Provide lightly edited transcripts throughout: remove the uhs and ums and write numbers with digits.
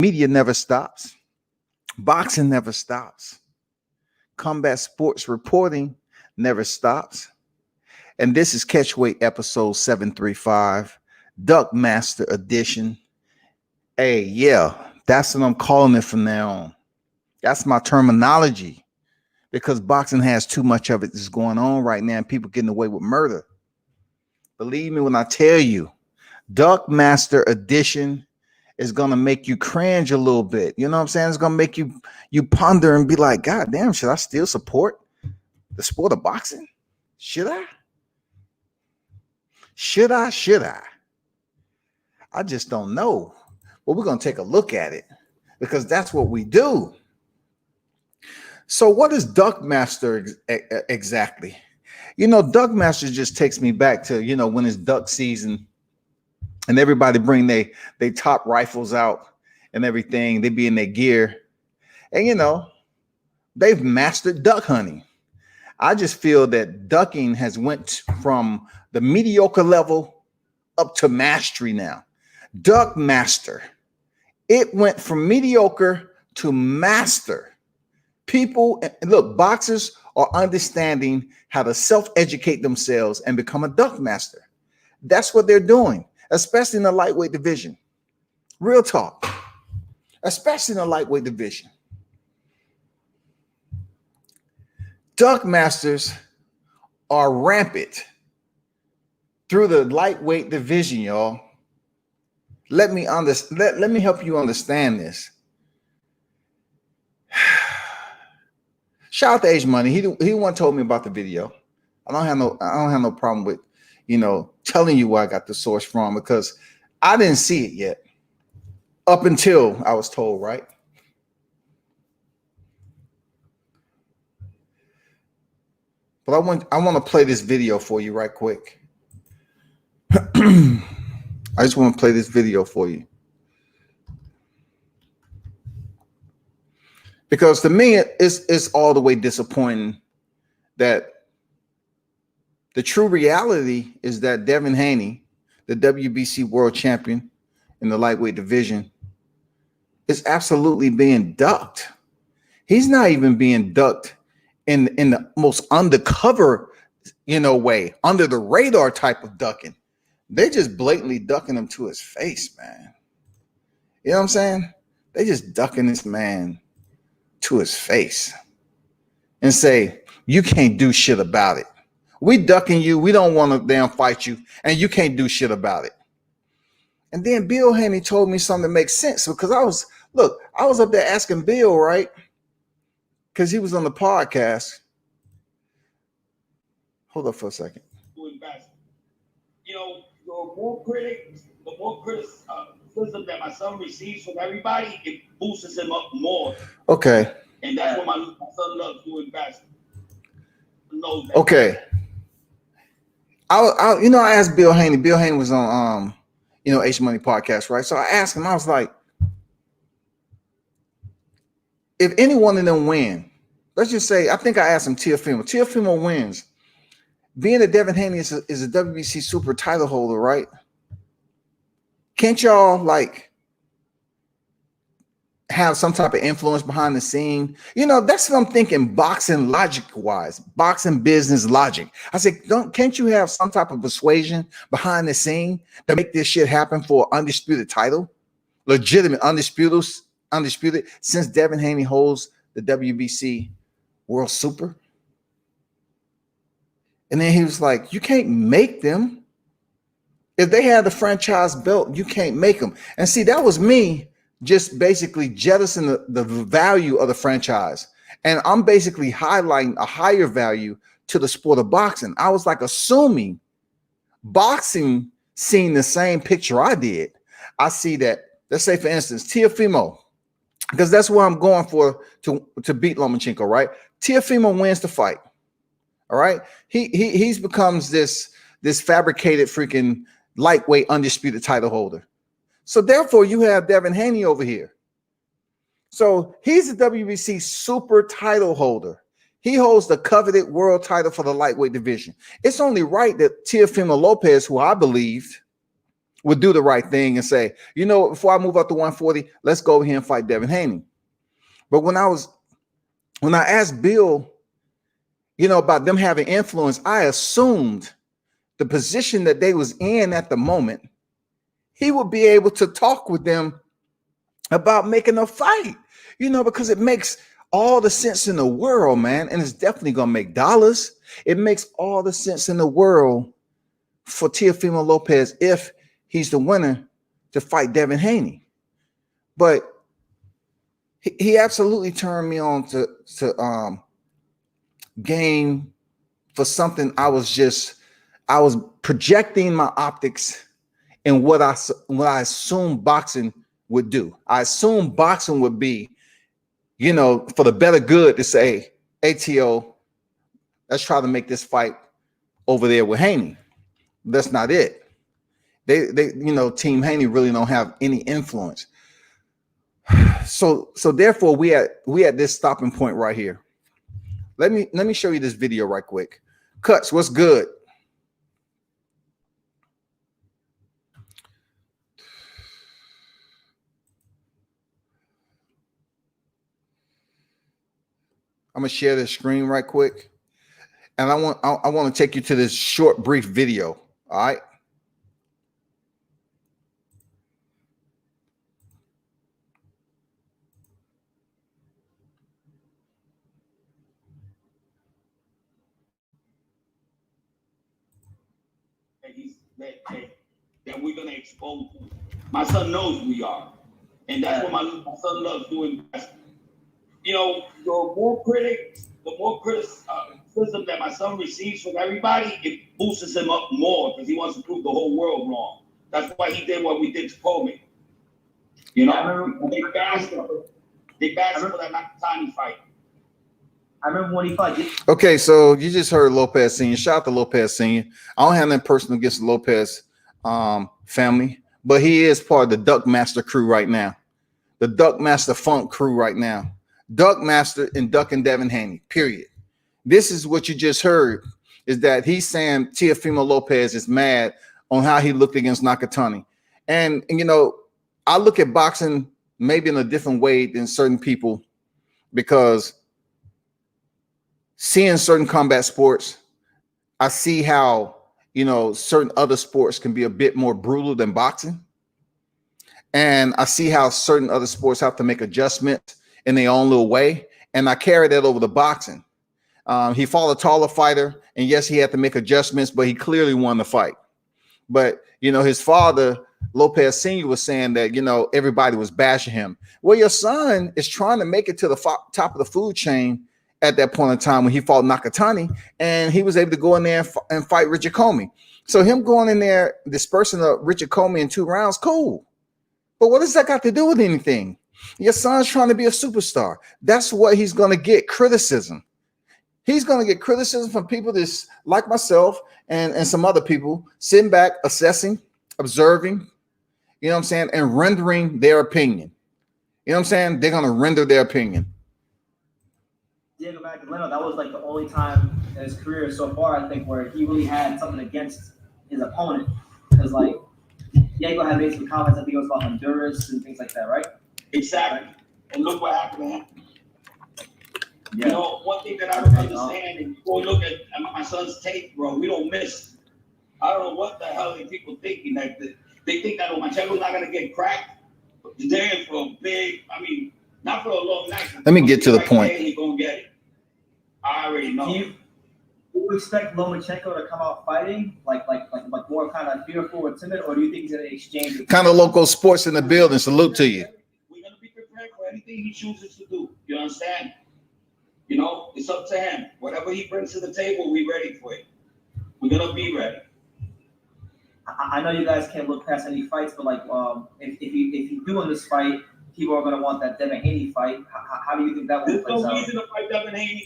Media never stops. Boxing never stops. Combat sports reporting never stops. And this is Catchweight episode 735, Duckmaster edition. Hey, yeah, that's what I'm calling it from now on. That's my terminology because boxing has too much of it that's going on right now and people getting away with murder. Believe me when I tell you, Duckmaster edition is going to make you cringe a little bit. You know what I'm saying? It's going to make you ponder and be like, God damn, should I still support the sport of boxing? Should I? Should I? I just don't know. But we're going to take a look at it because that's what we do. So what is Duckmaster exactly? You know, Duckmaster just takes me back to, you know, when it's duck season and everybody bring they top rifles out and everything. They be in their gear. And, you know, they've mastered duck hunting. I just feel that ducking has went from the mediocre level up to mastery now. Duckmaster. It went from mediocre to master. People, look, boxers are understanding how to self-educate themselves and become a duckmaster. That's what they're doing, especially in the lightweight division. Real talk, especially in the lightweight division. Duckmasters are rampant through the lightweight division, y'all. Let me help you understand this. Shout out to Age Money. He one told me about the video. I don't have no problem with, you know, telling you where I got the source from because I didn't see it yet up until I was told, right? But I want to play this video for you right quick. I just want to play this video for you. Because to me, it's all the way disappointing that the true reality is that Devin Haney, the WBC world champion in the lightweight division, is absolutely being ducked. He's not even being ducked in the most undercover, you know, way, under the radar type of ducking. They just blatantly ducking him to his face, man. You know what I'm saying? They just ducking this man to his face and say, you can't do shit about it. We ducking you. We don't want to damn fight you. And you can't do shit about it. And then Bill Haney told me something that makes sense because I was up there asking Bill, right? Because he was on the podcast. Hold up for a second. You know, the more criticism that my son receives from everybody, it boosts him up more. Okay. And that's what my son loves doing best. Okay. I asked Bill Haney. Bill Haney was on H Money podcast, right? So I asked him, I was like, if any one of them win, let's just say, I think I asked him Teofimo. Teofimo wins. Being that Devin Haney is a WBC super title holder, right? Can't y'all like have some type of influence behind the scene? You know, that's what I'm thinking, boxing logic wise, boxing business logic. I said, can't you have some type of persuasion behind the scene to make this shit happen for an undisputed title? Legitimate, undisputed, since Devin Haney holds the WBC World Super. And then he was like, you can't make them. If they had the franchise belt, you can't make them. And see, that was me just basically jettisoning the value of the franchise. And I'm basically highlighting a higher value to the sport of boxing. I was like assuming boxing seeing the same picture I did. I see that, let's say for instance, Teofimo, because that's where I'm going for to beat Lomachenko, right? Teofimo wins the fight. All right. He's becomes this fabricated freaking lightweight undisputed title holder. So therefore you have Devin Haney over here. So he's a WBC super title holder. He holds the coveted world title for the lightweight division. It's only right that Teofimo Lopez, who I believed would do the right thing and say, you know, before I move up to 140, let's go over here and fight Devin Haney. But when I asked Bill, you know, about them having influence, I assumed the position that they was in at the moment, he would be able to talk with them about making a fight, you know, because it makes all the sense in the world, man. And it's definitely going to make dollars. It makes all the sense in the world for Teofimo Lopez, if he's the winner, to fight Devin Haney. But he absolutely turned me on to game for something. I was projecting my optics and what I assumed boxing would do. I assumed boxing would be, you know, for the better good to say, hey, T.O., let's try to make this fight over there with Haney. That's not it. They you know, Team Haney really don't have any influence. So therefore we at this stopping point right here. Let me show you this video right quick. Cuts, what's good? I'm gonna share this screen right quick, and I want to take you to this short, brief video. All right. That we're gonna expose him. My son knows we are, and that's what my son loves doing best. You know, the more criticism that my son receives from everybody, it boosts him up more because he wants to prove the whole world wrong. That's why he did what we did to Coleman. You know, they bashed him for that Nakatani fight. I remember when he fought. Okay, so you just heard Lopez Sr. Shout out to Lopez Sr. I don't have nothing personal against the Lopez family, but he is part of the DUCKMASTER crew right now. The DUCKMASTER Funk crew right now. DUCKMASTER and Ducking Devin Haney, period. This is what you just heard, is that he's saying Teofimo Lopez is mad on how he looked against Nakatani. And you know, I look at boxing maybe in a different way than certain people, because seeing certain combat sports, I see how, you know, certain other sports can be a bit more brutal than boxing. And I see how certain other sports have to make adjustments in their own little way. And I carry that over to boxing. He fought a taller fighter, and yes, he had to make adjustments, but he clearly won the fight. But, you know, his father, Lopez Sr., was saying that, you know, everybody was bashing him. Well, your son is trying to make it to the top of the food chain at that point in time when he fought Nakatani, and he was able to go in there and fight Richard Comey. So him going in there, dispersing Richard Comey in 2 rounds, cool. But what does that got to do with anything? Your son's trying to be a superstar. That's what he's going to get, criticism. He's going to get criticism from people that's like myself and some other people sitting back, assessing, observing, you know what I'm saying, and rendering their opinion. You know what I'm saying? They're going to render their opinion. Diego Magdaleno, that was like the only time in his career so far, I think, where he really had something against his opponent. Because, like, Diego had made some comments, I think it was about Honduras and things like that, right? Exactly. And look what happened to him. Yeah. You know, one thing that I don't understand, and you go look at my son's tape, bro, we don't miss. I don't know what the hell are people thinking. That they think that Lomachenko's not going to get cracked. They're in for a big, I mean, not for a long night. Let me get to the point. He's going to get it. I already know. Do you expect Lomachenko to come out fighting, like more kind of fearful or timid, or do you think he's going to exchange? Kind of local sports in the building. Salute to you. We're going to be prepared for anything he chooses to do. You understand? You know, it's up to him. Whatever he brings to the table, we're ready for it. We're going to be ready. I know you guys can't look past any fights, but like, if you do win this fight, people are going to want that Devin Haney fight. How do you think that will play out? There's no reason to fight Devin Haney.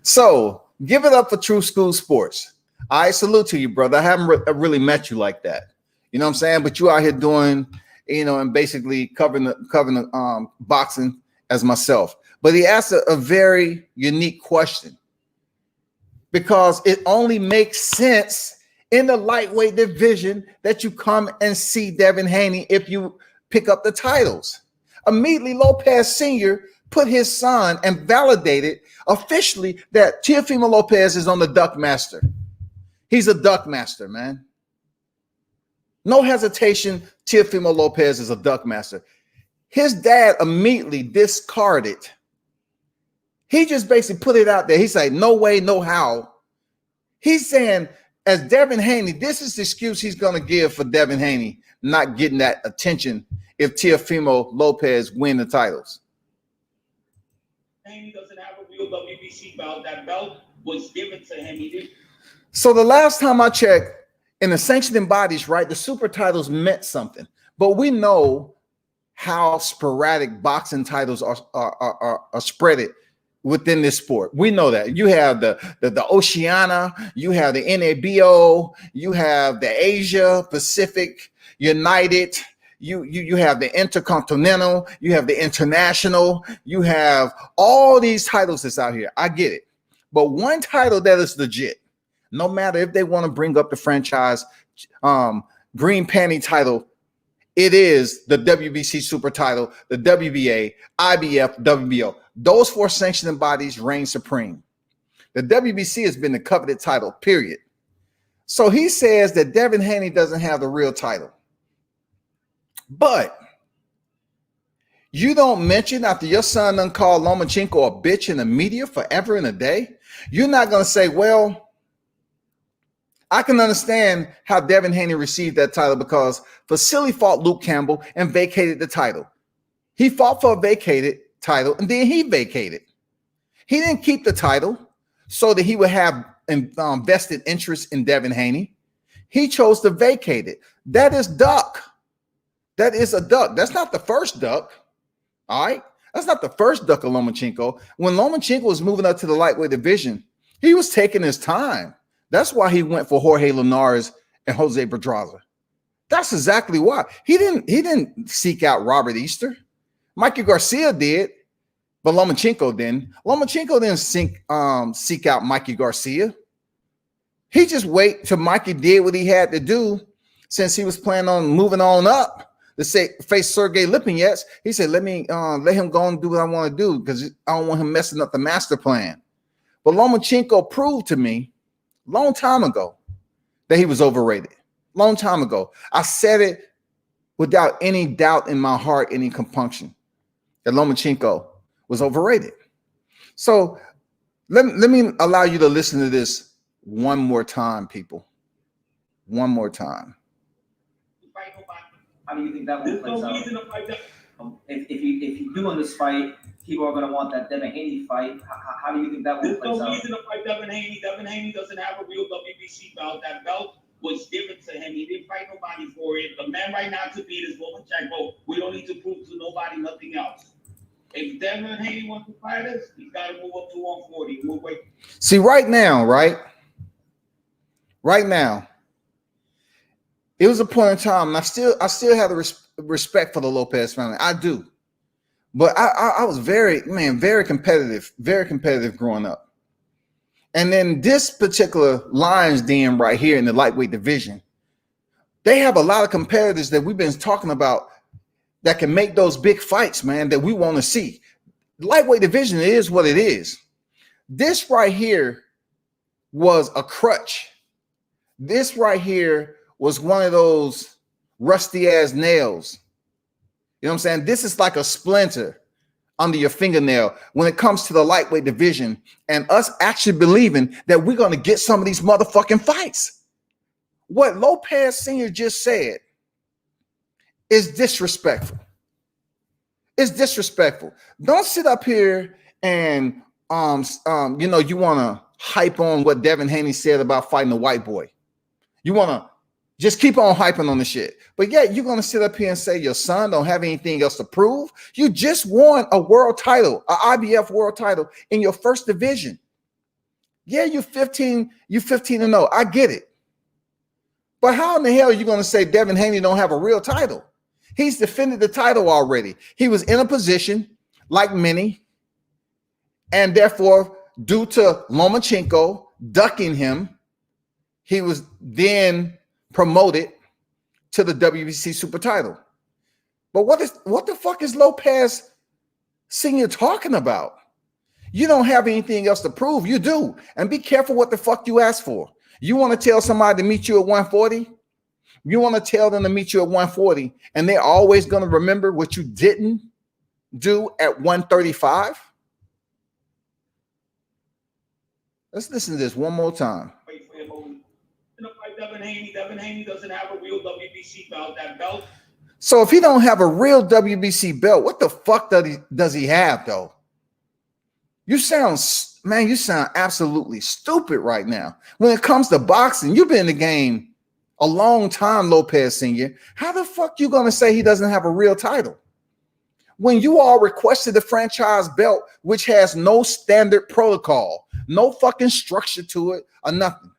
So, give it up for True School Sports. I salute to you, brother. I haven't really met you like that. You know what I'm saying? But you out here doing, you know, and basically covering the boxing as myself. But he asked a very unique question, because it only makes sense in the lightweight division that you come and see Devin Haney if you pick up the titles. Immediately, Lopez Sr. put his son and validated officially that Teofimo Lopez is on the DUCKMASTER. He's a DUCKMASTER, man. No hesitation, Teofimo Lopez is a DUCKMASTER. His dad immediately discarded. He just basically put it out there. He's like, no way, no how. He's saying, as Devin Haney, this is the excuse he's going to give for Devin Haney not getting that attention if Teofimo Lopez win the titles. Haney doesn't have a real WBC belt. That belt was given to him. He didn't. So the last time I checked, in the sanctioning bodies, right, the super titles meant something. But we know how sporadic boxing titles are spreaded within this sport. We know that. You have the Oceania, you have the NABO, you have the Asia Pacific United, you have the Intercontinental, you have the International, you have all these titles that's out here. I get it. But one title that is legit, no matter if they want to bring up the franchise green panty title, it is the WBC super title, the WBA, IBF, WBO. Those four sanctioning bodies reign supreme. The WBC has been the coveted title, period. So he says that Devin Haney doesn't have the real title. But you don't mention after your son done called Lomachenko a bitch in the media forever and a day. You're not going to say, well, I can understand how Devin Haney received that title because Vasyl fought Luke Campbell and vacated the title. He fought for a vacated title and then he vacated. He didn't keep the title so that he would have vested interest in Devin Haney. He chose to vacate it. That is duck. That is a duck. That's not the first duck. All right. That's not the first duck of Lomachenko. When Lomachenko was moving up to the lightweight division, he was taking his time. That's why he went for Jorge Linares and Jose Pedraza. That's exactly why. He didn't seek out Robert Easter. Mikey Garcia did, but Lomachenko didn't. Lomachenko didn't seek out Mikey Garcia. He just wait till Mikey did what he had to do since he was planning on moving on up to face Sergey Lipinets. He said, let him go and do what I want to do because I don't want him messing up the master plan. But Lomachenko proved to me long time ago that he was overrated. Long time ago. I said it without any doubt in my heart, any compunction, that Lomachenko was overrated. So let me allow you to listen to this one more time, people. One more time. How do you think that one plays out? If you do win this fight, people are going to want that Devin Haney fight. How do you think that one plays out? There's no reason to fight Devin Haney. Devin Haney doesn't have a real WBC belt. That belt was given to him. He didn't fight nobody for it. The man right now to beat is Lomachenko. We don't need to prove to nobody nothing else. If Devin Haney wants to fight us, he's got to move up to 140. We'll wait. See, right now, it was a point in time, and I still have the respect for the Lopez family. I do. But I was very competitive growing up. And then this particular Lions Den right here in the lightweight division, they have a lot of competitors that we've been talking about that can make those big fights, man, that we want to see. The lightweight division is what it is. This right here was a crutch. This right here was one of those rusty ass nails. You know what I'm saying? This is like a splinter under your fingernail when it comes to the lightweight division and us actually believing that we're going to get some of these motherfucking fights. What Lopez Sr. just said is disrespectful. It's disrespectful. Don't sit up here and you want to hype on what Devin Haney said about fighting a white boy. You want to just keep on hyping on the shit. But yeah, you're going to sit up here and say your son don't have anything else to prove. You just won a world title, an IBF world title in your first division. Yeah, you 15-0. I get it. But how in the hell are you going to say Devin Haney don't have a real title? He's defended the title already. He was in a position like many, and therefore, due to Lomachenko ducking him, he was then promoted to the WBC super title. But what the fuck is Lopez Sr. talking about? You don't have anything else to prove. You do. And be careful what the fuck you ask for. You want to tell somebody to meet you at 140? You want to tell them to meet you at 140, and they're always going to remember what you didn't do at 135? Let's listen to this one more time. Wait for him over. Devin Haney. Devin Haney doesn't have a real WBC belt. That belt. So if he don't have a real WBC belt, what the fuck does he have though? You sound absolutely stupid right now. When it comes to boxing, you've been in the game a long time, Lopez Sr. How the fuck you gonna say he doesn't have a real title? When you all requested the franchise belt, which has no standard protocol, no fucking structure to it or nothing.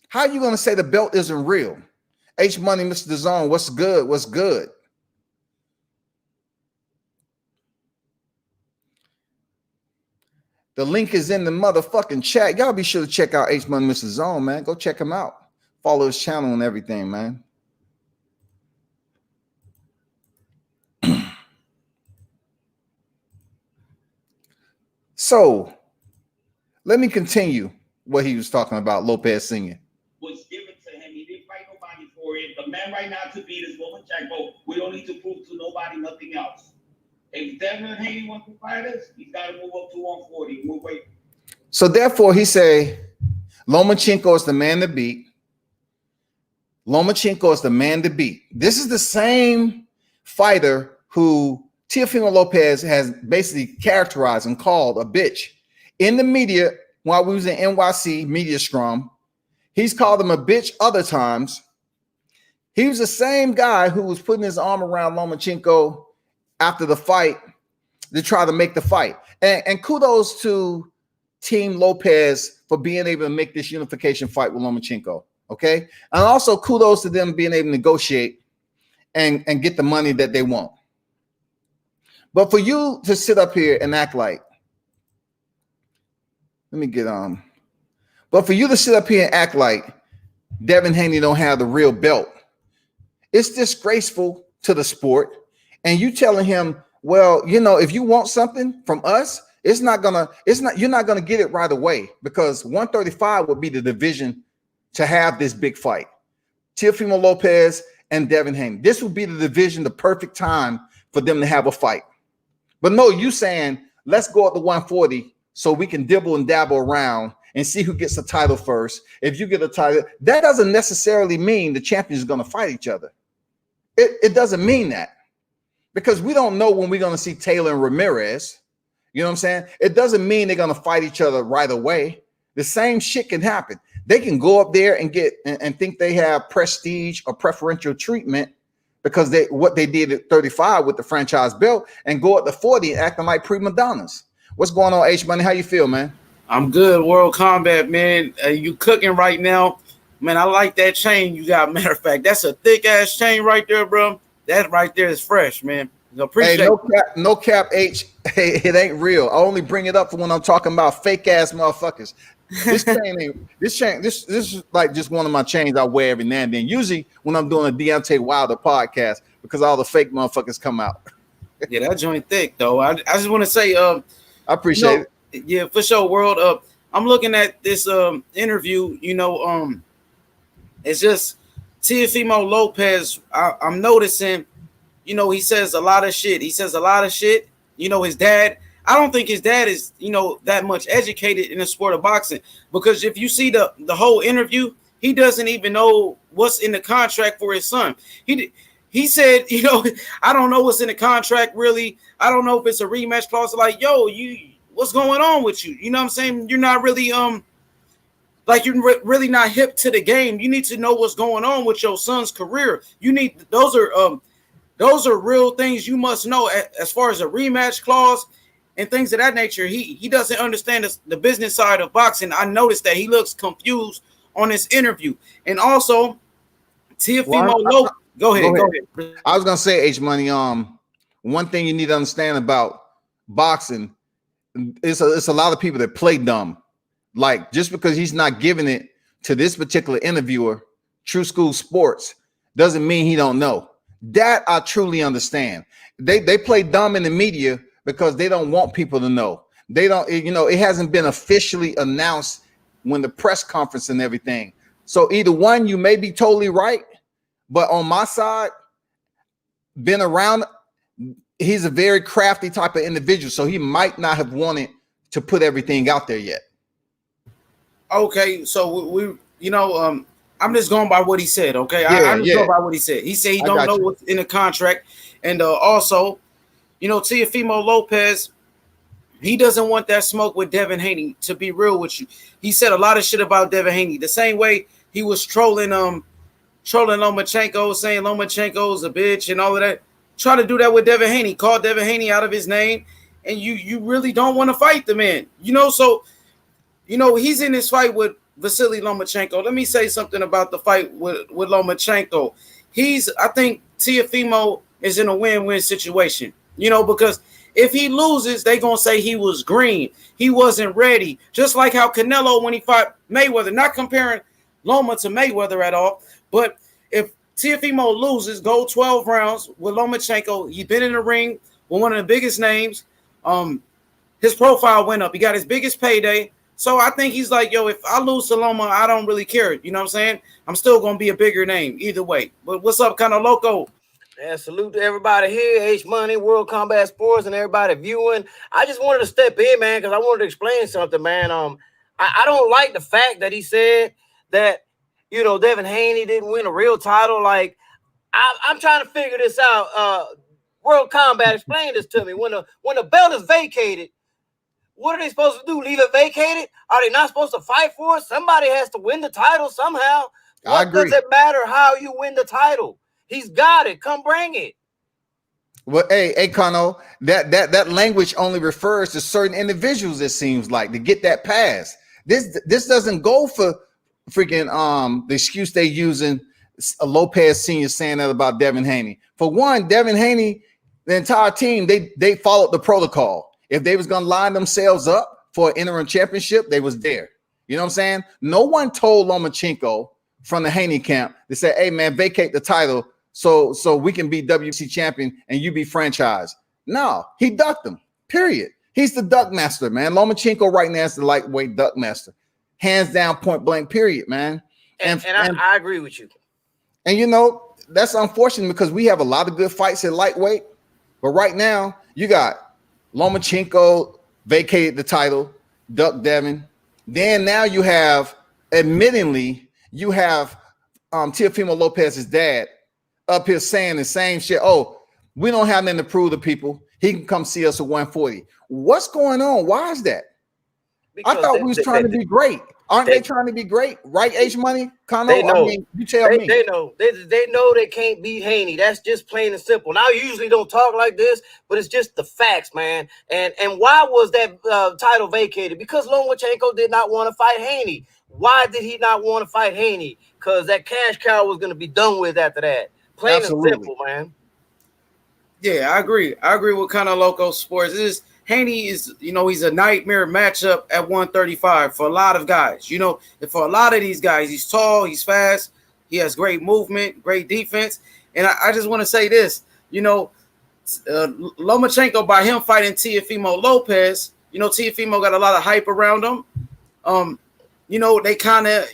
How are you going to say the belt isn't real? H Money, Mr. Zone, what's good? What's good? The link is in the motherfucking chat. Y'all be sure to check out H Money, Mr. Zone, man. Go check him out. Follow his channel and everything, man. So let me continue what he was talking about, Lopez Sr. Was given to him. He didn't fight nobody for it. The man right now to beat is Lomachenko. We don't need to prove to nobody nothing else. If Devin Haney wants to fight us, he's got to move up to 140. Move away. So therefore, he say Lomachenko is the man to beat. Lomachenko is the man to beat. This is the same fighter who Teofimo Lopez has basically characterized and called a bitch in the media while we was in NYC media scrum. He's called him a bitch other times. He was the same guy who was putting his arm around Lomachenko after the fight to try to make the fight. And kudos to Team Lopez for being able to make this unification fight with Lomachenko. Okay. And also kudos to them being able to negotiate and get the money that they want. But for you to sit up here and act like, but for you to sit up here and act like Devin Haney don't have the real belt, it's disgraceful to the sport. And you telling him, well, you know, if you want something from us, you're not gonna get it right away, because 135 would be the division to have this big fight. Teofimo Lopez and Devin Haney. This would be the division, the perfect time for them to have a fight. But no, you saying, let's go up to 140 so we can dibble and dabble around and see who gets the title first. If you get a title, that doesn't necessarily mean the champions are going to fight each other. It doesn't mean that, because we don't know when we're going to see Taylor and Ramirez. You know what I'm saying? It doesn't mean they're going to fight each other right away. The same shit can happen. They can go up there and get and think they have prestige or preferential treatment because what they did at 35 with the franchise belt, and go up to 40 acting like primadonnas. What's going on, H Money? How you feel, man? I'm good, World Combat, man. You cooking right now, man. I like that chain you got. Matter of fact, that's a thick ass chain right there, bro. That right there is fresh, man. Appreciate no cap, H. Hey, it ain't real. I only bring it up for when I'm talking about fake ass motherfuckers. This chain, this is like just one of my chains I wear every now and then. Usually when I'm doing a Deontay Wilder podcast, because all the fake motherfuckers come out. Yeah, that joint thick though. I just want to say, I appreciate it. Yeah, for sure, World. I'm looking at this interview. It's just Teofimo Lopez. I'm noticing, he says a lot of shit. His dad. I don't think his dad is, that much educated in the sport of boxing, because if you see the whole interview, he doesn't even know what's in the contract for his son. He said, I don't know what's in the contract really. I don't know if it's a rematch clause. Like, what's going on with you? You know what I'm saying? You're not really you're really not hip to the game. You need to know what's going on with your son's career. Those are real things you must know as far as a rematch clause and things of that nature. He doesn't understand the business side of boxing. I noticed that he looks confused on this interview. And also, Teofimo Lopez. Go ahead. I was gonna say, H Money. One thing you need to understand about boxing it's a lot of people that play dumb. Like, just because he's not giving it to this particular interviewer, True School Sports, doesn't mean he don't know. That I truly understand. They play dumb in the media because they don't want people to know. They don't, it hasn't been officially announced when the press conference and everything. So either one, you may be totally right, but on my side, been around, he's a very crafty type of individual, so he might not have wanted to put everything out there yet. Okay, so we I'm just going by what he said. Okay, I'm just going by what he said. He said he don't know what's in the contract, and also, Teofimo Lopez, he doesn't want that smoke with Devin Haney. To be real with you, he said a lot of shit about Devin Haney. The same way he was trolling Lomachenko, saying Lomachenko's a bitch and all of that. Try to do that with Devin Haney. Call Devin Haney out of his name, and you really don't want to fight the man. So he's in this fight with Vasyl Lomachenko. Let me say something about the fight with Lomachenko. I think Teofimo is in a win-win situation, because if he loses, they're going to say he was green. He wasn't ready. Just like how Canelo, when he fought Mayweather, not comparing Loma to Mayweather at all, but if Teofimo loses, go 12 rounds with Lomachenko, he's been in the ring with one of the biggest names. His profile went up. He got his biggest payday. So I think he's like, yo, if I lose to Loma, I don't really care. You know what I'm saying? I'm still going to be a bigger name either way. But what's up, kind of loco? Yeah, salute to everybody here, H Money, World Combat Sports, and everybody viewing. I just wanted to step in, man, because I wanted to explain something, man. I don't like the fact that he said that, Devin Haney didn't win a real title. Like, I'm trying to figure this out. World Combat, explain this to me. When the belt is vacated, what are they supposed to do? Leave it vacated? Are they not supposed to fight for it? Somebody has to win the title somehow. I agree. Does it matter how you win the title? He's got it. Come bring it. Well, hey, Kano, that language only refers to certain individuals, it seems like, to get that pass. This doesn't go for freaking the excuse they using Lopez Sr. saying that about Devin Haney. For one, Devin Haney, the entire team, they followed the protocol. If they was gonna line themselves up for an interim championship, they was there. You know what I'm saying? No one told Lomachenko from the Haney camp to say, hey man, vacate the title so we can be WBC champion and you be franchise. No, he ducked him. Period. He's the DUCKMASTER, man. Lomachenko right now is the lightweight DUCKMASTER. Hands down, point blank, period, man. And I agree with you. And that's unfortunate because we have a lot of good fights at lightweight. But right now, you got Lomachenko vacated the title, ducked Devin. Then now you have, admittingly, Teofimo Lopez's dad up here saying the same shit. Oh, we don't have nothing to prove to people. He can come see us at 140. What's going on? Why is that? Because I thought we was trying to be great. Aren't they trying to be great? Right, H Money? Kano? They know. I mean, you tell me. They know. They know they can't beat Haney. That's just plain and simple. Now, I usually don't talk like this, but it's just the facts, man. And why was that title vacated? Because Lomachenko did not want to fight Haney. Why did he not want to fight Haney? Because that cash cow was going to be done with after that. Plain and simple, man. Yeah, I agree. I agree with kind of loco sports. Haney is, he's a nightmare matchup at 135 for a lot of guys. For a lot of these guys, he's tall, he's fast, he has great movement, great defense. And I just want to say this, Lomachenko, by him fighting Teofimo Lopez, Teofimo got a lot of hype around him. They kind of,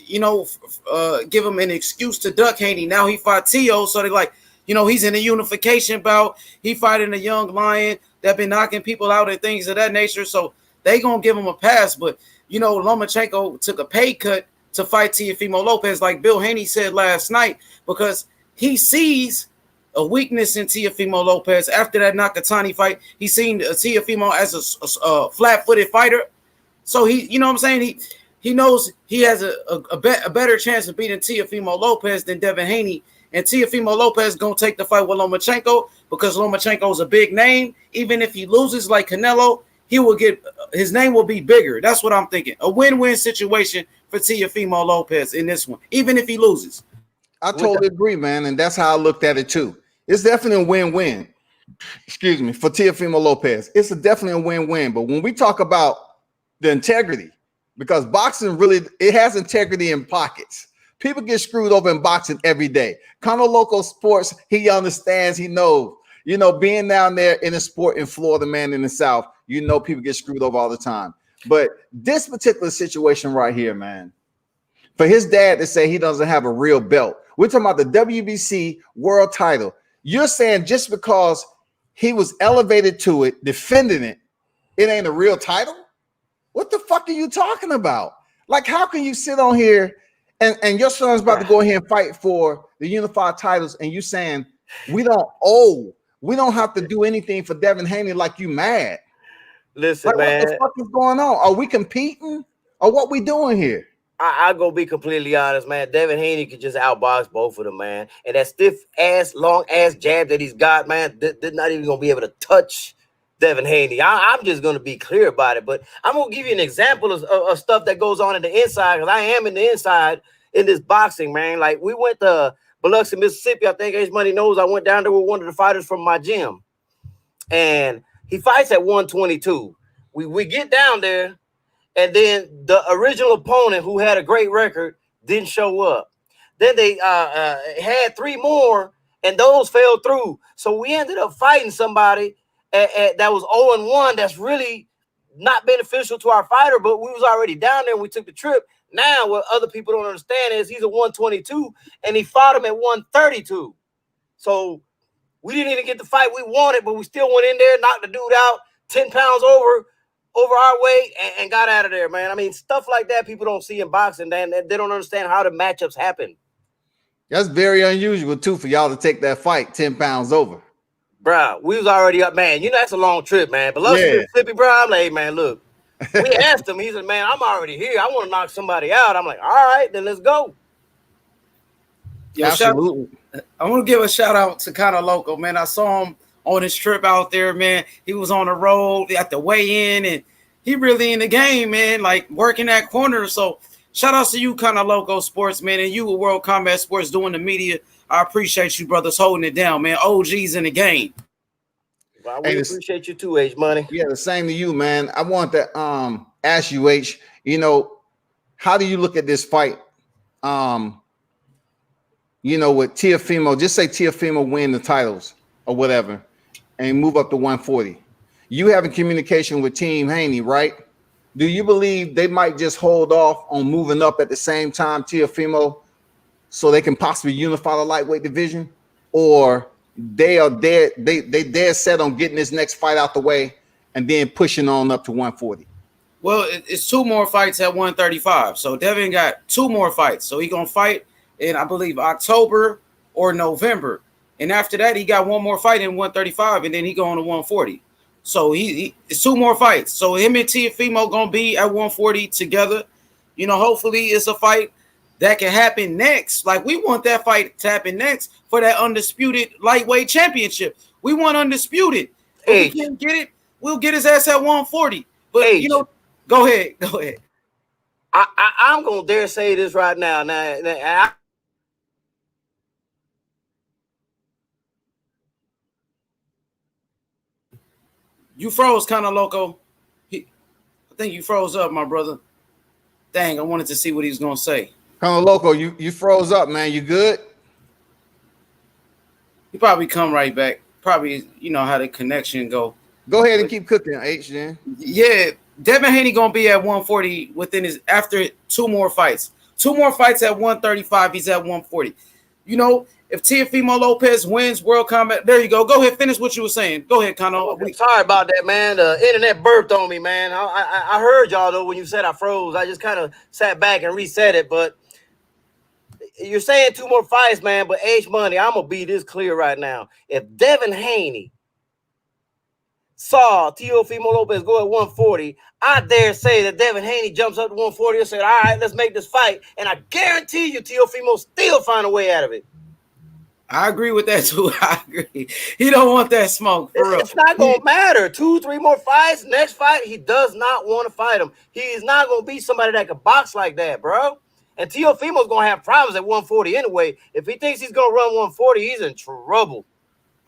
give him an excuse to duck Haney. Now he fought Teo, so they like, he's in a unification bout. He fighting a young lion that been knocking people out and things of that nature. So they gonna give him a pass. But Lomachenko took a pay cut to fight Teofimo Lopez, like Bill Haney said last night, because he sees a weakness in Teofimo Lopez after that Nakatani fight. He seen Teofimo as a flat-footed fighter. So he knows he has a better chance of beating Teofimo Lopez than Devin Haney. And Teofimo Lopez gonna take the fight with Lomachenko because Lomachenko is a big name. Even if he loses like Canelo, his name will be bigger. That's what I'm thinking. A win-win situation for Teofimo Lopez in this one, even if he loses. I totally agree, man, and that's how I looked at it too. It's definitely a win-win. excuse me, for Teofimo Lopez. It's definitely a win-win. But when we talk about the integrity, because boxing really, it has integrity in pockets. People get screwed over in boxing every day. Canelo Loco Sports, he understands, he knows. You know, being down there in the sport in Florida, man, in the South, you know people get screwed over all the time. But this particular situation right here, man, for his dad to say he doesn't have a real belt. We're talking about the WBC world title. You're saying just because he was elevated to it, defending it, it ain't a real title? What the fuck are you talking about? Like, how can you sit on here and your son's about to go ahead and fight for the unified titles and you saying we don't have to do anything for Devin Haney, like you mad? Listen, like, man. What the fuck is going on? Are we competing or what we doing here? I go be completely honest, man. Devin Haney could just outbox both of them, man. And that stiff ass, long ass jab that he's got, man, they're not even gonna be able to touch Devin Haney. I'm just gonna be clear about it. But I'm gonna give you an example of stuff that goes on in the inside, because I am in the inside in this boxing, man. Like, we went to Biloxi, Mississippi. I think H Money knows I went down there with one of the fighters from my gym, and he fights at 122. We get down there. And then the original opponent, who had a great record, didn't show up. Then they had 3 more, and those fell through. So we ended up fighting somebody that was 0-1. That's really not beneficial to our fighter, but we was already down there and we took the trip. Now, what other people don't understand is he's a 122, and he fought him at 132. So we didn't even get the fight we wanted, but we still went in there, knocked the dude out, 10 pounds over our weight, and got out of there, man. I mean, stuff like that people don't see in boxing, man. They don't understand how the matchups happen. That's very unusual, too, for y'all to take that fight 10 pounds over. Bro, we was already up, man. You know, that's a long trip, man. But Mississippi, bro, I'm like, hey, man, look. We asked him. He said, man, I'm already here. I want to knock somebody out. I'm like, all right, then let's go. Yo, absolutely. I want to give a shout out to Canelo Loco, man. I saw him on his trip out there, man. He was on the road at the weigh-in, and he really in the game, man, like working that corner. So shout out to you, Canelo Loco Sports, man, and you with World Combat Sports doing the media. I appreciate you, brothers, holding it down, man. OGs in the game. Well, I really appreciate you too, H Money. Yeah, the same to you, man. I want to ask you, H, you know, how do you look at this fight? You know, with Teofimo, just say Teofimo win the titles or whatever and move up to 140. You having communication with Team Haney, right? Do you believe they might just hold off on moving up at the same time, Teofimo, so they can possibly unify the lightweight division? Or they dead set on getting this next fight out the way and then pushing on up to 140? Well, it's 2 more fights at 135. So Devin got 2 more fights. So he's going to fight in, I believe, October or November. And after that, he got 1 more fight in 135, and then he going to 140. So it's 2 more fights. So him and Teofimo going to be at 140 together. You know, hopefully it's a fight that can happen next. Like, we want that fight to happen next for that undisputed lightweight championship. We want undisputed. If we can't get it, we'll get his ass at 140. But, you know, go ahead. I'm going to dare say this right now. Now you froze, Canelo Loco. I think you froze up, my brother. Dang, I wanted to see what he was going to say. Canelo Loco, you froze up, man. You good? He probably come right back. Probably, you know how the connection go. Go ahead and keep cooking, H, then. Yeah, Devin Haney going to be at 140 after 2 more fights. 2 more fights at 135. He's at 140. You know, if Teofimo Lopez wins World Combat, there you go. Go ahead, finish what you were saying. Go ahead, Cano. Sorry about that, man. The internet burped on me, man. I heard y'all, though, when you said I froze. I just kind of sat back and reset it. But you're saying 2 more fights, man. But H Money, I'm going to be this clear right now. If Devin Haney saw Teofimo Lopez go at 140, I dare say that Devin Haney jumps up to 140 and said, all right, let's make this fight. And I guarantee you Teofimo still find a way out of it. I agree with that, too. I agree. He don't want that smoke, for real. It's not going to matter. 2, 3 more fights. Next fight, he does not want to fight him. He is not going to be somebody that can box like that, bro. And Teofimo's going to have problems at 140 anyway. If he thinks he's going to run 140, he's in trouble.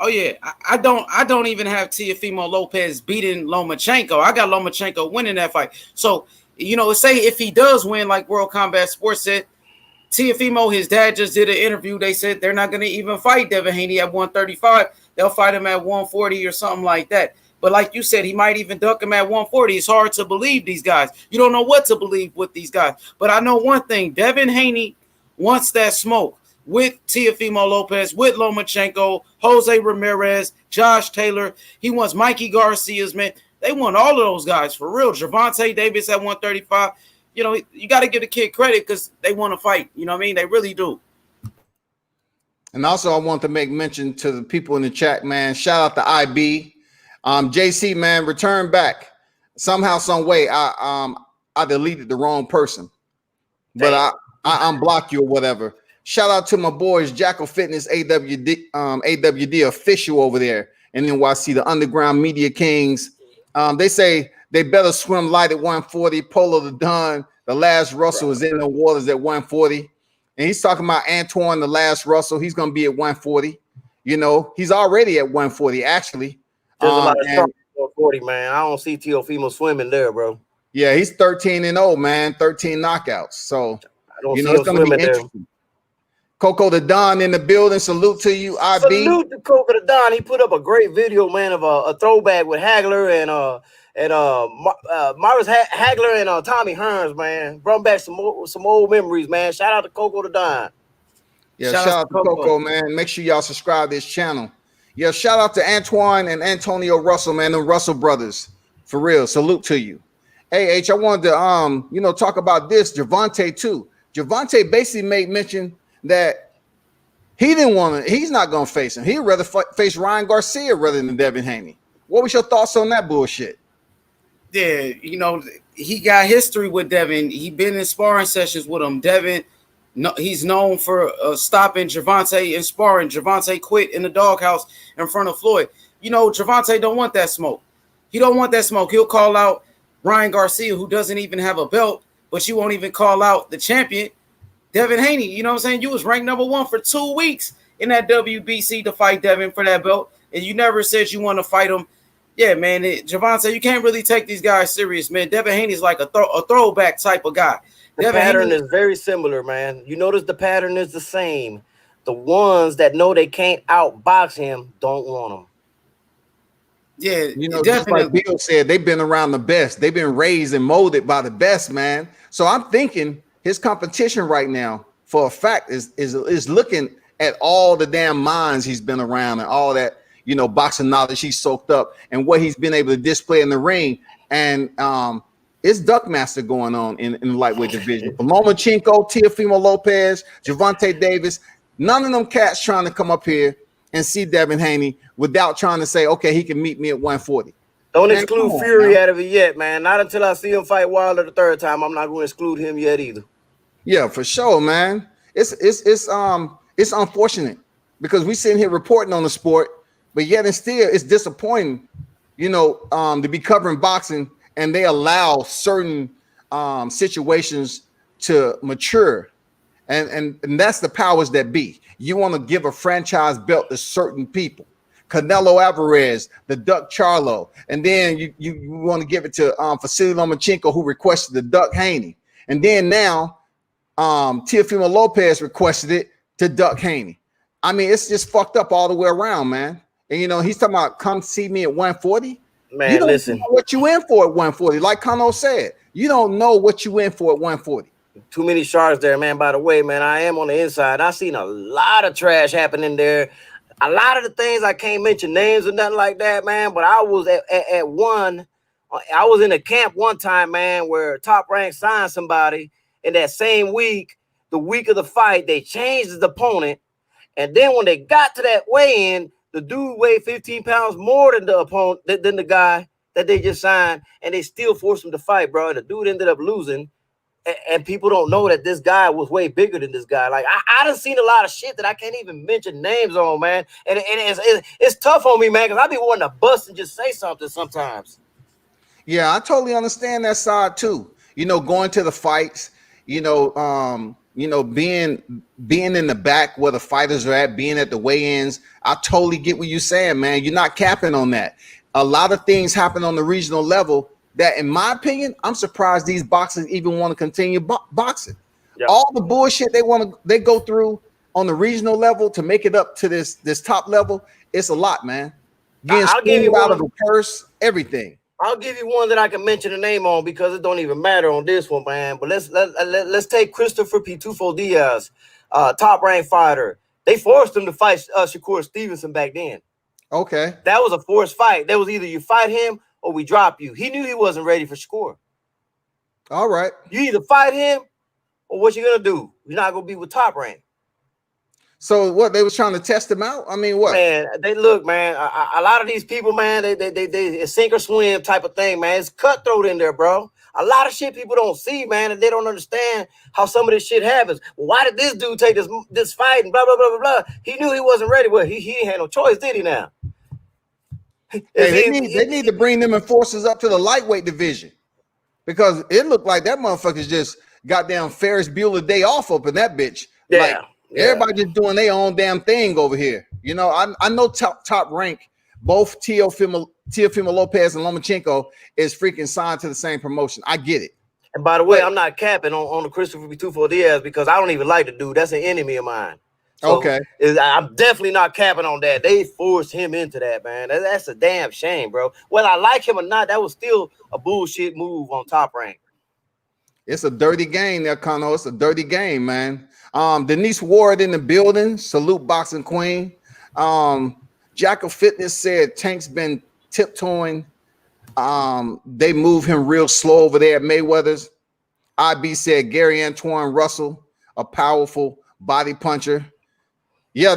Oh yeah, I don't even have Teofimo Lopez beating Lomachenko. I got Lomachenko winning that fight. So, you know, say if he does win, like World Combat Sports said, Teofimo, his dad just did an interview. They said they're not going to even fight Devin Haney at 135. They'll fight him at 140 or something like that. But like you said, he might even duck him at 140. It's hard to believe these guys. You don't know what to believe with these guys. But I know one thing. Devin Haney wants that smoke with Teofimo Lopez, with Lomachenko, Jose Ramirez, Josh Taylor. He wants Mikey Garcia's, man. They want all of those guys for real. Gervonta Davis at 135. You know, you got to give the kid credit because they want to fight. You know what I mean? They really do. And also, I want to make mention to the people in the chat, man. Shout out to IB. JC, man, return back. Somehow, some way, I deleted the wrong person. But I unblocked you or whatever. Shout out to my boys, Jackal Fitness, AWD official over there in NYC, the Underground Media Kings. They say they better swim light at 140. Polo the Don, the last Russell is in the waters at 140. And he's talking about Antoine, the last Russell. He's going to be at 140. You know, he's already at 140, actually. There's a lot of strong 140, man. I don't see Teofimo swimming there, bro. Yeah, he's 13-0, man. 13 knockouts. So, you know, it's going to be interesting. There. Coco the Don in the building. Salute to you, IB. Salute to Coco the Don. He put up a great video, man, of a throwback with Hagler and Maurice Hagler and Tommy Hearns, man. Brought back some old memories, man. Shout out to Coco the Don. Yeah, shout out to Coco, man. Make sure y'all subscribe to this channel. Yeah, shout out to Antoine and Antonio Russell, man. The Russell brothers, for real. Salute to you. Hey, H, I wanted to you know, talk about this. Gervonta too. Gervonta basically made mention that he didn't want to. He's not going to face him. He'd rather face Ryan Garcia rather than Devin Haney. What was your thoughts on that bullshit? Yeah, you know, he got history with Devin. He been in sparring sessions with him. Devin, no, he's known for stopping Gervonta in sparring. Gervonta quit in the doghouse in front of Floyd. You know, Gervonta don't want that smoke. He don't want that smoke. He'll call out Ryan Garcia, who doesn't even have a belt, but you won't even call out the champion, Devin Haney. You know what I'm saying? You was ranked #1 for 2 weeks in that WBC to fight Devin for that belt, and you never said you want to fight him. Yeah, man, Gervonta, you can't really take these guys serious, man. Devin Haney's like a throwback type of guy. The pattern is very similar, man. You notice the pattern is the same. The ones that know they can't outbox him don't want him. Yeah, you know, just like Bill said, they've been around the best. They've been raised and molded by the best, man. So I'm thinking his competition right now, for a fact, is looking at all the damn minds he's been around and all that, you know, boxing knowledge he's soaked up and what he's been able to display in the ring. And it's DUCKMASTER going on in the lightweight division. Lomachenko, Teofimo Lopez, Gervonta Davis, none of them cats trying to come up here and see Devin Haney without trying to say, okay, he can meet me at 140. Don't exclude Fury out of it yet, man. Not until I see him fight Wilder the third time. I'm not going to exclude him yet either. Yeah, for sure, man. It's unfortunate because we sitting here reporting on the sport, but yet and still it's disappointing, you know, to be covering boxing and they allow certain situations to mature. And that's the powers that be. You want to give a franchise belt to certain people. Canelo Alvarez, the Duck Charlo, and then you want to give it to Vasyl Lomachenko, who requested the Duck Haney, and then now Teofimo Lopez requested it to Duck Haney. I mean, it's just fucked up all the way around, man. And you know, he's talking about come see me at 140. Man, you don't listen, know what you in for at 140. Like Kano said, you don't know what you in for at 140. Too many sharks there, man. By the way, man, I am on the inside. I seen a lot of trash happening there. A lot of the things I can't mention names or nothing like that, man. But I was at one. I was in a camp one time, man, where Top Rank signed somebody. In that same week, the week of the fight, they changed his opponent. And then when they got to that weigh-in, the dude weighed 15 pounds more than the opponent, than the guy that they just signed, and they still forced him to fight, bro. And the dude ended up losing. And people don't know that this guy was way bigger than this guy. Like I done seen a lot of shit that I can't even mention names on, man. And it's tough on me, man, because I be wanting to bust and just say something sometimes. Yeah, I totally understand that side too. You know, going to the fights, you know, you know, being in the back where the fighters are at, being at the weigh-ins. I totally get what you're saying, man. You're not capping on that. A lot of things happen on the regional level that, in my opinion, I'm surprised these boxers even want to continue boxing. Yeah. All the bullshit they go through on the regional level to make it up to this top level, it's a lot, man. Getting I'll give you out one. of the purse, everything. I'll give you one that I can mention the name on because it don't even matter on this one, man. But let's take Christopher Pitufo Diaz, top ranked fighter. They forced him to fight Shakur Stevenson back then. Okay. That was a forced fight. That was either you fight him or we drop you. He knew he wasn't ready for Shakur. All right. You either fight him or what you gonna do? You're not gonna be with top rank. So what, they was trying to test him out? I mean, what? Man, they look, man. A lot of these people, man, they sink or swim type of thing, man. It's cutthroat in there, bro. A lot of shit people don't see, man, and they don't understand how some of this shit happens. Why did this dude take this fight and blah blah blah blah blah? He knew he wasn't ready. Well, he had no choice, did he? Now, Hey, they need to bring them enforcers up to the lightweight division, because it looked like that motherfucker's just goddamn Ferris Bueller day off up in that bitch. Yeah. Like, everybody just doing their own damn thing over here. You know, I know top rank, both Teofimo Lopez and Lomachenko is freaking signed to the same promotion. I get it. And by the way, I'm not capping on the Christopher Pitufo Diaz because I don't even like the dude. That's an enemy of mine. So Okay. I'm definitely not capping on that. They forced him into that, man. That's a damn shame, bro. Whether I like him or not, that was still a bullshit move on top rank. It's a dirty game there, Kano. It's a dirty game, man. Denise Ward in the building. Salute, Boxing Queen. Jack of Fitness said Tank's been tiptoeing. They move him real slow over there at Mayweather's. IB said Gary Antoine Russell, a powerful body puncher. Yeah,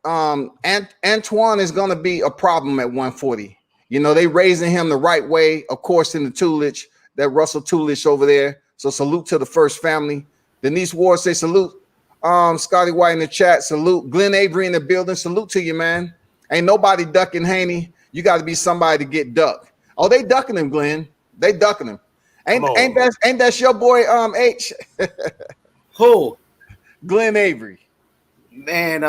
Antoine is going to be a problem at 140. You know, they raising him the right way, of course, in the Tulich, that Russell Tulich over there. So salute to the first family. Denise Ward say salute. Scotty White in the chat, salute. Glenn Avery in the building, salute to you, man. Ain't nobody ducking Haney. You got to be somebody to get ducked. Oh, they ducking him, Glenn. They ducking him. Ain't that your boy H? Who? Glenn Avery. Man,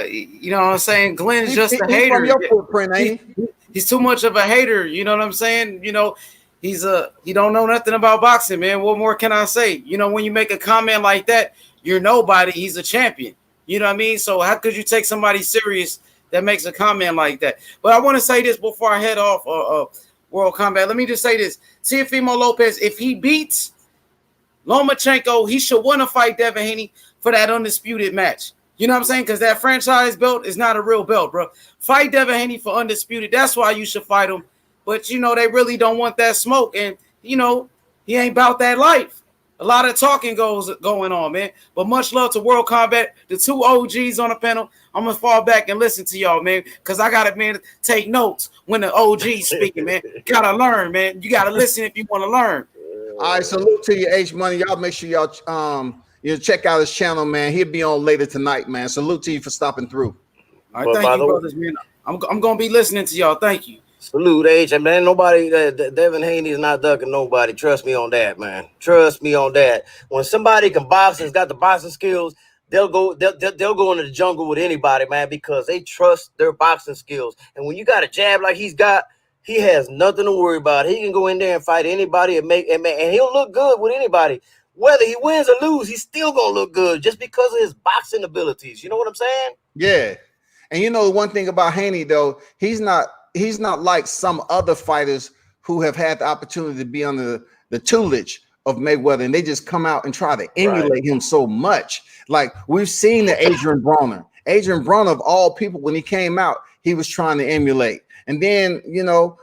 you know what I'm saying? Glenn's just a He's hater. from your footprint, ain't he? He's too much of a hater. You know what I'm saying? You know, he don't know nothing about boxing, man. What more can I say? You know, when you make a comment like that, you're nobody. He's a champion. You know what I mean? So how could you take somebody serious that makes a comment like that? But I want to say this before I head off World Combat. Let me just say this. Teofimo Lopez, if he beats Lomachenko, he should want to fight Devin Haney for that undisputed match. You know what I'm saying? Because that franchise belt is not a real belt, bro. Fight Devin Haney for undisputed. That's why you should fight him. But, you know, they really don't want that smoke. And, you know, he ain't about that life. A lot of talking going on, man. But much love to World Combat, the two OGs on the panel. I'm going to fall back and listen to y'all, man, because I got to, man, take notes when the OG's speaking, man. Got to learn, man. You got to listen if you want to learn. All right, salute to you, H Money. Y'all make sure y'all check out his channel, man. He'll be on later tonight, man. Salute to you for stopping through. All right, thank you, brothers, man. I'm going to be listening to y'all. Thank you. Salute, H. And man, nobody, Devin Haney is not ducking nobody. Trust me on that, man. Trust me on that. When somebody can box and's got the boxing skills, they'll go into the jungle with anybody, man, because they trust their boxing skills. And when you got a jab like he's got, he has nothing to worry about. He can go in there and fight anybody and he'll look good with anybody. Whether he wins or lose, he's still gonna look good just because of his boxing abilities. You know what I'm saying? Yeah. And you know the one thing about Haney, though, he's not like some other fighters who have had the opportunity to be under the tutelage of Mayweather, and they just come out and try to emulate him so much. Like we've seen the Adrian Broner. Adrian Broner, of all people, when he came out, he was trying to emulate. And then, you know,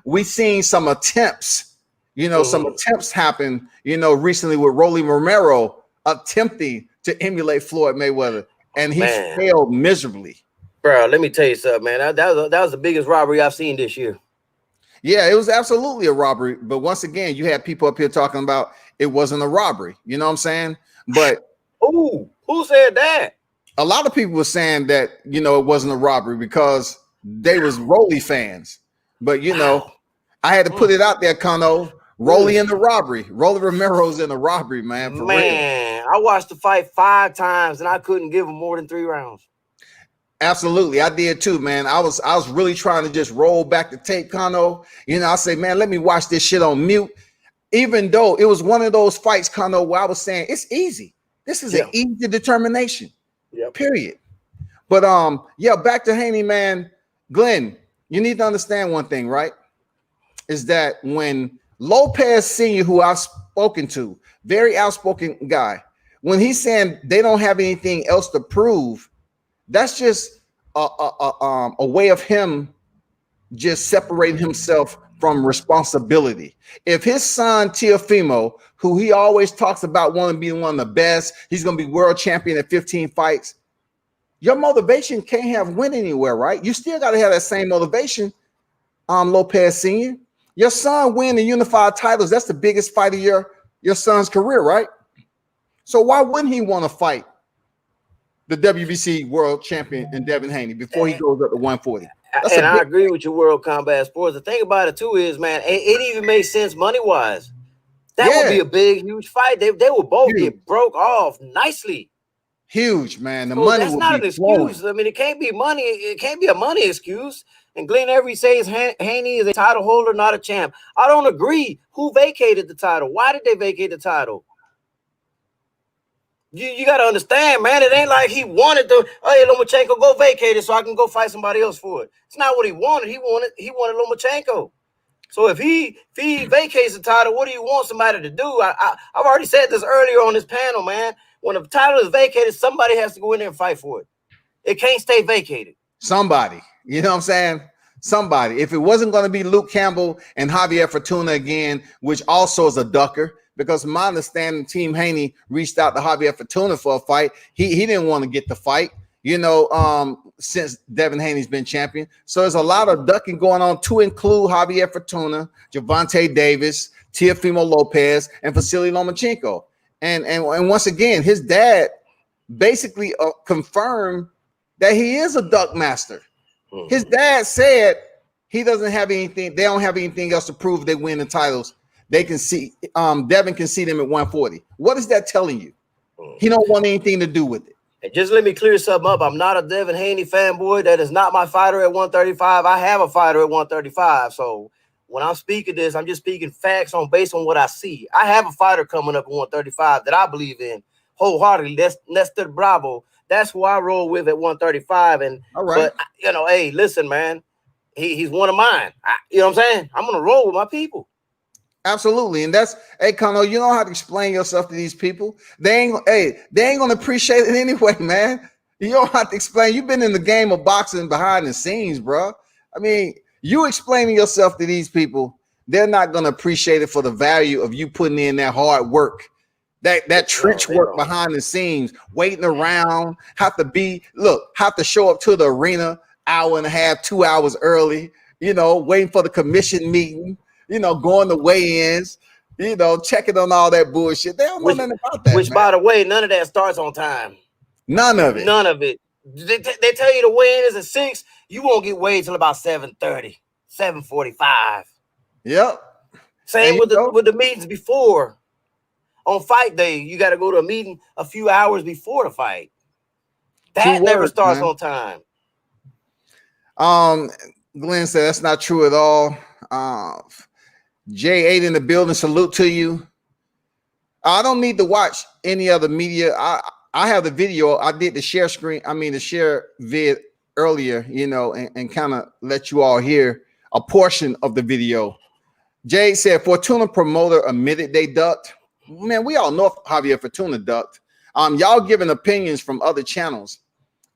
we seen some attempts, you know, some attempts happen, you know, recently with Rolly Romero attempting to emulate Floyd Mayweather, and he failed miserably. Bro, let me tell you something, man. That was the biggest robbery I've seen this year. Yeah, it was absolutely a robbery. But once again, you had people up here talking about it wasn't a robbery. You know what I'm saying? But who said that? A lot of people were saying that, you know, it wasn't a robbery because they was Rolly fans. But, you know, I had to put it out there, Kano. Rolly in the robbery. Rolly Romero's in the robbery, man. For real. I watched the fight 5 times and I couldn't give him more than 3 rounds. Absolutely, I did too, man. I was really trying to just roll back the tape, Kano. You know, I say, man, let me watch this shit on mute. Even though it was one of those fights, Kano, where I was saying it's easy. This is an easy determination. Period. But yeah, back to Haney, man. Glenn, you need to understand one thing, right? Is that when Lopez Sr., who I've spoken to, very outspoken guy, when he's saying they don't have anything else to prove, that's just a way of him just separating himself from responsibility. If his son Teofimo, who he always talks about wanting to be one of the best, he's going to be world champion at 15 fights. Your motivation can't have went anywhere, right? You still got to have that same motivation, Lopez Sr. Your son win the unified titles. That's the biggest fight of your son's career, right? So why wouldn't he want to fight the WBC world champion in Devin Haney before he goes up to 140? And I agree with you, World Combat Sports. The thing about it too is, man, it even makes sense money-wise. That would be a big, huge fight. They would both get broke off nicely. Huge, man. The money that's not an excuse. I mean, it can't be money. It can't be a money excuse. And Glenn Every says Haney is a title holder, not a champ. I don't agree. Who vacated the title? Why did they vacate the title? You got to understand, man. It ain't like he wanted to. Hey, Lomachenko, go vacate it so I can go fight somebody else for it. It's not what he wanted. He wanted Lomachenko. So if he vacates the title, what do you want somebody to do? I've already said this earlier on this panel, man. When the title is vacated, somebody has to go in there and fight for it. It can't stay vacated. Somebody, you know what I'm saying? Somebody. If it wasn't going to be Luke Campbell and Javier Fortuna again, which also is a ducker, because my understanding, Team Haney reached out to Javier Fortuna for a fight. He didn't want to get the fight, you know, since Devin Haney's been champion. So there's a lot of ducking going on, to include Javier Fortuna, Gervonta Davis, Teofimo Lopez, and Vasyl Lomachenko. And once again, his dad basically confirmed that he is a duck master. His dad said he doesn't have anything. They don't have anything else to prove they win the titles. They can see Devin can see them at 140. What is that telling you? He don't want anything to do with it. And just let me clear something up. I'm not a Devin Haney fanboy. That is not my fighter at 135. I have a fighter at 135. So when I'm speaking this, I'm just speaking facts based on what I see. I have a fighter coming up at 135 that I believe in wholeheartedly. That's Nestor Bravo. That's who I roll with at 135. And all right, but you know, hey, listen, man, he's one of mine. You know what I'm saying? I'm gonna roll with my people. Absolutely. And that's, hey, Kano, you don't have to explain yourself to these people. They ain't gonna appreciate it anyway, man. You don't have to explain. You've been in the game of boxing behind the scenes, bro. I mean, you explaining yourself to these people, they're not gonna appreciate it for the value of you putting in that hard work, that trench work behind the scenes, waiting around, have to show up to the arena hour and a half, 2 hours early, you know, waiting for the commission meeting. You know, going to weigh-ins, you know, checking on all that bullshit. They don't know nothing about that. Which, by the way, none of that starts on time. None of it. None of it. They tell you the weigh-in is at 6. You won't get weighed till about 7:30, 7:45. Yep. Same with the meetings before. On fight day, you got to go to a meeting a few hours before the fight. That never starts on time. Glenn said that's not true at all. J8 in the building, salute to you. I don't need to watch any other media. I have the video. I did the share screen. I mean, the share vid earlier, you know, and kind of let you all hear a portion of the video. Jay said Fortuna promoter admitted they ducked. Man, we all know Javier Fortuna ducked. Y'all giving opinions from other channels,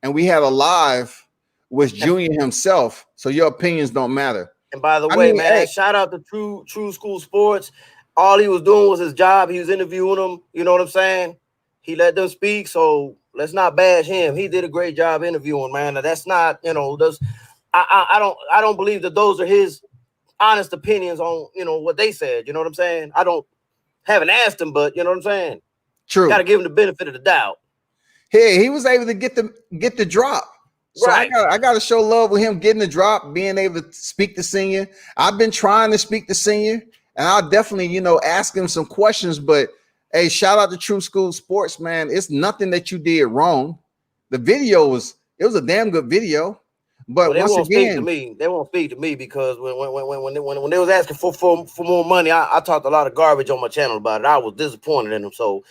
and we had a live with Junior himself. So your opinions don't matter. And by the way, man, shout out to True School Sports. All he was doing was his job. He was interviewing them. You know what I'm saying? He let them speak. So let's not bash him. He did a great job interviewing, man. Now, that's not, you know, I don't believe that those are his honest opinions on, you know, what they said. You know what I'm saying? Haven't asked him, but you know what I'm saying? True. Got to give him the benefit of the doubt. Hey, he was able to get the drop. So right. I got to show love with him getting the drop, being able to speak to Senior. I've been trying to speak to Senior, and I'll definitely, you know, ask him some questions. But hey, shout out to True School Sports, man. It's nothing that you did wrong. The video was a damn good video. But they once won't again, speak to me. They won't speak to me because when they was asking for more money, I talked a lot of garbage on my channel about it. I was disappointed in them, so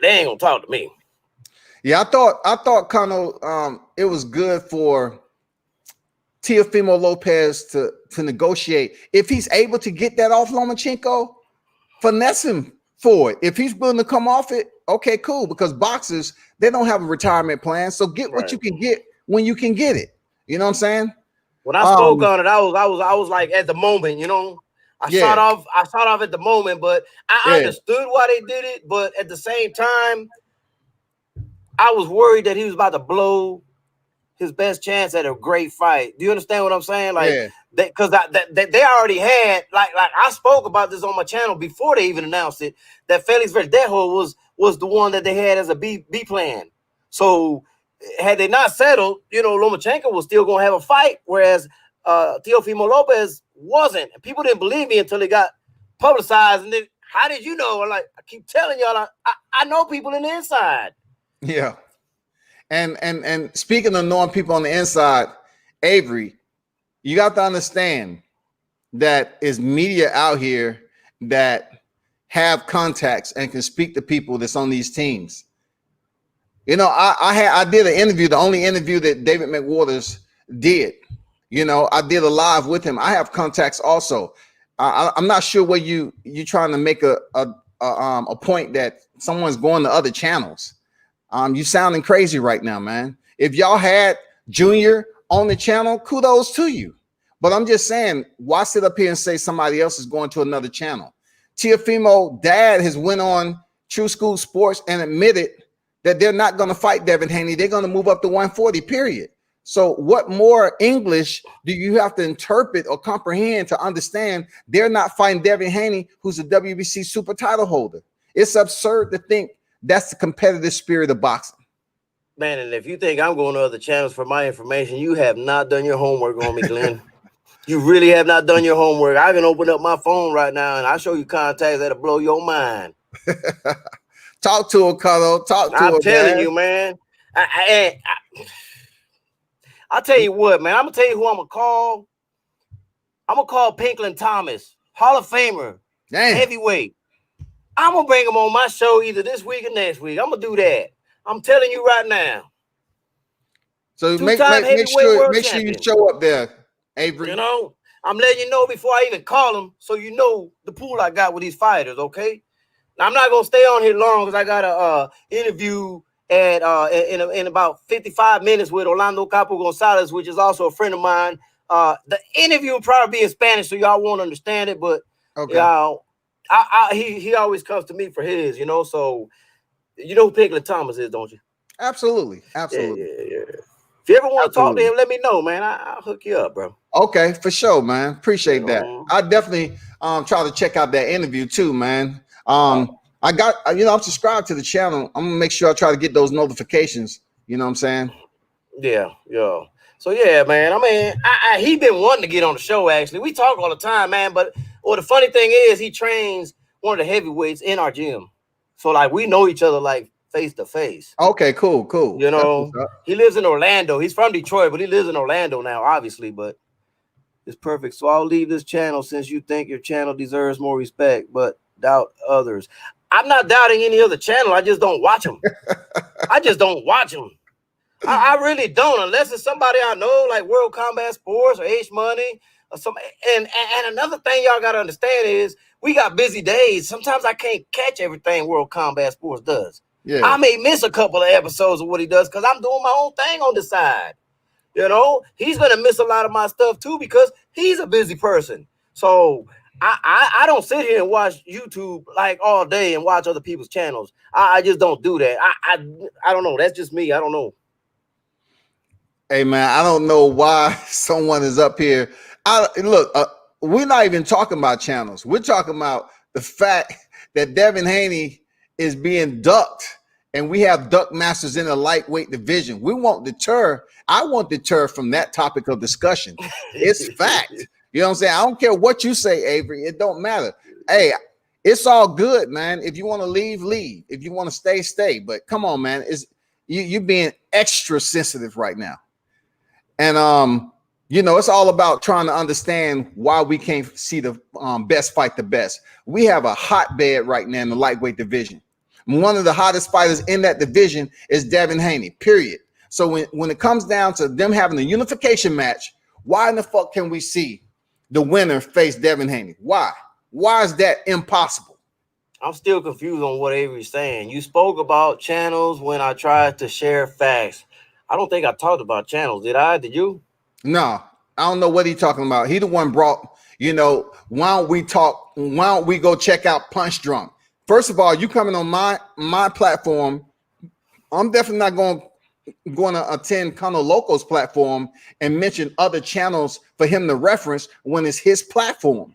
they ain't gonna talk to me. Yeah, I thought kind of it was good for Teofimo Lopez to negotiate. If he's able to get that off Lomachenko, finesse him for it. If he's willing to come off it, okay, cool. Because boxers, they don't have a retirement plan, so get what you can get when you can get it. You know what I'm saying? When I spoke on it, I was like at the moment, you know, I shot off at the moment, but I understood why they did it. But at the same time, I was worried that he was about to blow his best chance at a great fight. Do you understand what I'm saying? Like, because they already had like I spoke about this on my channel before they even announced it, that Felix Verdejo was the one that they had as a B plan. So had they not settled, you know, Lomachenko was still gonna have a fight, whereas Teofimo Lopez wasn't. And people didn't believe me until it got publicized. And then, how did you know? Like, I keep telling y'all, I know people in the inside. Yeah. And speaking of knowing people on the inside, Avery, you got to understand that is media out here that have contacts and can speak to people that's on these teams. You know, I did an interview, the only interview that David McWaters did. You know, I did a live with him. I have contacts also. I'm not sure where you trying to make a point that someone's going to other channels. You sounding crazy right now, man. If y'all had Junior on the channel, kudos to you. But I'm just saying, why sit up here and say somebody else is going to another channel? Teofimo dad has went on True School Sports and admitted that they're not going to fight Devin Haney. They're going to move up to 140, period. So what more English do you have to interpret or comprehend to understand they're not fighting Devin Haney, who's a WBC super title holder? It's absurd to think that's the competitive spirit of boxing. Man, and if you think I'm going to other channels for my information, you have not done your homework on me, Glenn. You really have not done your homework. I can open up my phone right now and I'll show you contacts that'll blow your mind. Talk to her, Carlo. Talk to her. I'm telling you, man. I'll tell you what, man. I'm going to tell you who I'm going to call. I'm going to call Pinklin Thomas, Hall of Famer, heavyweight. I'm going to bring him on my show either this week or next week. I'm going to do that. I'm telling you right now. So make sure you show up there, Avery. You know, I'm letting you know before I even call him, so you know the pool I got with these fighters, okay? Now, I'm not going to stay on here long because I got a interview at in about 55 minutes with Orlando Capo Gonzalez, which is also a friend of mine. The interview will probably be in Spanish, so y'all won't understand it, but y'all, he always comes to me for his, you know. So you know who Pinklin Thomas is, don't you? Absolutely. Yeah. If you ever want to talk to him, let me know, man. I'll hook you up, bro. Okay, for sure, man. Appreciate that. I definitely try to check out that interview too, man. I got, you know, I'm subscribed to the channel. I'm gonna make sure I try to get those notifications. You know what I'm saying? Yeah. So yeah, man. I mean, he been wanting to get on the show. Actually, we talk all the time, man. But the funny thing is, he trains one of the heavyweights in our gym. So like, we know each other like face to face. Okay, cool. You know, he lives in Orlando. He's from Detroit, but he lives in Orlando now, obviously. But it's perfect. So I'll leave this channel since you think your channel deserves more respect, but doubt others. I'm not doubting any other channel. I just don't watch them. I really don't, unless it's somebody I know, like World Combat Sports or H Money or some. And another thing y'all gotta understand is we got busy days. Sometimes I can't catch everything World Combat Sports does. Yeah. I may miss a couple of episodes of what he does because I'm doing my own thing on the side. You know, he's gonna miss a lot of my stuff too because he's a busy person. So I don't sit here and watch YouTube like all day and watch other people's channels. I just don't do that. I don't know. That's just me. I don't know. Hey man, I don't know why someone is up here. We're not even talking about channels. We're talking about the fact that Devin Haney is being ducked, and we have duck masters in the lightweight division. I won't deter from that topic of discussion. It's fact. You know what I'm saying? I don't care what you say, Avery. It don't matter. Hey, it's all good, man. If you want to leave, leave. If you want to stay, stay. But come on, man. You're being extra sensitive right now. And you know, it's all about trying to understand why we can't see the best fight the best. We have a hotbed right now in the lightweight division. One of the hottest fighters in that division is Devin Haney, period. So when it comes down to them having a unification match, why in the fuck can we see the winner face Devin Haney? Why? Why is that impossible? I'm still confused on what Avery's saying. You spoke about channels when I tried to share facts. I don't think I talked about channels. Did I? Did you? No. I don't know what he's talking about. He the one brought, you know, why don't we go check out Punch Drunk? First of all, you coming on my platform. I'm definitely not going to attend Canelo Loco's platform and mention other channels for him to reference when it's his platform.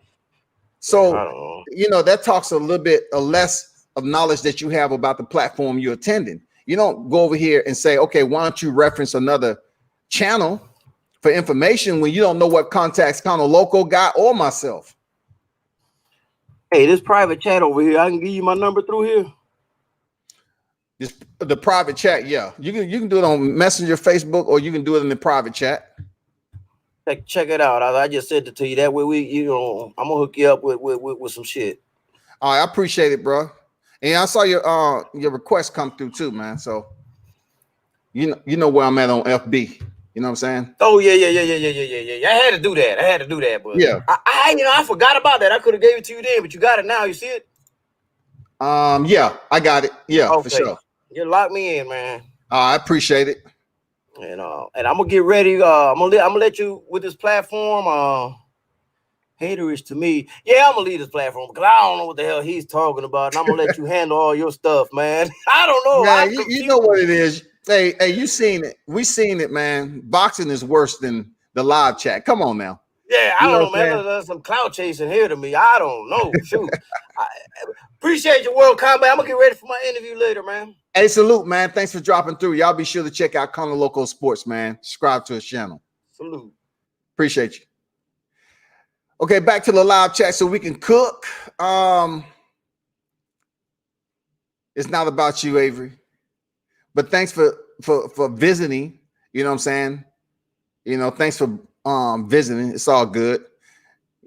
So, you know, that talks a little bit less of knowledge that you have about the platform you're attending. You don't go over here and say, okay, why don't you reference another channel for information when you don't know what contacts Canelo Loco got or myself? Hey, this private chat over here, I can give you my number through here. The private chat, yeah. You can do it on Messenger, Facebook, or you can do it in the private chat. Check it out. I just said it to you. That way I'm gonna hook you up with some shit. All right, I appreciate it, bro. And I saw your request come through too, man. So you know where I'm at on FB. You know what I'm saying? Oh yeah. I had to do that. But yeah, I forgot about that. I could have gave it to you then, but you got it now. You see it? Yeah, I got it. Yeah, okay. For sure. You lock me in, man. I appreciate it. And I'm gonna get ready. I'm gonna let you with this platform. Haterish to me. Yeah, I'm gonna leave this platform because I don't know what the hell he's talking about, and I'm gonna let you handle all your stuff, man. I don't know. Yeah, you know what it is. Hey, you seen it. We seen it, man. Boxing is worse than the live chat. Come on now. Yeah, I don't know, man. There's some clout chasing here to me. I don't know. Shoot. I appreciate your World Combat. I'm gonna get ready for my interview later, man. Hey, salute, man. Thanks for dropping through. Y'all be sure to check out Canelo Loco Sports, man. Subscribe to his channel. Salute. Appreciate you. Okay, back to the live chat so we can cook. It's not about you, Avery. But thanks for visiting. You know what I'm saying? You know, thanks for visiting. It's all good.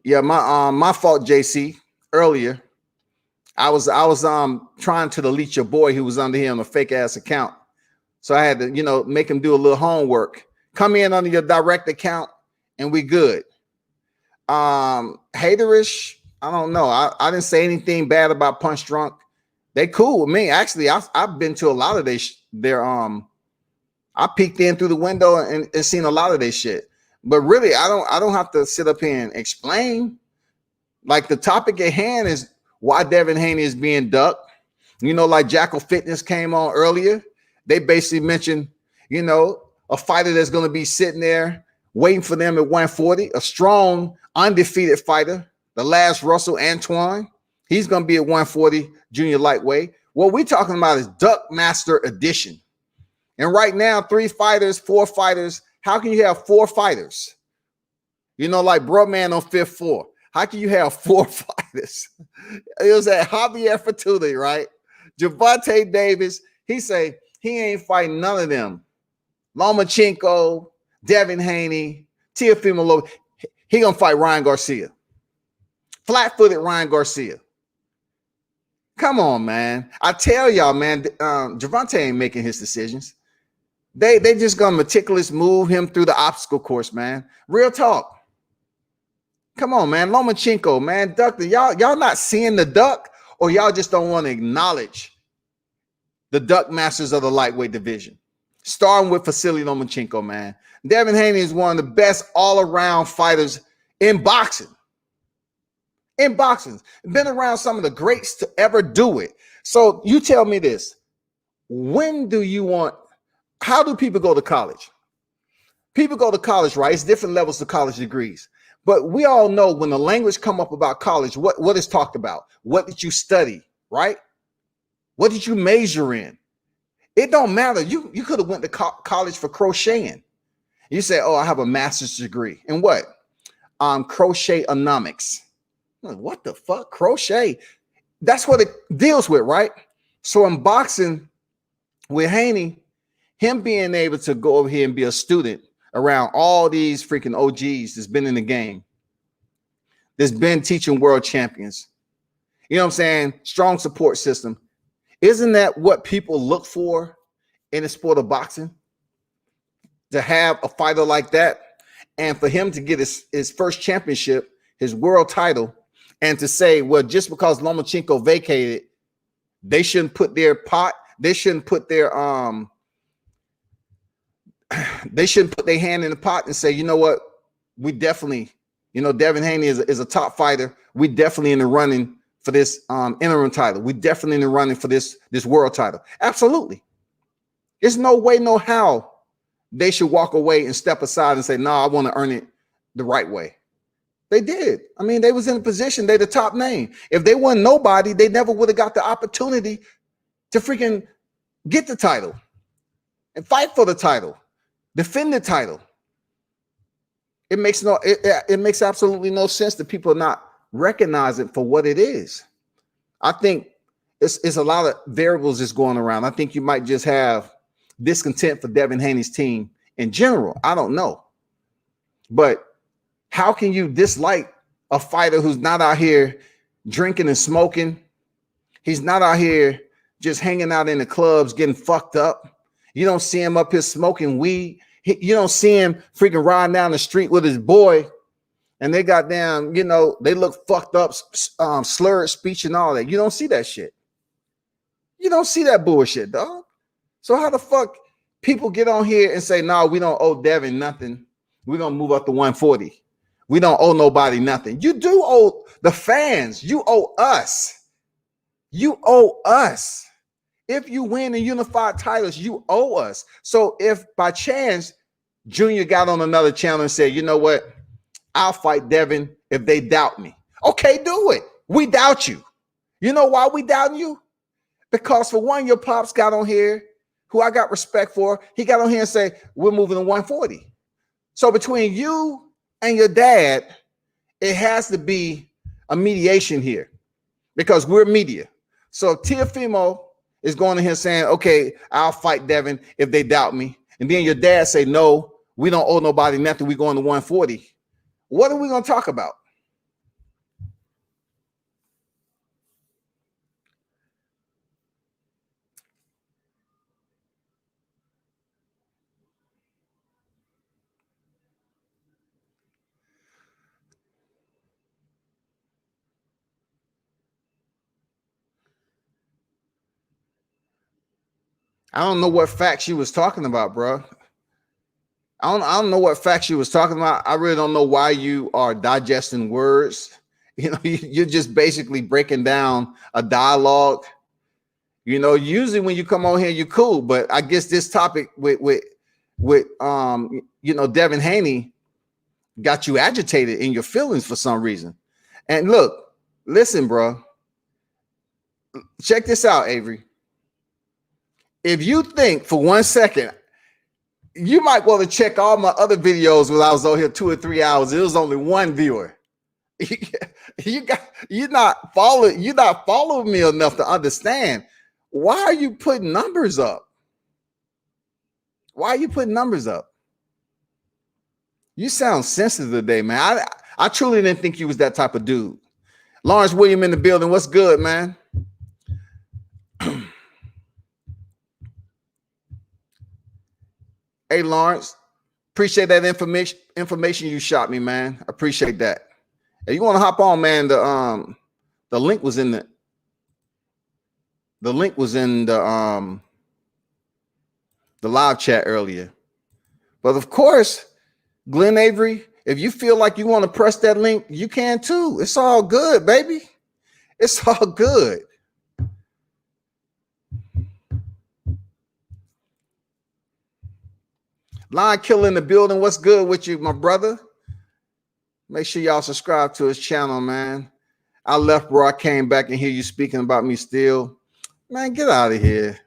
Yeah, my fault, JC. Earlier, I was trying to delete your boy who was under here on a fake ass account. So I had to, you know, make him do a little homework. Come in under your direct account and we good. Haterish, I don't know. I didn't say anything bad about Punch Drunk. They cool with me. Actually, I've been to a lot of their I peeked in through the window and seen a lot of their shit. But really, I don't have to sit up here and explain. Like the topic at hand is why Devin Haney is being ducked. You know, like Jackal Fitness came on earlier. They basically mentioned, you know, a fighter that's going to be sitting there waiting for them at 140, a strong, undefeated fighter, the last Russell Antoine. He's going to be at 140 junior lightweight. What we're talking about is DUCKMASTER edition. And right now, 3 fighters, 4 fighters. How can you have 4 fighters? You know, like Broadman on 5th floor. How can you have 4 fighters? It was at Javier Fortuna, right? Gervonta Davis, he say he ain't fighting none of them. Lomachenko, Devin Haney, Teofimo Lopez. He gonna fight Ryan Garcia. Flat-footed Ryan Garcia. Come on, man. I tell y'all, man, Gervonta ain't making his decisions. They just gonna meticulously move him through the obstacle course, man. Real talk. Come on, man. Lomachenko, man. Duck. Y'all not seeing the duck, or y'all just don't want to acknowledge the duck masters of the lightweight division. Starting with Vasyl Lomachenko, man. Devin Haney is one of the best all-around fighters in boxing. In boxing. Been around some of the greats to ever do it. So you tell me this. How do people go to college? People go to college, right? It's different levels of college degrees. But we all know when the language come up about college, what is talked about? What did you study, right? What did you major in? It don't matter. You could have went to college for crocheting. You say, oh, I have a master's degree. In what? crochet-onomics. What the fuck? Crochet. That's what it deals with, right? So in boxing with Haney, him being able to go over here and be a student around all these freaking OGs that's been in the game, that's been teaching world champions, you know what I'm saying? Strong support system. Isn't that what people look for in the sport of boxing? To have a fighter like that, and for him to get his first championship, his world title, and to say, well, just because Lomachenko vacated, they shouldn't put their they shouldn't put their hand in the pot and say, you know what, we definitely, you know, Devin Haney is a top fighter. We definitely in the running for this interim title. We definitely in the running for this world title. Absolutely. There's no way, no how they should walk away and step aside and say, no, I want to earn it the right way. They did. I mean, they was in a position, they the top name. If they weren't nobody, they never would have got the opportunity to freaking get the title and fight for the title, defend the title. It makes absolutely no sense that people are not recognizing it for what it is. I think it's a lot of variables that's going around. I think you might just have discontent for Devin Haney's team in general. I don't know. But how can you dislike a fighter who's not out here drinking and smoking? He's not out here just hanging out in the clubs getting fucked up. You don't see him up here smoking weed. You don't see him freaking riding down the street with his boy and they got down, you know, they look fucked up, slurred speech and all that. You don't see that shit. You don't see that bullshit, dog. So how the fuck people get on here and say, no, we don't owe Devin nothing. We're going to move up to 140. We don't owe nobody nothing. You do owe the fans. You owe us. You owe us. If you win the unified titles, you owe us. So if by chance Junior got on another channel and said, you know what, I'll fight Devin if they doubt me. Okay, do it. We doubt you. You know why we doubt you? Because for one, your pops got on here, who I got respect for. He got on here and say, we're moving to 140. So between you and your dad, it has to be a mediation here because we're media. So Teofimo is going in here saying, okay, I'll fight Devin if they doubt me. And then your dad say, no, we don't owe nobody nothing. We're going to 140. What are we going to talk about? I don't know what facts you was talking about, bro. I don't know what facts you was talking about. I really don't know why you are digesting words. You know, you're just basically breaking down a dialogue. You know, usually when you come on here, you're cool. But I guess this topic with you know, Devin Haney got you agitated in your feelings for some reason. And look, listen, bro. Check this out, Avery. If you think for 1 second, you might want to check all my other videos when I was on here 2 or 3 hours. It was only one viewer. You're not following me enough to understand. Why are you putting numbers up? Why are you putting numbers up? You sound sensitive today, man. I truly didn't think you was that type of dude. Lawrence William in the building. What's good, man? Hey, Lawrence, appreciate that information you shot me, man. I appreciate that. If you want to hop on, man, the link was in the live chat earlier. But of course, Glenn Avery, if you feel like you want to press that link, you can too. It's all good, baby. It's all good. Lion Killer in the building. What's good with you, my brother? Make sure y'all subscribe to his channel, man. I left, bro. I came back and hear you speaking about me still. Man, get out of here.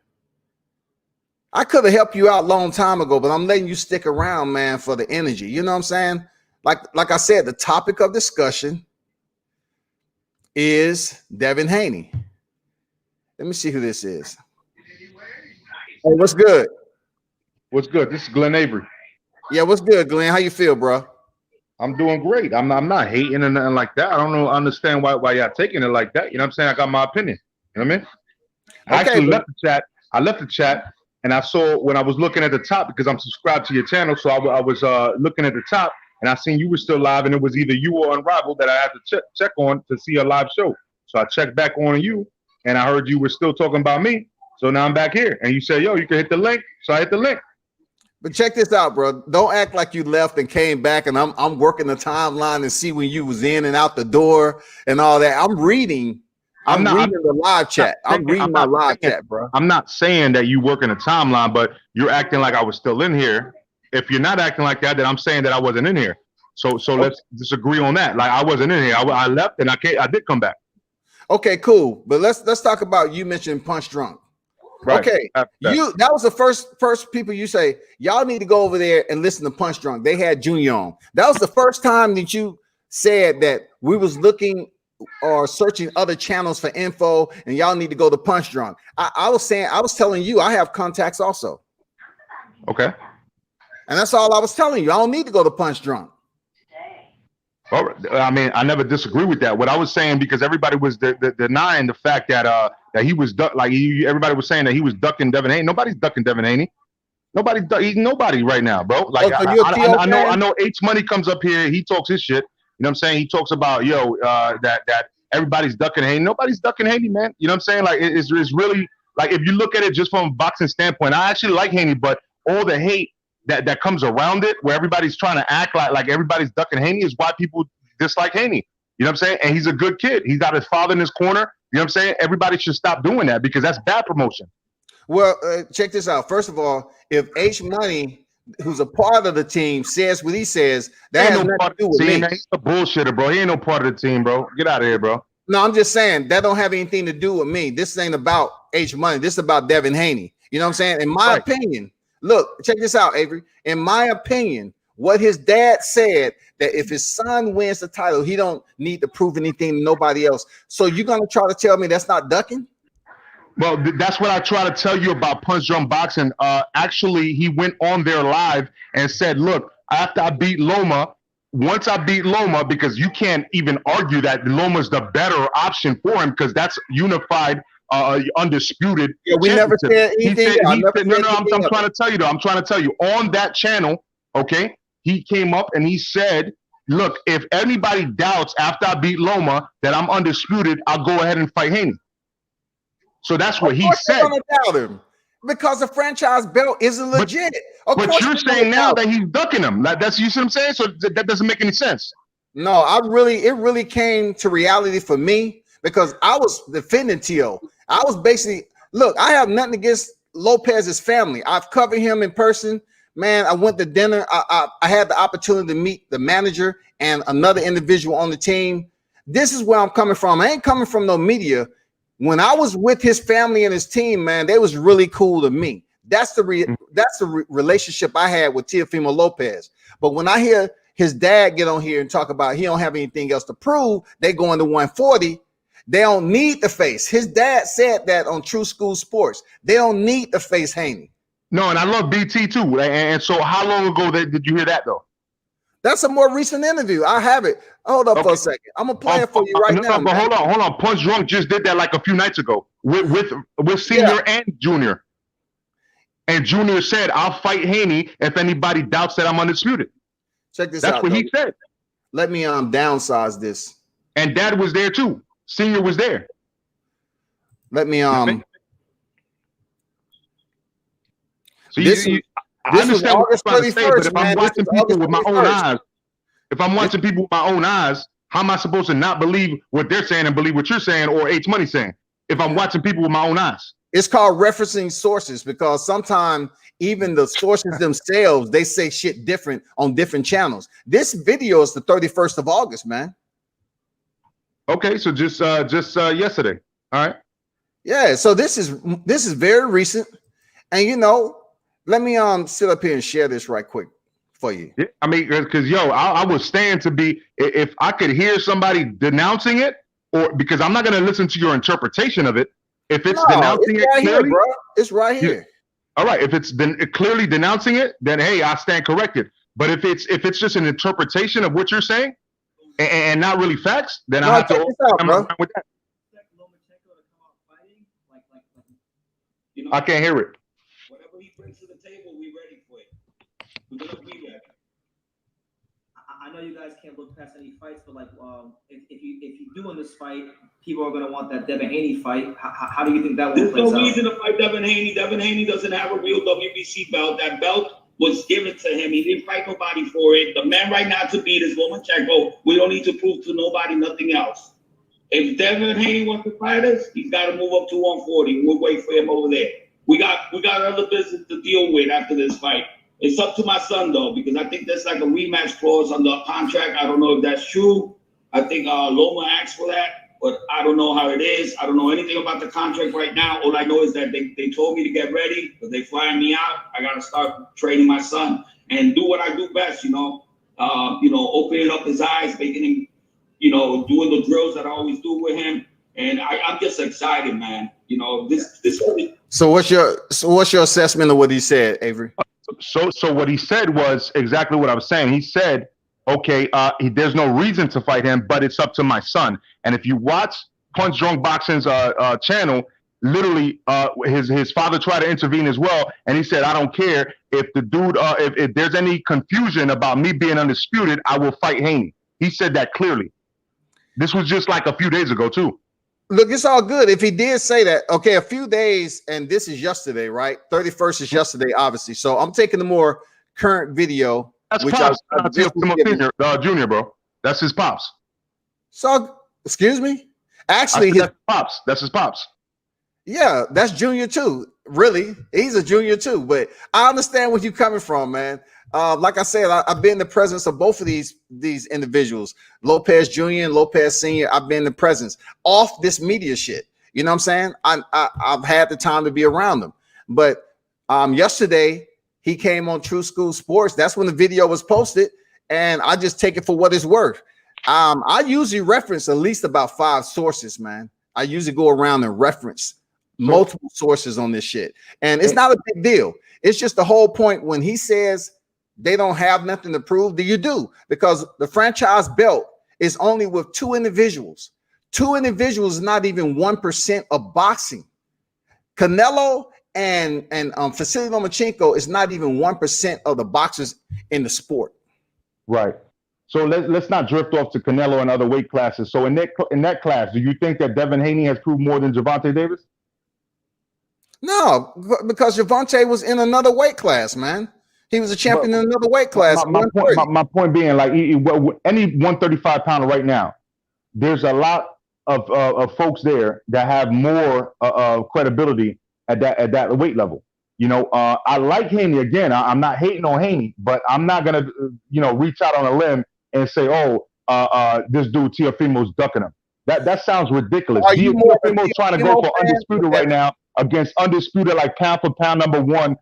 I could have helped you out a long time ago, but I'm letting you stick around, man, for the energy. You know what I'm saying? like I said, the topic of discussion is Devin Haney. Let me see who this is. Hey, what's good? What's good? This is Glenn Avery. Yeah, what's good, Glenn? How you feel, bro? I'm doing great. I'm not hating or nothing like that. I don't know, understand why y'all taking it like that. You know what I'm saying? I got my opinion. You know what I mean? I actually left the chat. I left the chat and I saw when I was looking at the top, because I'm subscribed to your channel. So I was looking at the top and I seen you were still live, and it was either you or Unrivaled that I had to check on to see a live show. So I checked back on you and I heard you were still talking about me. So now I'm back here and you said, yo, you can hit the link. So I hit the link. But check this out, bro. Don't act like you left and came back and I'm working the timeline and see when you was in and out the door and all that. I'm reading the live chat. I'm reading my live chat, bro. I'm not saying that you work in a timeline, but you're acting like I was still in here. If you're not acting like that, then I'm saying that I wasn't in here. So let's disagree on that. Like I wasn't in here. I left and I did come back. Okay, cool. But let's talk about, you mentioned Punch Drunk. Right. Okay, that was the first people you say, y'all need to go over there and listen to Punch Drunk. They had Junior on. That was the first time that you said that we was looking or searching other channels for info, and y'all need to go to Punch Drunk. I was telling you I have contacts also. Okay. And that's all I was telling you. I don't need to go to Punch Drunk. Well, I mean, I never disagree with that. What I was saying, because everybody was denying the fact that he was everybody was saying that he was ducking Devin Haney. Nobody's ducking Devin Haney. Nobody right now, bro. Like I know H Money comes up here. He talks his shit. You know what I'm saying? He talks about that everybody's ducking Haney. Nobody's ducking Haney, man. You know what I'm saying? Like it's really like, if you look at it just from a boxing standpoint, I actually like Haney, but all the hate that comes around it, where everybody's trying to act like everybody's ducking Haney, is why people dislike Haney. You know what I'm saying? And he's a good kid. He's got his father in his corner. You know what I'm saying? Everybody should stop doing that, because that's bad promotion. Well, check this out. First of all, if H Money, who's a part of the team, says what he says, that has nothing to do with me. He's a bullshitter, bro. He ain't no part of the team, bro. Get out of here, bro. No, I'm just saying that don't have anything to do with me. This ain't about H Money. This is about Devin Haney. You know what I'm saying? In my opinion, look, check this out, Avery. In my opinion, what his dad said, that if his son wins the title, he don't need to prove anything to nobody else. So you're gonna try to tell me that's not ducking? Well, that's what I try to tell you about Punch Drunk Boxing. Actually, he went on there live and said, look, after I beat Loma, once I beat Loma, because you can't even argue that Loma's the better option for him, because that's unified, undisputed. Yeah, we never said anything. I'm trying to tell you, though. I'm trying to tell you, on that channel, okay, he came up and he said, look, if anybody doubts after I beat Loma that I'm undisputed, I'll go ahead and fight Haney. So that's what he said. Doubt him, because the franchise belt isn't legit. But you're saying now that he's ducking him. That's, you see what I'm saying? So that doesn't make any sense. No, it really came to reality for me, because I was defending Tio. I was basically, look, I have nothing against Lopez's family. I've covered him in person. Man, I went to dinner. I had the opportunity to meet the manager and another individual on the team. This is where I'm coming from. I ain't coming from no media. When I was with his family and his team, man, they was really cool to me. That's the relationship I had with Teofimo Lopez. But when I hear his dad get on here and talk about he don't have anything else to prove, they going to 140. They don't need to face. His dad said that on True School Sports. They don't need to face Haney. No, and I love BT too. And so how long ago did you hear that, though? That's a more recent interview. I have it. Hold up for a second. I'm gonna play it for you right now. But hold on. Punch Drunk just did that like a few nights ago with Senior and Junior. And Junior said, I'll fight Haney if anybody doubts that I'm undisputed. Check this out. That's what he said. Let me downsize this. And Dad was there too. Senior was there. Let me So this I understand what you're trying to say, but if I'm watching people with my own eyes, how am I supposed to not believe what they're saying and believe what you're saying or H Money saying? If I'm watching people with my own eyes, it's called referencing sources, because sometimes even the sources themselves, they say shit different on different channels. This video is the 31st of August, man. Okay, so just yesterday. All right. Yeah, so this is very recent, and let me sit up here and share this right quick for you. Yeah, I mean, because I would stand to be if I could hear somebody denouncing it, or because I'm not going to listen to your interpretation of it. If it's denouncing it clearly, bro. It's right here. All right. If it's clearly denouncing it, then hey, I stand corrected. But if it's just an interpretation of what you're saying and not really facts, then I have to bro. With that. I can't hear it. Whatever he brings to the table, we ready for it. We're gonna be there. I know you guys can't look past any fights, but like, if you do in this fight, people are gonna want that Devin Haney fight. How do you think that will play out? There's no reason to fight Devin Haney. Devin Haney doesn't have a real WBC belt. That belt was given to him. He didn't fight nobody for it. The man right now to beat is Lomachenko. We don't need to prove to nobody nothing else. If Devin Haney wants to fight us, he's got to move up to 140. We'll wait for him over there. We got other business to deal with after this fight. It's up to my son though, because I think there's like a rematch clause on the contract. I don't know if that's true. I think Loma asked for that, but I don't know how it is. I don't know anything about the contract right now. All I know is that they told me to get ready, but they flying me out. I got to start training my son and do what I do best, opening up his eyes, making him, doing the drills that I always do with him. And I'm just excited, man. So what's your assessment of what he said, Avery? So what he said was exactly what I was saying. He said, okay, there's no reason to fight him, but it's up to my son. And if you watch Punch Drunk Boxing's channel, literally his father tried to intervene as well, and he said, I don't care if the dude if there's any confusion about me being undisputed, I will fight Haney. He said that clearly. This was just like a few days ago too. Look, it's all good. If he did say that, okay, a few days, and this is yesterday, right? 31st is yesterday, obviously. So I'm taking the more current video. That's Pops, Teofimo Jr., bro. That's his pops. So, excuse me? Actually, that's pops. That's his pops. Yeah, that's Junior too. Really, he's a junior too. But I understand where you're coming from, man. Like I said, I've been in the presence of both of these individuals, Lopez Jr. and Lopez Sr. I've been in the presence off this media shit. You know what I'm saying? I've had the time to be around them. But yesterday he came on True School Sports. That's when the video was posted, and I just take it for what it's worth. I usually reference at least about 5 sources, man. I usually go around and reference multiple sources on this shit, and it's not a big deal. It's just the whole point when he says they don't have nothing to prove. Do you do? Because the franchise belt is only with 2 individuals. 2 individuals is not even 1% of boxing. Canelo and Vasyl Lomachenko is not even 1% of the boxers in the sport. Right. So let's not drift off to Canelo and other weight classes. So in that class, do you think that Devin Haney has proved more than Gervonta Davis? No, because Gervonta was in another weight class, man. He was a champion in another weight class. My point being, like, any 135 pounder right now, there's a lot of folks there that have more credibility at that weight level. I like Haney again. I'm not hating on Haney, but I'm not gonna reach out on a limb and say, this dude Teofimo's ducking him. That sounds ridiculous. Teofimo's trying to go for undisputed right now against undisputed, like pound for pound #1.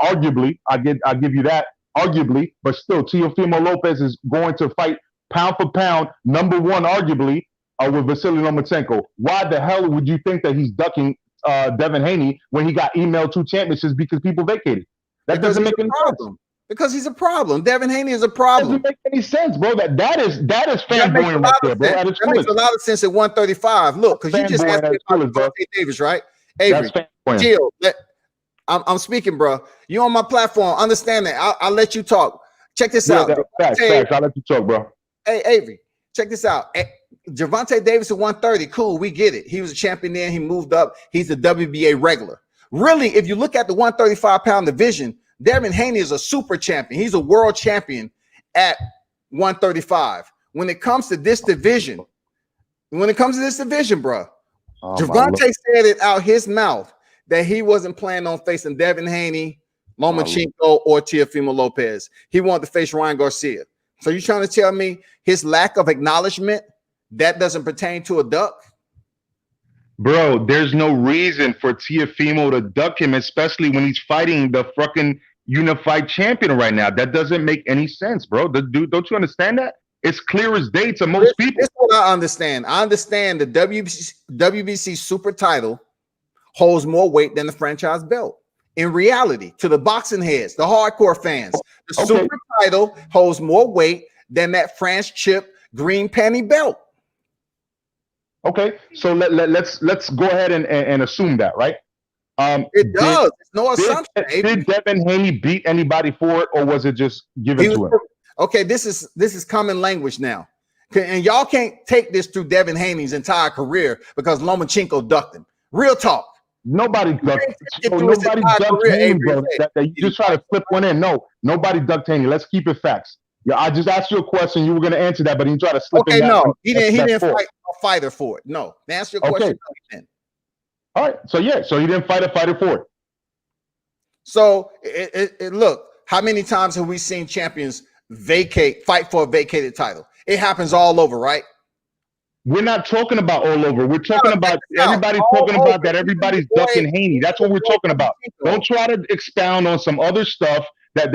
Arguably, I give you that, arguably, but still, Teofimo Lopez is going to fight pound for pound #1, arguably, with Vasyl Lomachenko. Why the hell would you think that he's ducking Devin Haney when he got emailed 2 championships because people vacated? That doesn't make any sense. Because he's a problem. Devin Haney is a problem. Doesn't make any sense, bro. That is fanboying right there, bro. That makes a lot of sense at 135. Look, because you just asked me about Gervonta Davis, right? Avery, Jill, I'm speaking, bro. You on my platform. Understand that. I'll let you talk. Check this out. Facts. I'll let you talk, bro. Hey, Avery, check this out. Gervonta Davis at 130. Cool, we get it. He was a champion then. He moved up. He's a WBA regular. Really, if you look at the 135-pound division, Devin Haney is a super champion. He's a world champion at 135. When it comes to this division, bro, Gervonta said it out his mouth that he wasn't planning on facing Devin Haney, Lomachenko, or Teofimo Lopez. He wanted to face Ryan Garcia. So you trying to tell me his lack of acknowledgement, that doesn't pertain to a duck? Bro, there's no reason for Teofimo to duck him, especially when he's fighting the fucking unified champion right now. That doesn't make any sense, bro. Dude, don't you understand that? It's clear as day to most people. This is what I understand. I understand the WBC super title holds more weight than the franchise belt. In reality, to the boxing heads, the hardcore fans, the super title holds more weight than that France chip green panty belt. Okay, so let's go ahead and assume that, right? It does. It's no assumption. Did Devin Haney beat anybody for it, or was it just given to him? Okay, this is common language now, and y'all can't take this through Devin Haney's entire career because Lomachenko ducked him. Real talk. Nobody ducked. Nobody ducked Haney, bro. That you just try to flip one in. No, nobody ducked Haney. Let's keep it facts. Yeah, I just asked you a question. You were going to answer that, but you try to slip in. Okay, no, he didn't fight a fighter for it. No, answer your question. All right, so yeah, so he didn't fight a fighter for it. So look, how many times have we seen champions fight for a vacated title? It happens all over, right? We're not talking about all over. We're talking about everybody's talking about that everybody's ducking Haney. That's what we're talking about. Don't try to expound on some other stuff that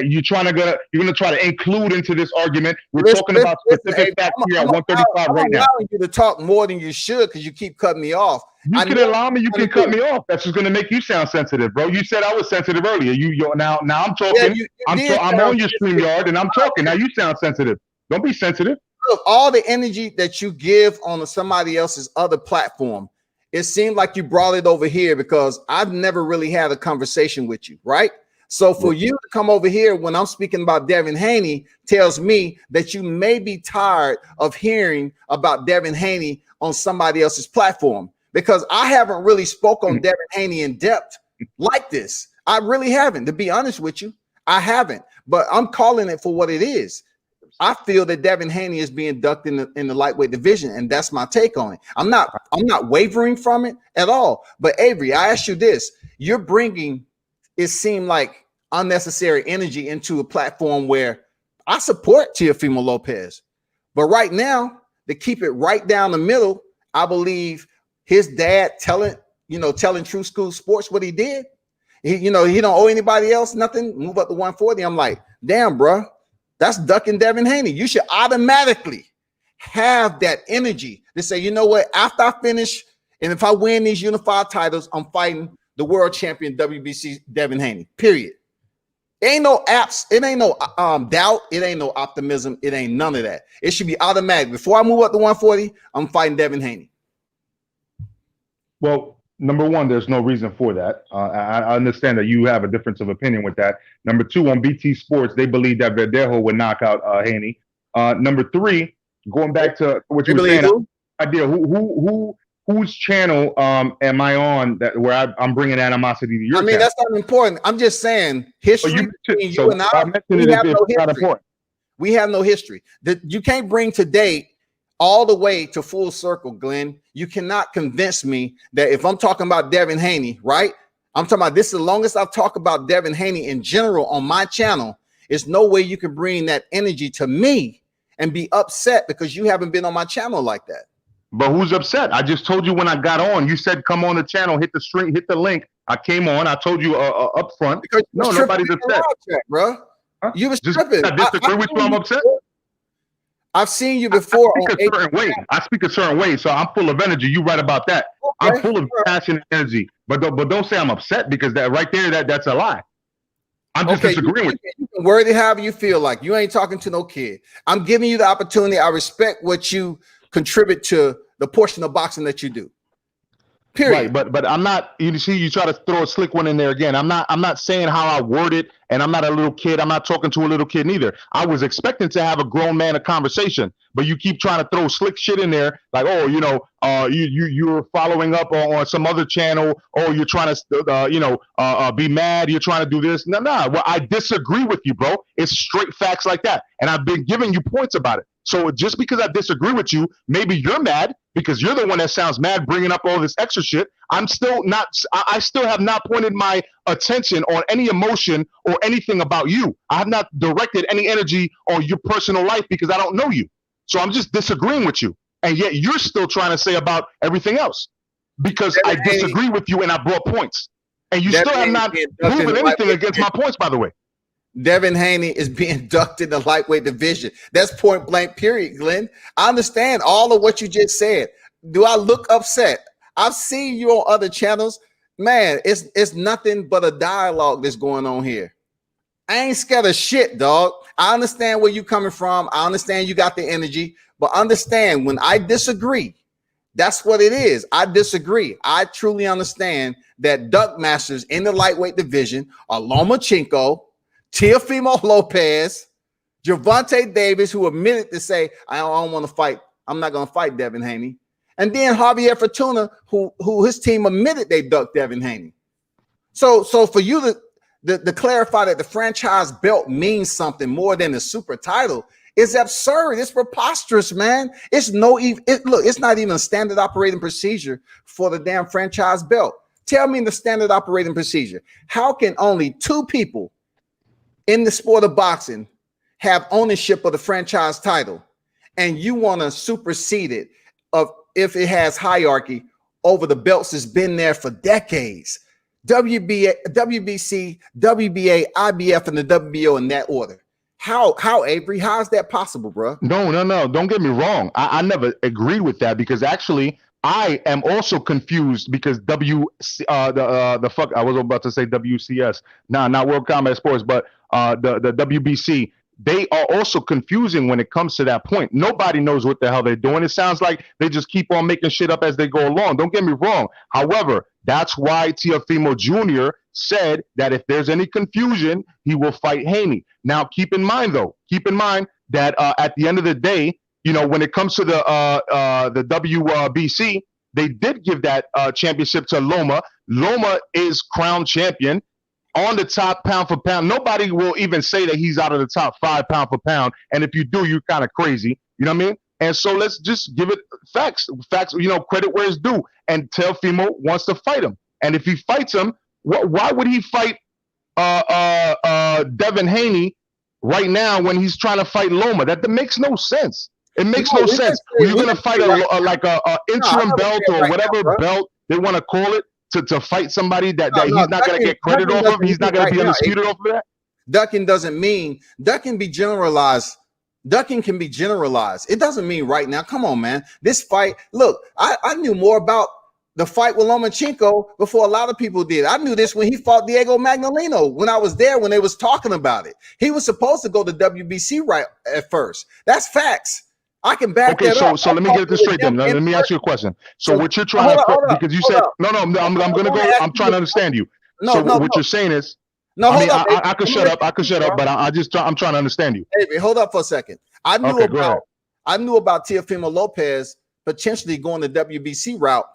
you're gonna try to include into this argument. We're talking about specific facts here at 135 right now. I'm allowing you to talk more than you should because you keep cutting me off. You can allow me. You can cut me off. That's just gonna make you sound sensitive, bro. You said I was sensitive earlier. Now I'm talking. Yeah, I'm on your StreamYard and I'm talking. Now you sound sensitive. Don't be sensitive. Look, all the energy that you give on somebody else's other platform, it seemed like you brought it over here because I've never really had a conversation with you, right? So for you to come over here when I'm speaking about Devin Haney tells me that you may be tired of hearing about Devin Haney on somebody else's platform because I haven't really spoke on Devin Haney in depth like this. I really haven't, to be honest with you. I haven't, but I'm calling it for what it is. I feel that Devin Haney is being ducked in the lightweight division, and that's my take on it. I'm not wavering from it at all. But Avery, I asked you this: you're bringing, it seemed like, unnecessary energy into a platform where I support Teofimo Lopez, but right now to keep it right down the middle, I believe his dad telling True School Sports what he did. He don't owe anybody else nothing. Move up to 140. I'm like, damn, bro. That's ducking Devin Haney. You should automatically have that energy to say, you know what, after I finish, and if I win these unified titles, I'm fighting the world champion WBC Devin Haney, period. It ain't no apps. It ain't no doubt. It ain't no optimism. It ain't none of that. It should be automatic. Before I move up to 140, I'm fighting Devin Haney. Well, number one, there's no reason for that. I understand that you have a difference of opinion with that. Number two, on BT Sports, they believe that Verdejo would knock out Haney. Number three, going back to what you were saying, idea whose channel am I on that where I'm bringing animosity to your channel? That's not important. I'm just saying history between you and I. We have no history. We have no history. You can't bring today all the way to full circle, Glenn. You cannot convince me that if I'm talking about Devin Haney, right? I'm talking about this is the longest I've talked about Devin Haney in general on my channel. There's no way you can bring that energy to me and be upset because you haven't been on my channel like that. But who's upset? I just told you when I got on. You said come on the channel, hit the stream, hit the link. I came on. I told you up front. Because no, nobody's upset, bro. Huh? You was tripping. I disagree with you. I'm upset. I've seen you before. I speak a certain way, so I'm full of energy. You right about that. Okay, I'm full of passion and energy. But don't say I'm upset because that right there, that's a lie. I'm just disagreeing with you. You can word it however you feel like. You ain't talking to no kid. I'm giving you the opportunity. I respect what you contribute to the portion of boxing that you do. Period. Right, but I'm not. You see, you try to throw a slick one in there again. I'm not saying how I word it, and I'm not a little kid. I'm not talking to a little kid neither. I was expecting to have a grown man a conversation, but you keep trying to throw slick shit in there, like, oh, you're following up on some other channel, or you're trying to be mad. You're trying to do this. No. Well, I disagree with you, bro. It's straight facts like that, and I've been giving you points about it. So just because I disagree with you, maybe you're mad because you're the one that sounds mad bringing up all this extra shit. I'm still not. I still have not pointed my attention on any emotion or anything about you. I have not directed any energy on your personal life because I don't know you. So I'm just disagreeing with you, and yet you're still trying to say about everything else because I disagree with you and I brought points. And you Devin still have Haney not being ducked in proven the anything lightweight against my points, by the way. Devin Haney is being ducked in the lightweight division. That's point blank, period, Glenn. I understand all of what you just said. Do I look upset? I've seen you on other channels. Man, it's nothing but a dialogue that's going on here. I ain't scared of shit, dog. I understand where you're coming from. I understand you got the energy, but understand when I disagree, that's what it is. I disagree. I truly understand that DUCKMASTERS in the lightweight division are Lomachenko, Teofimo Lopez, Gervonta Davis, who admitted to say, I don't want to fight. I'm not going to fight Devin Haney. And then Javier Fortuna, who his team admitted they ducked Devin Haney. So for you to clarify that the franchise belt means something more than the super title is absurd. It's preposterous, man. It's look, it's not even a standard operating procedure for the damn franchise belt. Tell me the standard operating procedure. How can only 2 people in the sport of boxing have ownership of the franchise title, and you want to supersede it of if it has hierarchy over the belts that's been there for decades? WBC, WBA, IBF, and the WBO in that order. How Avery? How is that possible, bro? No. Don't get me wrong. I never agreed with that because actually I am also confused because I was about to say WCS. Nah, not World Combat Sports, but the WBC. They are also confusing when it comes to that point. Nobody knows what the hell they're doing. It sounds like they just keep on making shit up as they go along. Don't get me wrong. However, that's why Teofimo Jr. said that if there's any confusion, he will fight Haney. Now, keep in mind that at the end of the day, you know, when it comes to the WBC, they did give that championship to Loma. Loma is crown champion. On the top pound for pound. Nobody will even say that he's out of the top 5 pound for pound. And if you do, you're kind of crazy. You know what I mean? And so let's just give it facts, you know, credit where it's due. And Teofimo wants to fight him. And if he fights him, why would he fight Devin Haney right now when he's trying to fight Loma? That makes no sense. It makes no sense. You're going to fight a interim belt or whatever belt they want to call it. To fight somebody that he's not going to get credit off of, he's not going to be undisputed off of that. Ducking doesn't mean ducking be generalized. Ducking can be generalized. It doesn't mean right now. Come on, man. This fight. Look, I knew more about the fight with Lomachenko before a lot of people did. I knew this when he fought Diego Magnolino. When I was there, when they was talking about it, he was supposed to go to WBC right at first. That's facts. I can back that up. So let me get this straight then. Let me ask you a question. So what you're trying because you said no, I'm gonna go. I'm trying to understand you. What you're saying is I could shut up. But I'm trying to understand you. Hey, hold up for a second. I knew about Teofimo Lopez potentially going the WBC route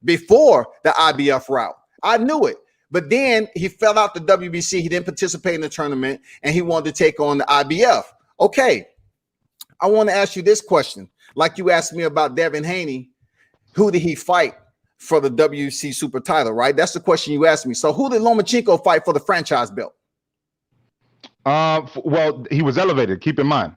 before the IBF route. I knew it. But then he fell out the WBC. He didn't participate in the tournament and he wanted to take on the IBF. Okay. I want to ask you this question. Like you asked me about Devin Haney, who did he fight for the WBC super title, right? That's the question you asked me. So who did Lomachenko fight for the franchise belt? Well, he was elevated. Keep in mind.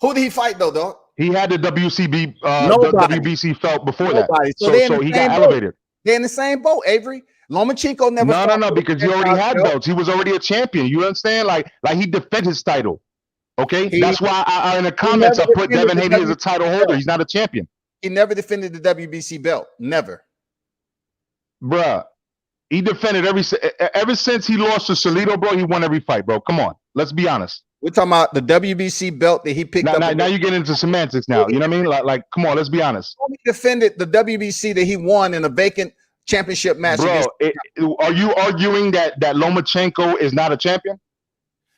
Who did he fight though, dog? He had the WBC belt before that. So he got elevated. They're in the same boat, Avery. Lomachenko never. No, because he already had belts. He was already a champion. You understand? Like he defended his title. Okay, that's why I in the comments I put Devin Haney as a title holder. He's not a champion. He never defended the WBC belt. Never. Bruh, he defended ever since he lost to Salido, bro. He won every fight, bro. Come on, let's be honest. We're talking about the WBC belt that he picked up. Now you get into semantics now. You know what I mean? Like come on, let's be honest. He defended the WBC that he won in a vacant championship match. Bro, are you arguing that Lomachenko is not a champion?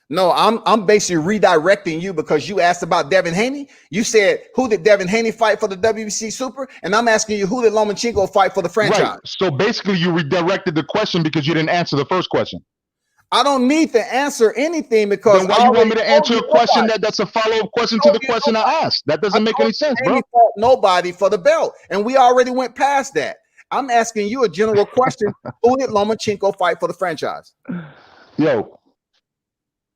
No, I'm basically redirecting you because you asked about Devin Haney. You said, who did Devin Haney fight for the WBC Super? And I'm asking you, who did Lomachenko fight for the franchise? Right. So basically you redirected the question because you didn't answer the first question. I don't need to answer anything because then why you want me to answer a question that's a follow-up question to the question I asked? That doesn't make any sense, bro. Nobody for the belt. And we already went past that. I'm asking you a general question. Who did Lomachenko fight for the franchise? Yo.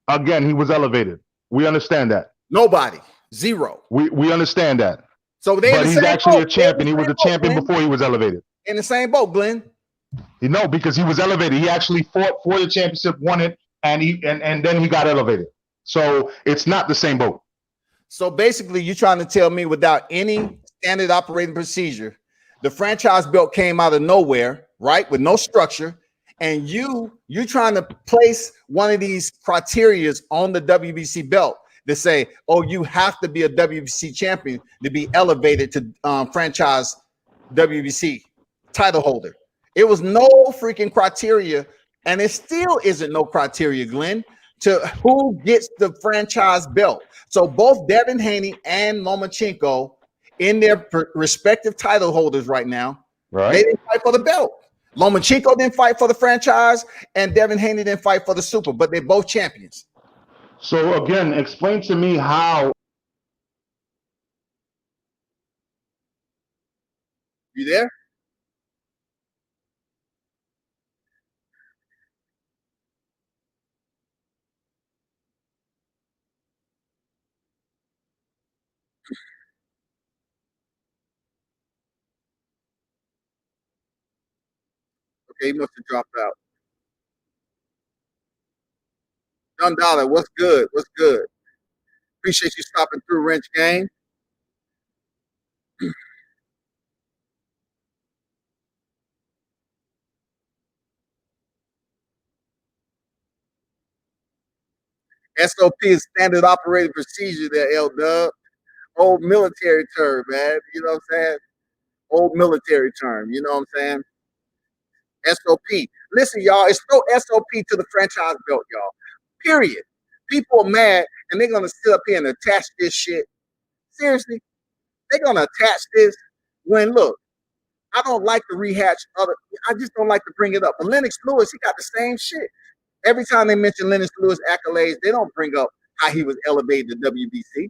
Again, he was elevated. We understand that. Nobody. Zero. We understand that. So but he's actually a champion. He was a champion before he was elevated. In the same boat, Glenn. You know, because he was elevated. He actually fought for the championship, won it, and then he got elevated. So it's not the same boat. So basically, you're trying to tell me without any standard operating procedure, the franchise belt came out of nowhere, right? With no structure. And you're trying to place one of these criterias on the WBC belt to say, oh, you have to be a WBC champion to be elevated to franchise WBC title holder. It was no freaking criteria, and it still isn't no criteria, Glenn, to who gets the franchise belt. So both Devin Haney and Lomachenko in their respective title holders right now, Right. They didn't fight for the belt. Lomachenko didn't fight for the franchise, and Devin Haney didn't fight for the super, but they're both champions. So again, explain to me how. You there? Okay, he must have dropped out. Don Dollar, what's good? What's good? Appreciate you stopping through, Wrench Gang. SOP is standard operating procedure there, L-Dub. Old military term, man. You know what I'm saying? Old military term. You know what I'm saying? SOP. Listen, y'all, it's no SOP to the franchise belt, y'all. Period. People are mad, and they're going to sit up here and attach this shit. Seriously? They're going to attach this when, look, I don't like to rehash other. I just don't like to bring it up. But Lennox Lewis, he got the same shit. Every time they mention Lennox Lewis accolades, they don't bring up how he was elevated to WBC.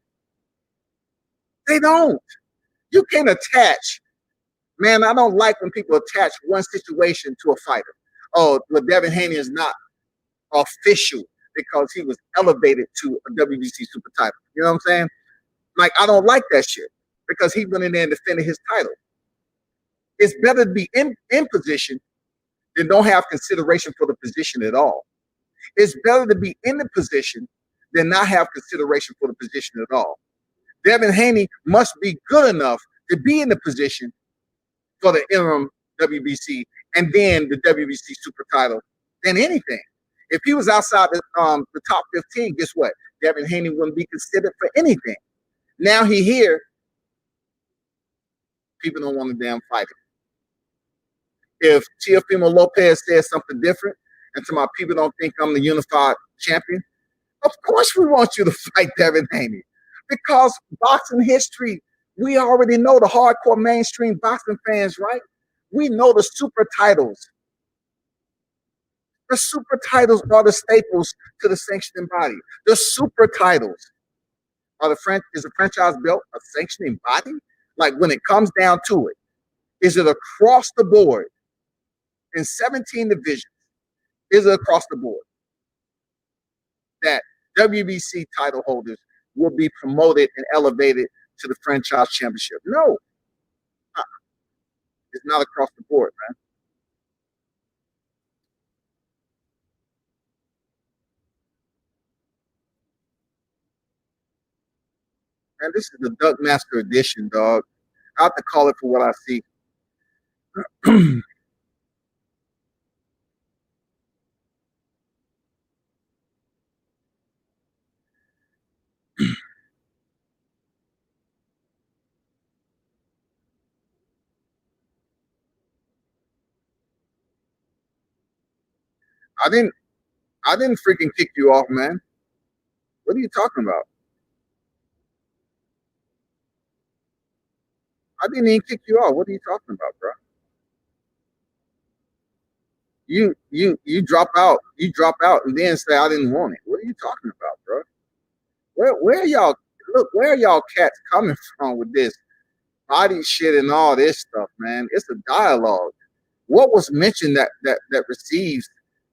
They don't. You can't attach. Man, I don't like when people attach one situation to a fighter. Oh, well, Devin Haney is not official because he was elevated to a WBC super title. You know what I'm saying? Like, I don't like that shit because he went in there and defended his title. It's better to be in position than don't have consideration for the position at all. It's better to be in the position than not have consideration for the position at all. Devin Haney must be good enough to be in the position for the interim WBC and then the WBC super title than anything. If he was outside the top 15, guess what? Devin Haney wouldn't be considered for anything. Now he here, people don't want to damn fight him. If Teofimo Lopez says something different, and to my people don't think I'm the unified champion, of course we want you to fight Devin Haney. Because boxing history, we already know the hardcore mainstream boxing fans, right? We know the super titles. The super titles are the staples to the sanctioning body. The super titles are is the franchise belt a sanctioning body? Like when it comes down to it, is it across the board in 17 divisions? Is it across the board that WBC title holders will be promoted and elevated to the franchise championship? No. It's not across the board, man. Man, this is the DUCKMASTER edition, dog. I have to call it for what I see. I didn't freaking kick you off, man. What are you talking about? I didn't even kick you off. What are you talking about, bro? You drop out. You drop out and then say I didn't want it. What are you talking about, bro? Where are y'all? Look, where are y'all cats coming from with this body shit and all this stuff, man? It's a dialogue. What was mentioned that receives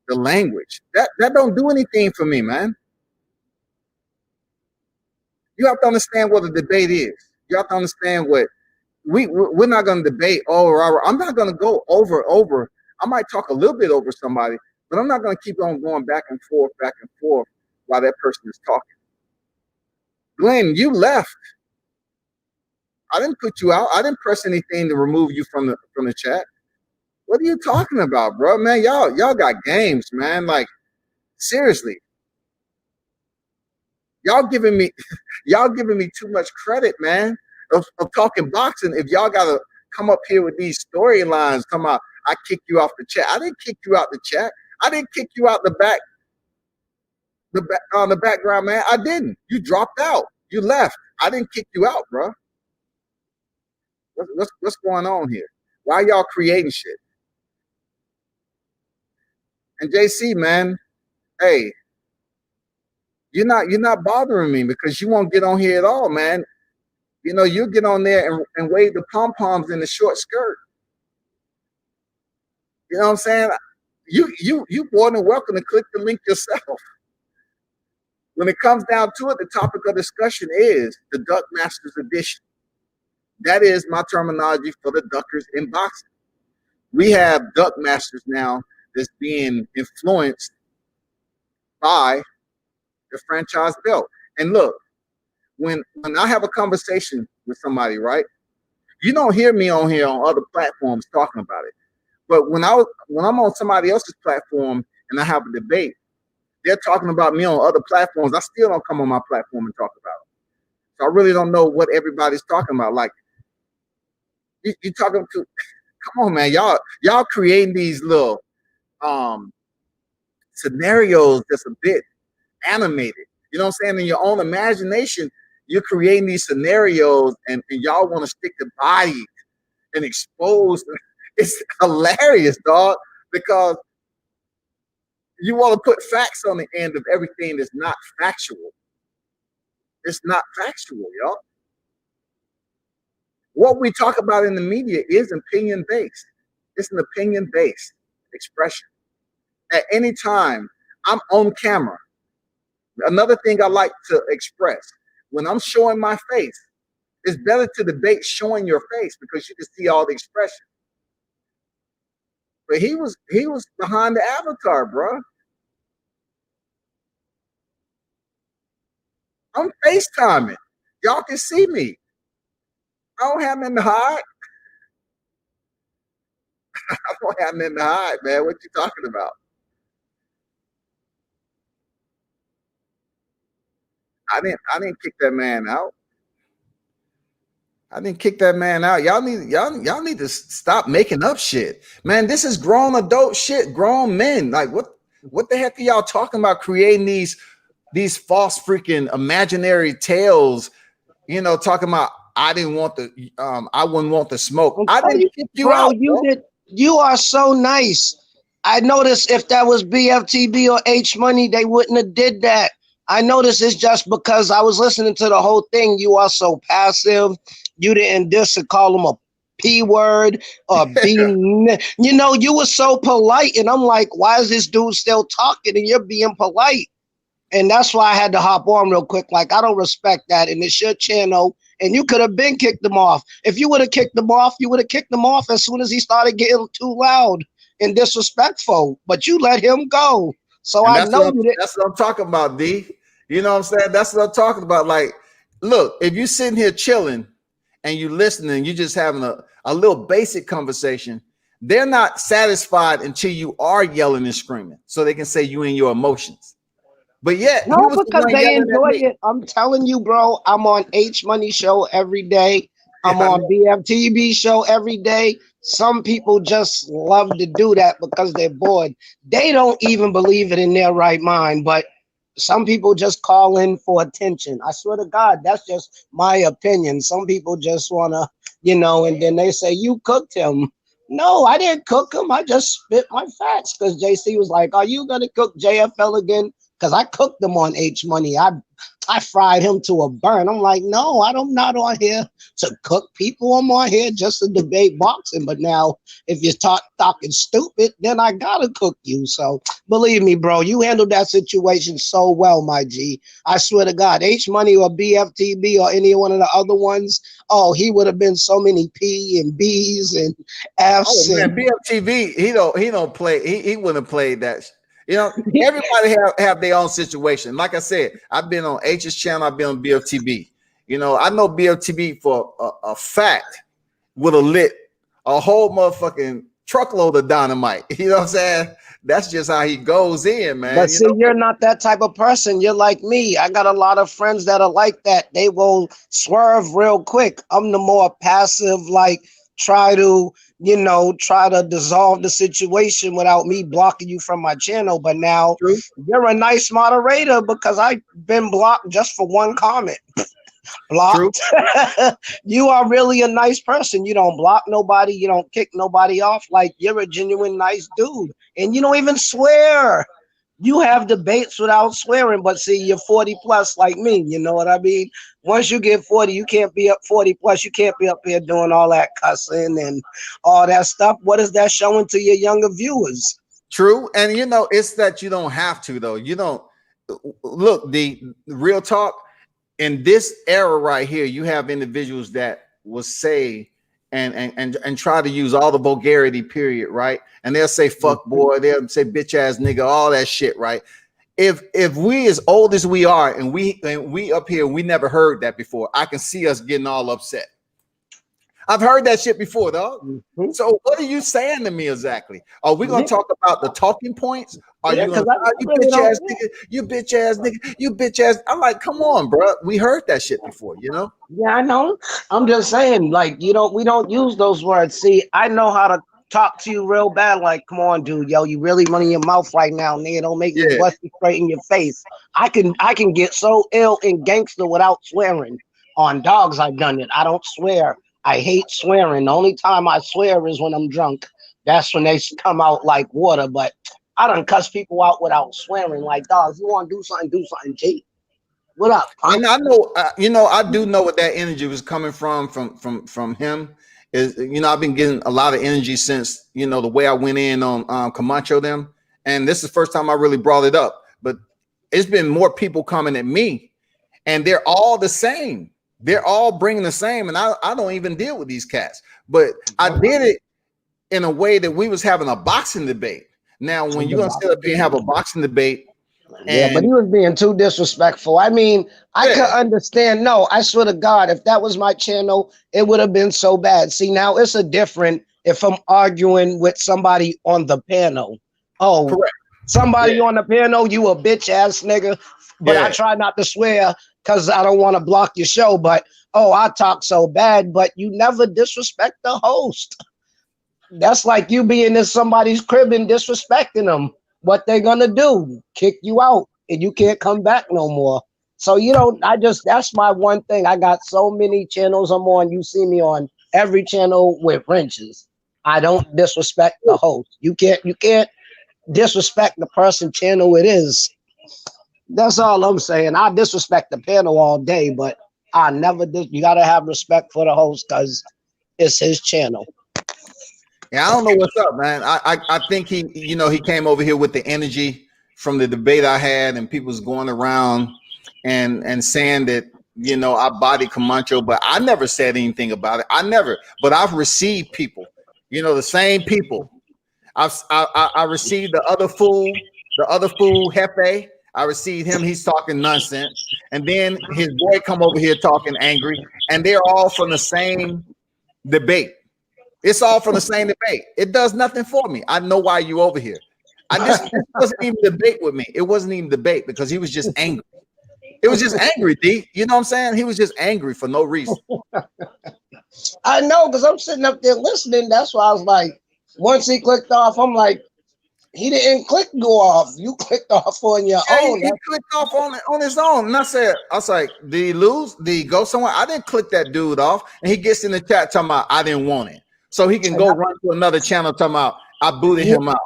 the language? That don't do anything for me, man. You have to understand what a debate is. You have to understand what we're not going to debate. Oh, I'm not going to go over I might talk a little bit over somebody, but I'm not going to keep on going back and forth while that person is talking. Glenn, you left. I didn't put you out. I didn't press anything to remove you from the chat. What are you talking about, bro? Man, y'all got games, man. Like, seriously. Y'all giving me too much credit, man, of talking boxing. If y'all gotta come up here with these storylines, come out, I kicked you off the chat. I didn't kick you out the chat. I didn't kick you out the background, man. I didn't. You dropped out. You left. I didn't kick you out, bro. What's going on here? Why y'all creating shit? And JC, man, hey, you're not bothering me because you won't get on here at all, man. You know, you get on there and wave the pom-poms in the short skirt. You know what I'm saying? You more than welcome to click the link yourself. When it comes down to it, the topic of discussion is the Duck Masters edition. That is my terminology for the duckers in boxing. We have Duck Masters now that's being influenced by the franchise belt. And look, when I have a conversation with somebody, right? You don't hear me on here on other platforms talking about it. But when I'm on somebody else's platform and I have a debate, they're talking about me on other platforms. I still don't come on my platform and talk about it. So I really don't know what everybody's talking about. Like, you talking to, come on, man, y'all creating these little scenarios that's a bit animated. You know what I'm saying? In your own imagination, you're creating these scenarios and y'all want to stick the body and expose. It's hilarious, dog, because you want to put facts on the end of everything that's not factual. It's not factual, y'all. What we talk about in the media is opinion-based. It's an opinion-based expression. At any time, I'm on camera. Another thing I like to express, when I'm showing my face, it's better to debate showing your face because you can see all the expression. But he was behind the avatar, bro. I'm FaceTiming. Y'all can see me. I don't have nothing to hide. I don't have nothing to hide, man. What you talking about? I didn't kick that man out. I didn't kick that man out. Y'all need to stop making up shit. Man, this is grown adult shit, grown men. Like what the heck are y'all talking about creating these false freaking imaginary tales, you know, talking about I wouldn't want the smoke. I didn't kick you out. You are so nice. I noticed if that was BFTB or H Money, they wouldn't have did that. I noticed it's just because I was listening to the whole thing. You are so passive. You didn't call him a P word or B. You know, you were so polite. And I'm like, why is this dude still talking and you're being polite? And that's why I had to hop on real quick. Like, I don't respect that. And it's your channel. And you could have been kicked him off. If you would have kicked him off, you would have kicked him off as soon as he started getting too loud and disrespectful. But you let him go. So I know that's what I'm talking about, D. You know what I'm saying? That's what I'm talking about. Like, look, if you're sitting here chilling and you listening, you just having a little basic conversation, they're not satisfied until you are yelling and screaming so they can say you in your emotions. But yet, no, because they enjoy it. I'm telling you, bro, I'm on H Money show every day. I'm on BFTB show every day. Some people just love to do that because they're bored. They don't even believe it in their right mind, but some people just call in for attention. I swear to God, that's just my opinion. Some people just want to, you know, and then they say, you cooked him. No, I didn't cook him. I just spit my facts because JC was like, are you going to cook JFL again? because I cooked him on H Money. I fried him to a burn. I'm like, no, I'm not on here to cook people. I'm on here just to debate boxing. But now, if you're talking stupid, then I gotta cook you. So believe me, bro, you handled that situation so well, my G. I swear to God, H Money or BFTB or any one of the other ones, oh, he would have been so many P and B's and F's. Oh man, BFTV, he don't play. He wouldn't have played that. You know, everybody have their own situation. Like I said, I've been on H's channel. I've been on BFTV. You know, I know BFTV for a fact would have lit a whole motherfucking truckload of dynamite. You know what I'm saying? That's just how he goes in, man. But see, you're not that type of person. You're like me. I got a lot of friends that are like that. They will swerve real quick. I'm the more passive, like try to dissolve the situation without me blocking you from my channel. But now you're a nice moderator because I've been blocked just for one comment. Blocked. You are really a nice person. You don't block nobody. You don't kick nobody off. Like, you're a genuine nice dude. And you don't even swear. You have debates without swearing, but see, you're 40 plus like me. You know what I mean? Once you get 40, you can't be up 40 plus. You can't be up here doing all that cussing and all that stuff. What is that showing to your younger viewers? True. And you know, it's that you don't have to, though. You don't look, the real talk in this era right here, you have individuals that will say and try to use all the vulgarity, period, right? And they'll say fuck boy, they'll say bitch ass nigga, all that shit, right? If we as old as we are and we up here, we never heard that before, I can see us getting all upset. I've heard that shit before, though. So what are you saying to me exactly? Are we gonna talk about the talking points? Are you gonna you bitch ass nigga, you bitch ass nigga, you bitch ass? I'm like, come on, bro. We heard that shit before, you know? Yeah, I know. I'm just saying, like, we don't use those words. See, I know how to talk to you real bad. Like, come on, dude, yo, you really running your mouth right now, nigga. Don't make me bust you straight in your face. I can get so ill and gangster without swearing. On dogs, I've done it. I don't swear. I hate swearing. The only time I swear is when I'm drunk. That's when they come out like water. But I done cuss people out without swearing. Like, dogs, you want to do something, G. What up? I know, you know, I do know what that energy was coming from him. Is, you know, I've been getting a lot of energy since, you know, the way I went in on Camacho them. And this is the first time I really brought it up. But it's been more people coming at me. And they're all the same. They're all bringing the same, and I don't even deal with these cats. But I did it in a way that we was having a boxing debate. Now, when you're gonna sit up here and have a boxing debate, yeah, but he was being too disrespectful. I mean, I could understand. No, I swear to God, if that was my channel, it would have been so bad. See, now it's a different if I'm arguing with somebody on the panel. Oh, correct. Somebody on the panel, you a bitch ass nigga. But I try not to swear because I don't want to block your show. But I talk so bad, but you never disrespect the host. That's like you being in somebody's crib and disrespecting them. What they gonna do? Kick you out and you can't come back no more. So that's my one thing. I got so many channels I'm on. You see me on every channel with wrenches. I don't disrespect the host. You can't disrespect the person channel it is. That's all I'm saying. I disrespect the panel all day, but I never did. You gotta have respect for the host because it's his channel. Yeah, I don't know what's up, man. I think he came over here with the energy from the debate I had, and people was going around and saying that, I bodied Camacho, but I never said anything about it. But I've received people, the same people. I received the other fool, Hefe. I received him. He's talking nonsense. And then his boy come over here talking angry, and they're all from the same debate. It's all from the same debate. It does nothing for me. I know why you over here. It wasn't even debate with me. It wasn't even debate because he was just angry. It was just angry, D. You know what I'm saying? He was just angry for no reason. I know, because I'm sitting up there listening. That's why I was like, once he clicked off, I'm like, he didn't go off. You clicked off on your own. He clicked off on his own. And I was like, did he lose? Did he go somewhere? I didn't click that dude off. And he gets in the chat talking about I didn't want it. So he can go run to another channel talking about I booted him out.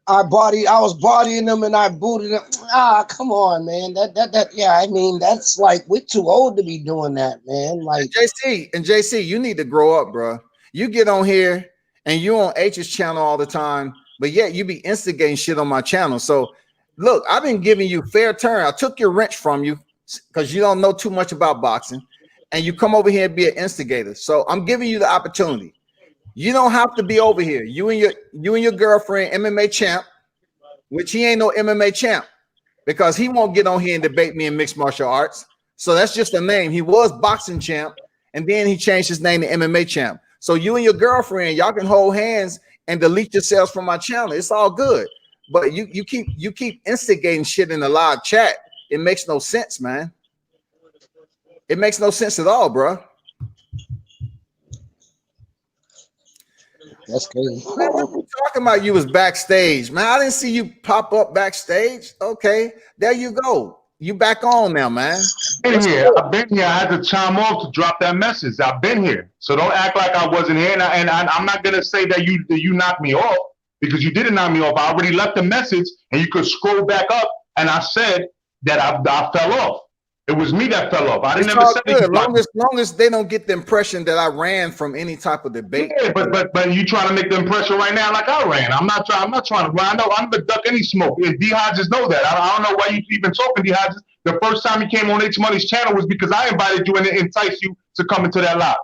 I was bodying them and I booted them. Ah, come on, man. Yeah, I mean, that's like, we're too old to be doing that, man. Like JC, you need to grow up, bro. You get on here and you on H's channel all the time, but yet you be instigating shit on my channel. So look, I've been giving you fair turn. I took your wrench from you because you don't know too much about boxing, and you come over here and be an instigator. So I'm giving you the opportunity. You don't have to be over here. You and your girlfriend, MMA champ, which he ain't no MMA champ because he won't get on here and debate me in mixed martial arts. So that's just a name. He was boxing champ, and then he changed his name to MMA champ. So you and your girlfriend, y'all can hold hands and delete yourselves from my channel. It's all good. But you keep instigating shit in the live chat. It makes no sense, man. It makes no sense at all, bro. that's crazy. Man, what you talking about? You was backstage, man. I didn't see you pop up backstage. Okay, there you go. You back on now, man. I've been here. I had to chime off to drop that message. I've been here, so don't act like I wasn't here. And I'm not gonna say that you knocked me off because you didn't knock me off. I already left the message, and you could scroll back up, and I said that I fell off. It was me that fell off. I didn't ever say that. Long as they don't get the impression that I ran from any type of debate. Yeah, but you trying to make the impression right now like I ran. I'm not trying to run. I know I'm gonna duck any smoke. And D Hodges know that. I don't know why you even talking, D Hodges. The first time you came on H Money's channel was because I invited you and enticed you to come into that live.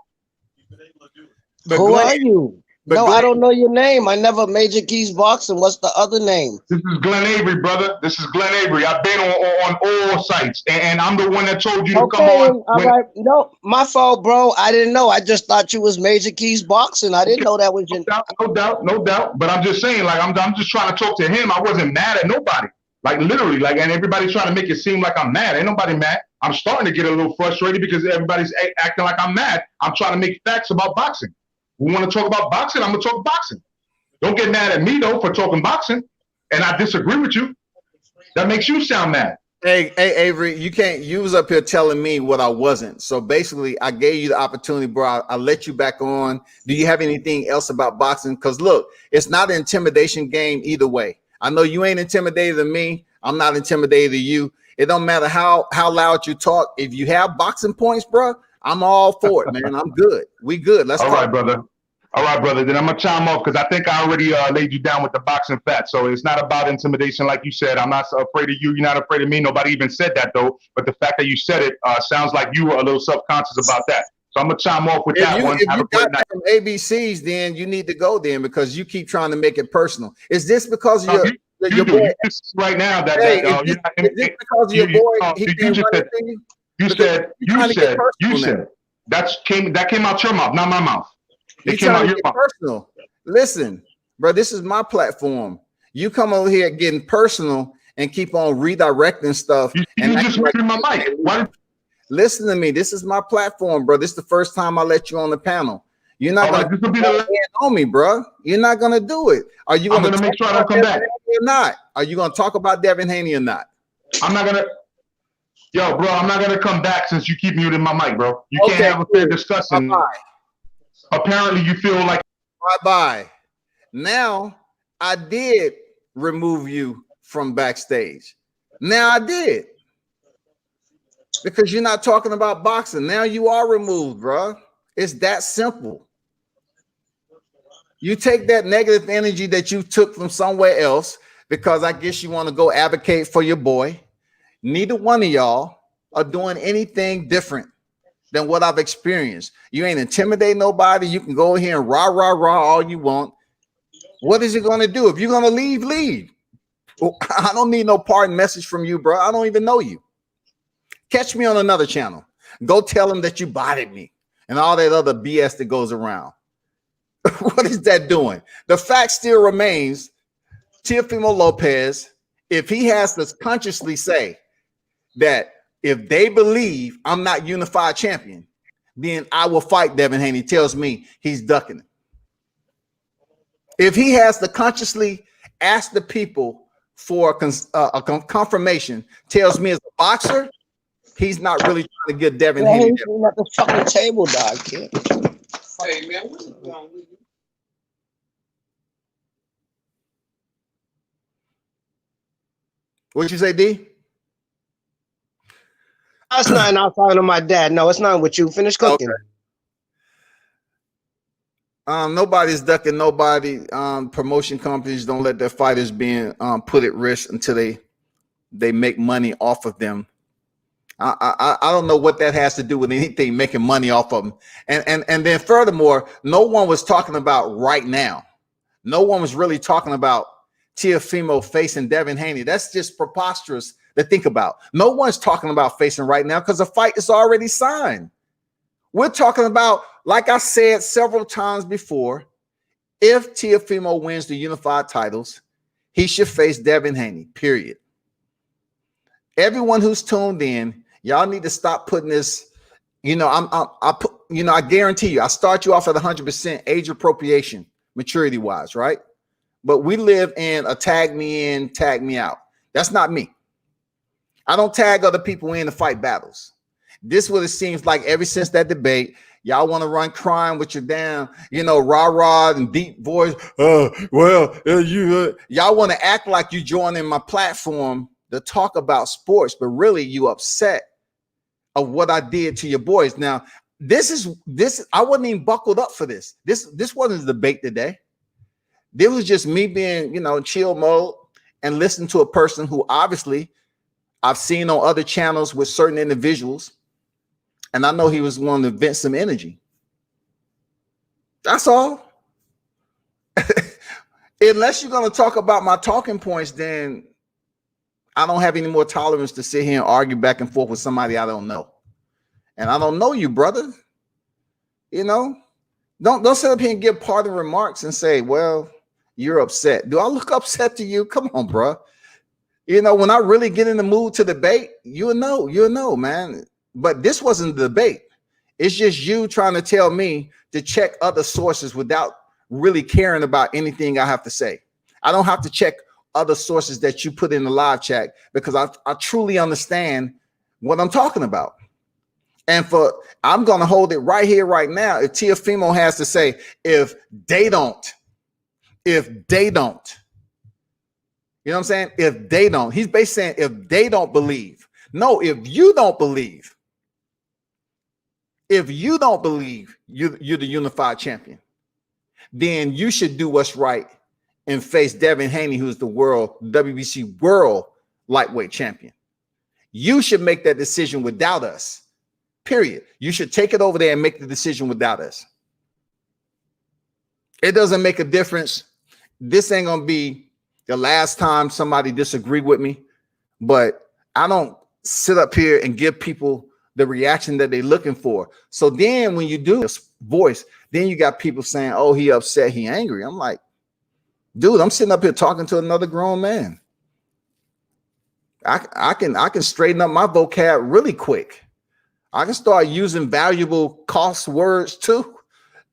Who are you? No, I don't know your name. I never Major Keys Boxing. What's the other name? This is Glenn Avery, brother. This is Glenn Avery. I've been on all sites, and I'm the one that told you to come on. All right. No, my fault, bro. I didn't know. I just thought you was Major Keys Boxing. I didn't know that was your. No doubt. But I'm just saying, like, I'm just trying to talk to him. I wasn't mad at nobody. Like, literally, like, and everybody's trying to make it seem like I'm mad. Ain't nobody mad. I'm starting to get a little frustrated because everybody's acting like I'm mad. I'm trying to make facts about boxing. We want to talk about boxing, I'm going to talk boxing. Don't get mad at me, though, for talking boxing. And I disagree with you. That makes you sound mad. Hey, Avery, you was up here telling me what I wasn't. So basically, I gave you the opportunity, bro. I let you back on. Do you have anything else about boxing? Because, look, it's not an intimidation game either way. I know you ain't intimidated to me. I'm not intimidated to you. It don't matter how loud you talk. If you have boxing points, bro, I'm all for it, man. I'm good. We good. Let's talk. All right, brother. All right, brother. Then I'm going to chime off because I think I already laid you down with the boxing fat. So it's not about intimidation like you said. I'm not afraid of you. You're not afraid of me. Nobody even said that, though. But the fact that you said it sounds like you were a little self-conscious about that. So I'm going to chime off with that one. If you got that from ABCs, then you need to go then because you keep trying to make it personal. Is this because your boy right now that is this because your boy you said that came out your mouth, not my mouth. It came out your mouth. Personal. Listen, bro, this is my platform. You come over here getting personal and keep on redirecting stuff. You just reading my mic. Why? Listen to me. This is my platform, bro. This is the first time I let you on the panel. You're not going to on me, bro. You're not going to do it. Are you going to make sure I don't come back? Or not? Are you going to talk about Devin Haney or not? I'm not going to. Yo, bro, I'm not going to come back since you keep muting my mic, bro. You can't have a fair discussion. Bye-bye. Apparently, you feel like. Bye-bye. Now, I did remove you from backstage. Now I did. Because you're not talking about boxing. Now you are removed, bro. It's that simple. You take that negative energy that you took from somewhere else because I guess you want to go advocate for your boy. Neither one of y'all are doing anything different than what I've experienced. You ain't intimidating nobody. You can go here and rah, rah, rah all you want. What is it going to do? If you're going to leave, leave. I don't need no pardon message from you, bro. I don't even know you. Catch me on another channel. Go tell them that you bodied me and all that other BS that goes around. What is that doing? The fact still remains, Teofimo Lopez, if he has to consciously say that if they believe I'm not unified champion, then I will fight Devin Haney, tells me he's ducking it. If he has to consciously ask the people for a confirmation, tells me as a boxer, he's not really trying to get Devin Haney. He's at the fucking table, dog, kid. Hey, man, what's going on with you? What'd you say, D? That's nothing outside of my dad. No, it's not with you. Finish cooking. Okay. Nobody's ducking nobody. Promotion companies don't let their fighters being put at risk until they make money off of them. I don't know what that has to do with anything making money off of them. And then furthermore, no one was talking about right now. No one was really talking about Teofimo facing Devin Haney. That's just preposterous to think about. No one's talking about facing right now because the fight is already signed. We're talking about, like I said several times before, if Teofimo wins the unified titles, he should face Devin Haney, period. Everyone who's tuned in, y'all need to stop putting this, I guarantee you, I start you off at 100% age appropriation, maturity wise, right? But we live in a tag me in, tag me out. That's not me. I don't tag other people in to fight battles. This is what it seems like ever since that debate. Y'all want to run crime with your damn, rah-rah and deep voice. Y'all want to act like you joining my platform to talk about sports, but really you upset of what I did to your boys. Now, this I wasn't even buckled up for this. This wasn't a debate today. This was just me being, in chill mode and listening to a person who obviously I've seen on other channels with certain individuals. And I know he was wanting to vent some energy. That's all. Unless you're going to talk about my talking points, then I don't have any more tolerance to sit here and argue back and forth with somebody I don't know. And I don't know you, brother. Don't sit up here and give parting remarks and say, well, you're upset. Do I look upset to you? Come on, bro. When I really get in the mood to debate, you'll know, man. But this wasn't the debate. It's just you trying to tell me to check other sources without really caring about anything I have to say. I don't have to check other sources that you put in the live chat because I truly understand what I'm talking about. And I'm going to hold it right here, right now. If Teofimo has to say, if they don't, you know what I'm saying? If they don't, he's basically saying if they don't believe. No, if you don't believe, you're the unified champion, then you should do what's right and face Devin Haney, who's the WBC world lightweight champion. You should make that decision without us, period. You should take it over there and make the decision without us. It doesn't make a difference. This ain't going to be the last time somebody disagree with me, but I don't sit up here and give people the reaction that they're looking for. So then when you do this voice, then you got people saying, oh, he upset, he angry. I'm like, dude, I'm sitting up here talking to another grown man. I can straighten up my vocab really quick. I can start using valuable cost words too.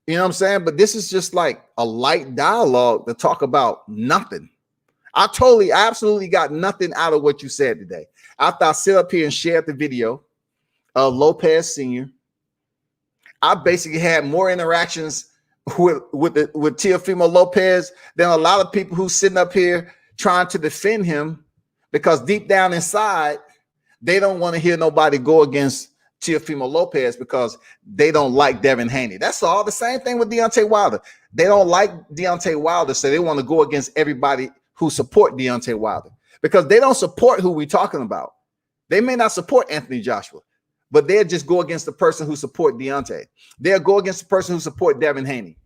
You know what I'm saying? But this is just like a light dialogue to talk about nothing. I absolutely got nothing out of what you said today. After I sit up here and shared the video of Lopez Sr., I basically had more interactions with Teofimo Lopez than a lot of people who's sitting up here trying to defend him, because deep down inside, they don't want to hear nobody go against Teofimo Lopez because they don't like Devin Haney. That's all. The same thing with Deontay Wilder. They don't like Deontay Wilder, so they want to go against everybody who support Deontay Wilder because they don't support who we're talking about. They may not support Anthony Joshua, but they'll just go against the person who support Deontay. They'll go against the person who support Devin Haney.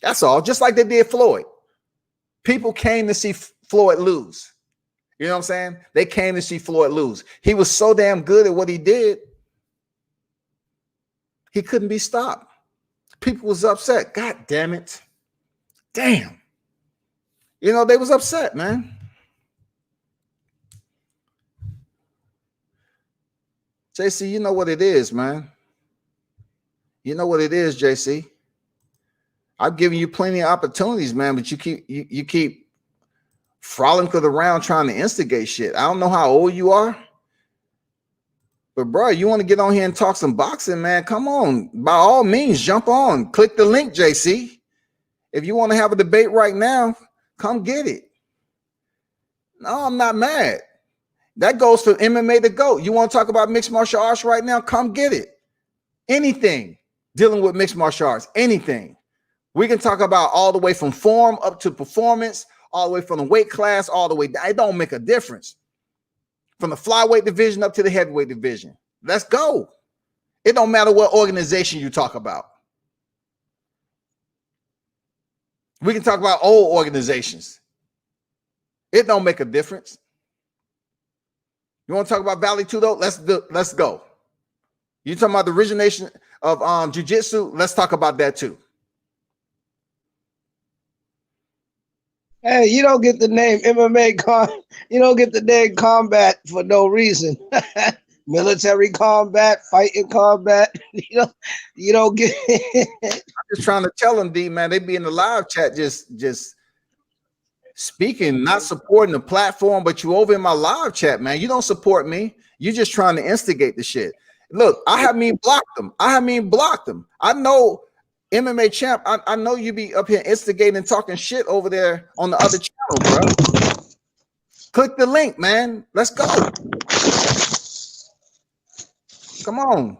That's all. Just like they did Floyd. People came to see Floyd lose. You know what I'm saying? They came to see Floyd lose. He was so damn good at what he did, he couldn't be stopped. People was upset. God damn it. Damn. They was upset, man. JC, you know what it is, man. You know what it is, JC. I've given you plenty of opportunities, man, but you keep frolicking around trying to instigate shit. I don't know how old you are, but bro, you want to get on here and talk some boxing, man? Come on, by all means, jump on. Click the link, JC. If you want to have a debate right now, come get it. No, I'm not mad. That goes for MMA to go. You want to talk about mixed martial arts right now? Come get it. Anything dealing with mixed martial arts, anything. We can talk about all the way from form up to performance, all the way from the weight class, all the way down. It don't make a difference. From the flyweight division up to the heavyweight division. Let's go. It don't matter what organization you talk about. We can talk about old organizations. It don't make a difference. You want to talk about Valley 2 though? Let's go. You talking about the origination of jiu-jitsu? Let's talk about that too. Hey, you don't get the name MMA. You don't get the name combat for no reason. Military combat, fighting combat. You don't get. I'm just trying to tell them, D man. They be in the live chat, just speaking, not supporting the platform. But you over in my live chat, man. You don't support me. You just trying to instigate the shit. Look, I haven't even blocked them. I know MMA champ. I know you be up here instigating and talking shit over there on the other channel, bro. Click the link, man. Let's go. Come on.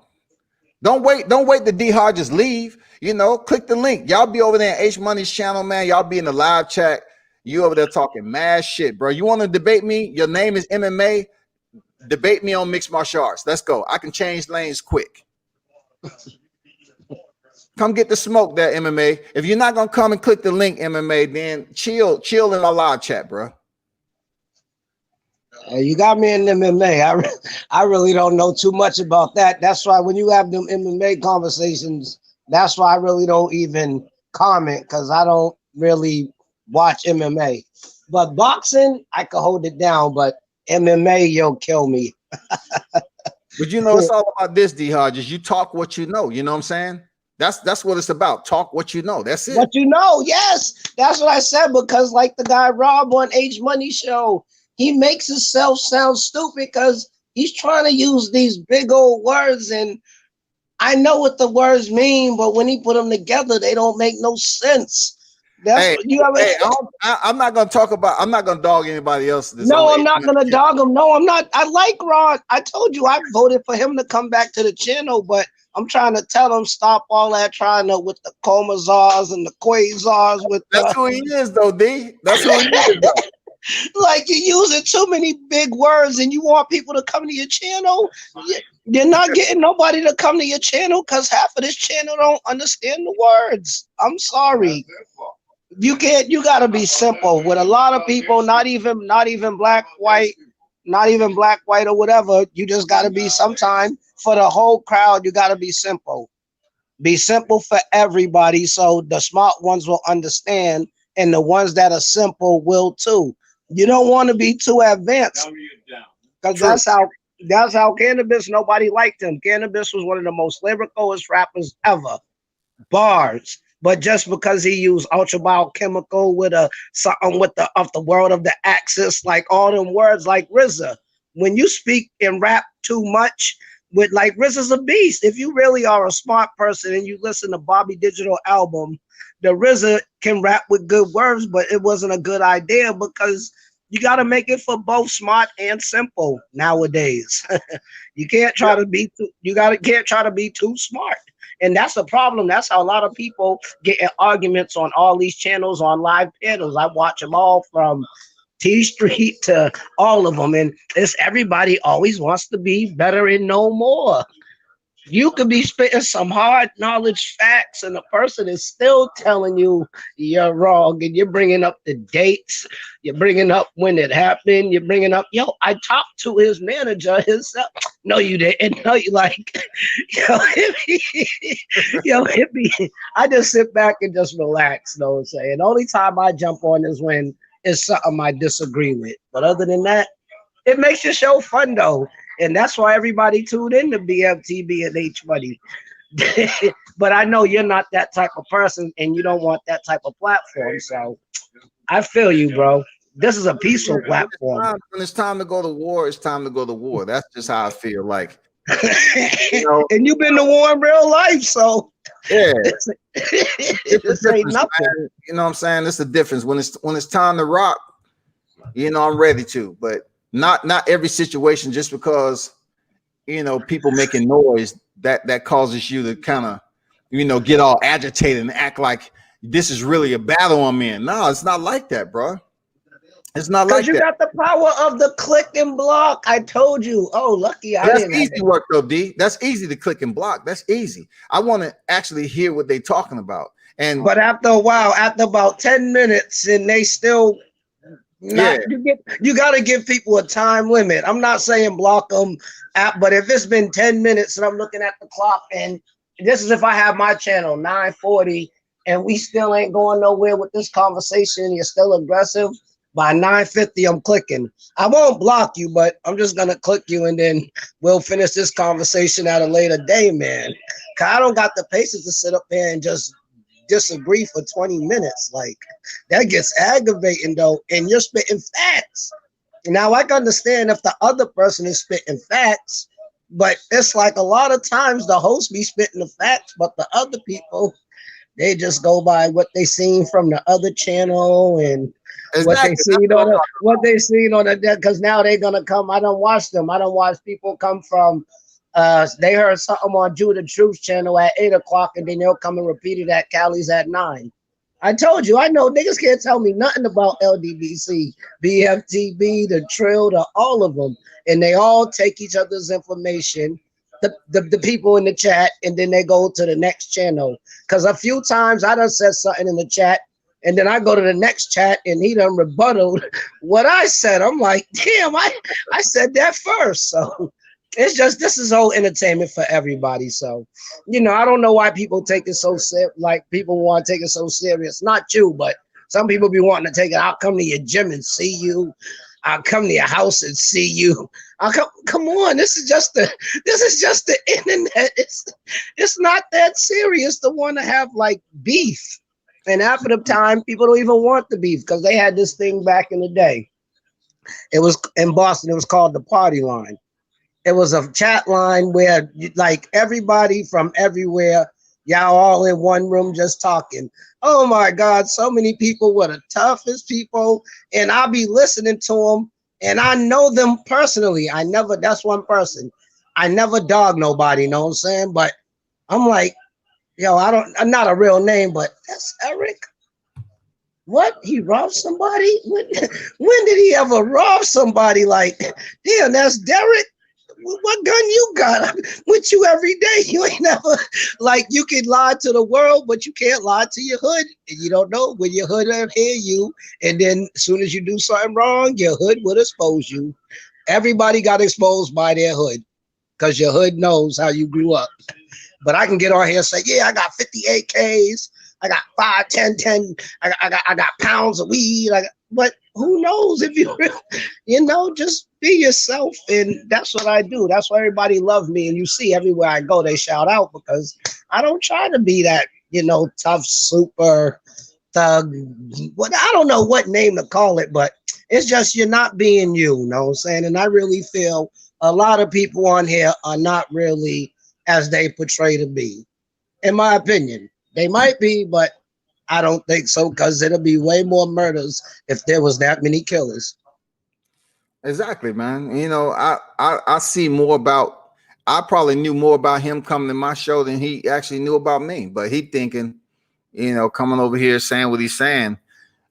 Don't wait the D Hodges leave. Click the link. Y'all be over there in H Money's channel, man. Y'all be in the live chat. You over there talking mad shit, bro. You want to debate me? Your name is MMA. Debate me on mixed martial arts. Let's go. I can change lanes quick. Come get the smoke there, MMA. If you're not gonna come and click the link, MMA, then chill in my live chat, bro. You got me in MMA. I really don't know too much about that. That's why when you have them MMA conversations, that's why I really don't even comment, because I don't really watch MMA. But boxing, I could hold it down, but MMA, you'll kill me. But it's all about this, D Hodges. You talk what you know. You know what I'm saying? That's what it's about. Talk what you know. That's it. What you know, yes. That's what I said, because like the guy Rob on H Money show, he makes himself sound stupid because he's trying to use these big old words, and I know what the words mean, but when he put them together, they don't make no sense. That's I'm not gonna dog anybody else. No, I'm not gonna dog him. No, I'm not. I like Ron. I told you I voted for him to come back to the channel, but I'm trying to tell him stop all that trying to with the Comazars and the Quasars. That's who he is, though, D. That's who he is. Though. Like you're using too many big words, and you want people to come to your channel. You're not getting nobody to come to your channel because half of this channel don't understand the words. I'm sorry. You can't. You gotta be simple with a lot of people. Not even black, white, or whatever. You just gotta be sometime for the whole crowd. You gotta be simple. Be simple for everybody, so the smart ones will understand, and the ones that are simple will too. You don't want to be too advanced, because that's how Cannabis. Nobody liked him. Cannabis was one of the most lyricalest rappers ever. Bars. But just because he used ultra biochemical with something with the world of the axis, like all them words like RZA. When you speak and rap too much, with like RZA's a beast. If you really are a smart person and you listen to Bobby Digital album, the RZA can rap with good words, but it wasn't a good idea because you got to make it for both smart and simple nowadays. You can't try to be can't try to be too smart. And that's the problem. That's how a lot of people get in arguments on all these channels on live panels. I watch them all from T Street to all of them. And it's everybody always wants to be better and know more. You could be spitting some hard knowledge facts and the person is still telling you you're wrong, and you're bringing up the dates, you're bringing up when it happened, you're bringing up, I talked to his manager himself. No, you didn't. No, you like, I just sit back and just relax, know what I'm saying? The only time I jump on is when it's something I disagree with. But other than that, it makes your show fun though. And that's why everybody tuned in to BFTB and H Money. But I know you're not that type of person and you don't want that type of platform. So I feel you, bro. This is a peaceful platform. When it's time to go to war, it's time to go to war. That's just how I feel like. And you've been to war in real life, so yeah. It's ain't nothing. Man. You know what I'm saying? It's the difference. When it's time to rock, You know, I'm ready to, but not every situation. Just because people making noise that causes you to kind of get all agitated and act like this is really a battle I'm in. No, it's not like that, bro. It's not like that. Because you got the power of the click and block. I told you. Oh, lucky I didn't. That's easy work though, D. That's easy to click and block. That's easy. I want to actually hear what they're talking about. But after a while, after about 10 minutes, and they still not, you got to give people a time limit. I'm not saying block them, but if it's been 10 minutes and I'm looking at the clock, and this is if I have my channel 9:40 and we still ain't going nowhere with this conversation, you're still aggressive. By 9:50, I'm clicking. I won't block you, but I'm just gonna click you, and then we'll finish this conversation at a later day, man. Cause I don't got the patience to sit up there and just disagree for 20 minutes. Like, that gets aggravating though, and you're spitting facts. Now I can understand if the other person is spitting facts, but it's like a lot of times the host be spitting the facts, but the other people, they just go by what they seen from the other channel and what they seen on the deck, because now they're gonna come. I don't watch them. I don't watch people come from they heard something on Judah Truth's channel at 8 o'clock, and then they'll come and repeat it at Cali's at 9. I told you, I know niggas can't tell me nothing about LDBC, BFTB, the Trill, all of them, and they all take each other's information, the people in the chat, and then they go to the next channel. Because a few times I done said something in the chat, and then I go to the next chat and he done rebutted what I said. I'm like, damn, I said that first. So it's just, this is whole entertainment for everybody. So, I don't know why people take it so serious. Like, people want to take it so serious. Not you, but some people be wanting to take it. I'll come to your gym and see you. I'll come to your house and see you. Come on. This is just the internet. It's not that serious to want to have like beef. And half of the time, people don't even want the beef, because they had this thing back in the day. It was in Boston. It was called the party line. It was a chat line where like everybody from everywhere, y'all all in one room just talking. Oh my God, so many people were the toughest people. And I'll be listening to them, and I know them personally. That's one person. I never dog nobody, you know what I'm saying? But I'm like, yo, I'm not a real name, but that's Eric. What? He robbed somebody? When did he ever rob somebody? Like, damn, that's Derek. What gun you got? I'm with you every day. You ain't never, like, you can lie to the world, but you can't lie to your hood. And you don't know when your hood will hear you. And then as soon as you do something wrong, your hood will expose you. Everybody got exposed by their hood, because your hood knows how you grew up. But I can get on here and say, yeah, I got 58 Ks. I got 5, 10. I got pounds of weed. But who knows if you just be yourself. And that's what I do. That's why everybody loves me. And you see everywhere I go, they shout out, because I don't try to be that, tough, super thug. I don't know what name to call it, but it's just, you're not being you know what I'm saying? And I really feel a lot of people on here are not really as they portray to be. In my opinion, they might be, but I don't think so, because it'll be way more murders if there was that many killers. Exactly, man. I see more about, I probably knew more about him coming to my show than he actually knew about me. But he thinking, coming over here saying what he's saying.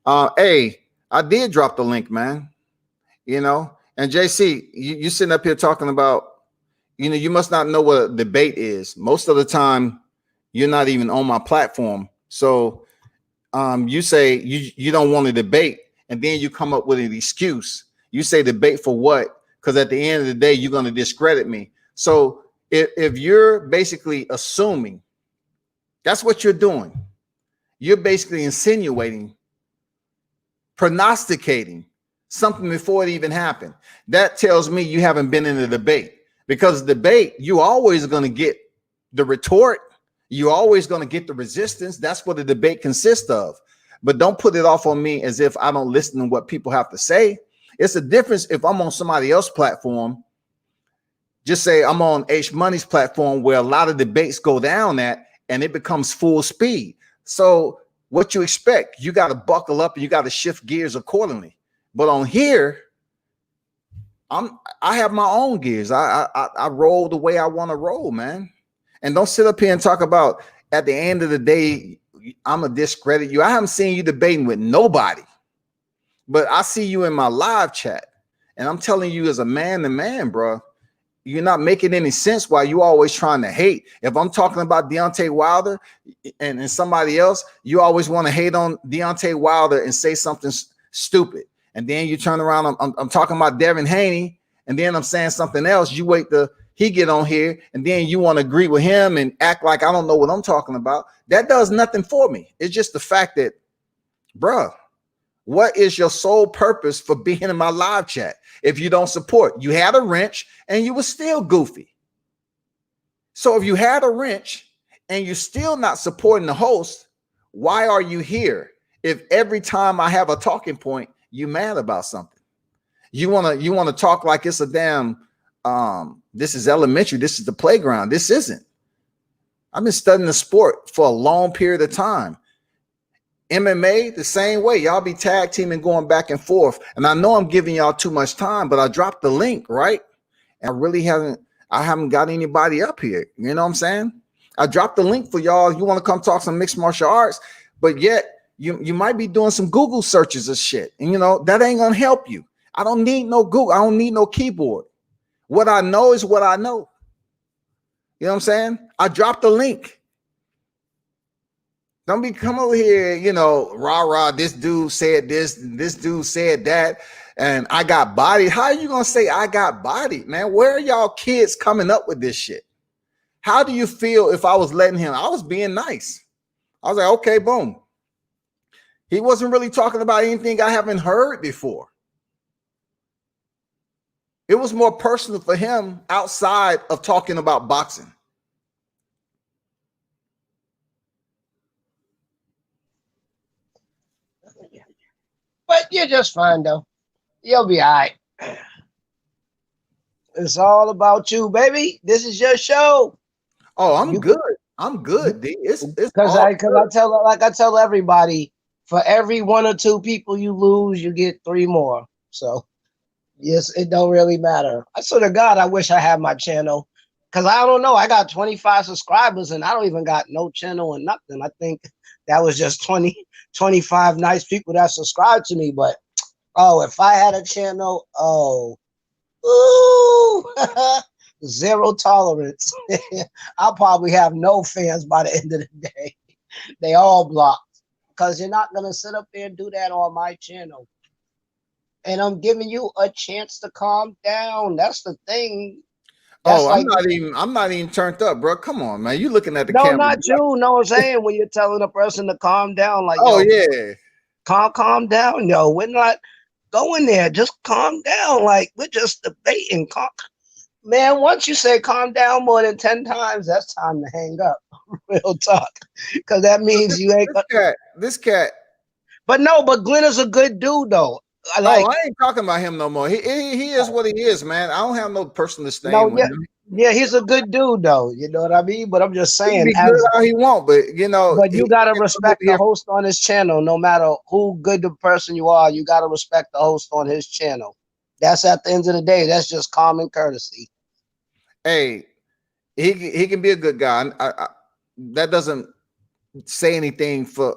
Hey, I did drop the link, man. And JC, you sitting up here talking about, you must not know what a debate is. Most of the time, you're not even on my platform. So you say you don't want to debate, and then you come up with an excuse. You say debate for what? Because at the end of the day, you're going to discredit me. So if you're basically assuming, that's what you're doing. You're basically insinuating, prognosticating something before it even happened. That tells me you haven't been in a debate. Because debate, you always going to get the retort. You're always going to get the resistance. That's what a debate consists of. But don't put it off on me as if I don't listen to what people have to say. It's a difference if I'm on somebody else's platform. Just say I'm on H Money's platform, where a lot of debates go down at, and it becomes full speed. So what you expect, you got to buckle up and you got to shift gears accordingly. But on here, I have my own gears. I roll the way I want to roll, man. And don't sit up here and talk about at the end of the day, I'm gonna discredit you. I haven't seen you debating with nobody, but I see you in my live chat, and I'm telling you as a man to man, bro, you're not making any sense why you always trying to hate. If I'm talking about Deontay Wilder and somebody else, you always want to hate on Deontay Wilder and say something stupid. And then you turn around, I'm talking about Devin Haney, and then I'm saying something else. You wait till he get on here, and then you want to agree with him and act like I don't know what I'm talking about. That does nothing for me. It's just the fact that, bruh, what is your sole purpose for being in my live chat if you don't support? You had a wrench and you were still goofy. So if you had a wrench and you're still not supporting the host, why are you here? If every time I have a talking point, you mad about something. You want to talk like it's a damn this is elementary, this is the playground. This isn't. I've been studying the sport for a long period of time. MMA, the same way. Y'all be tag teaming, going back and forth. And I know I'm giving y'all too much time, but I dropped the link, right? And I haven't got anybody up here. You know what I'm saying? I dropped the link for y'all. You want to come talk some mixed martial arts, but yet you might be doing some Google searches of shit. And you know, that ain't gonna help you. I don't need no Google. I don't need no keyboard. What I know is what I know. You know what I'm saying? I dropped the link. Don't be come over here, you know, rah, this dude said this dude said that, and I got bodied. How are you gonna say I got bodied, man? Where are y'all kids coming up with this shit? How do you feel if I was letting him? I was being nice. I was like, okay, boom. He wasn't really talking about anything I haven't heard before. It was more personal for him outside of talking about boxing. But you're just fine, though. You'll be all right. It's all about you, baby. This is your show. Oh, I'm good. I'm good, D. It's because I tell everybody, for every 1 or 2 people you lose, you get 3 more. So yes, it don't really matter. I swear to God, I wish I had my channel, because I don't know. I got 25 subscribers and I don't even got no channel or nothing. I think that was just 25 nice people that subscribe to me. But oh, if I had a channel, zero tolerance. I'll probably have no fans by the end of the day. They all blocked, because you're not gonna sit up there and do that on my channel. And I'm giving you a chance to calm down. That's the thing. That's I'm not even turned up, bro. Come on, man. You looking at the camera. No, not you. Know what I'm saying? When you're telling a person to calm down, like, oh, yeah. Calm down, yo. We're not going there. Just calm down. Like, we're just debating. Man, once you say calm down more than 10 times, that's time to hang up. Real talk. Because that means you ain't this cat. But Glenn is a good dude, though. I ain't talking about him no more. He is what he is, man. I don't have no personal disdain with him. Yeah, he's a good dude, though. You know what I mean? But I'm just saying, he be good how he want, but you know. But you gotta respect the host on his channel, no matter who good the person you are. You gotta respect the host on his channel. That's at the end of the day. That's just common courtesy. Hey, he can be a good guy. That doesn't say anything for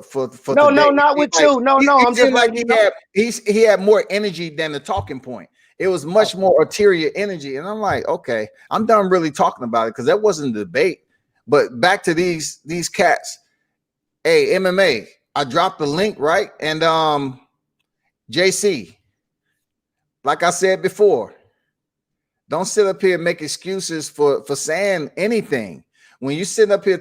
no, not with you. No, I'm just like he had more energy than the talking point. It was much more ulterior energy, and I'm like, okay, I'm done really talking about it, because that wasn't a debate. But back to these cats. Hey, MMA, I dropped the link, right? And JC, like I said before, don't sit up here and make excuses for saying anything. When you sit up here,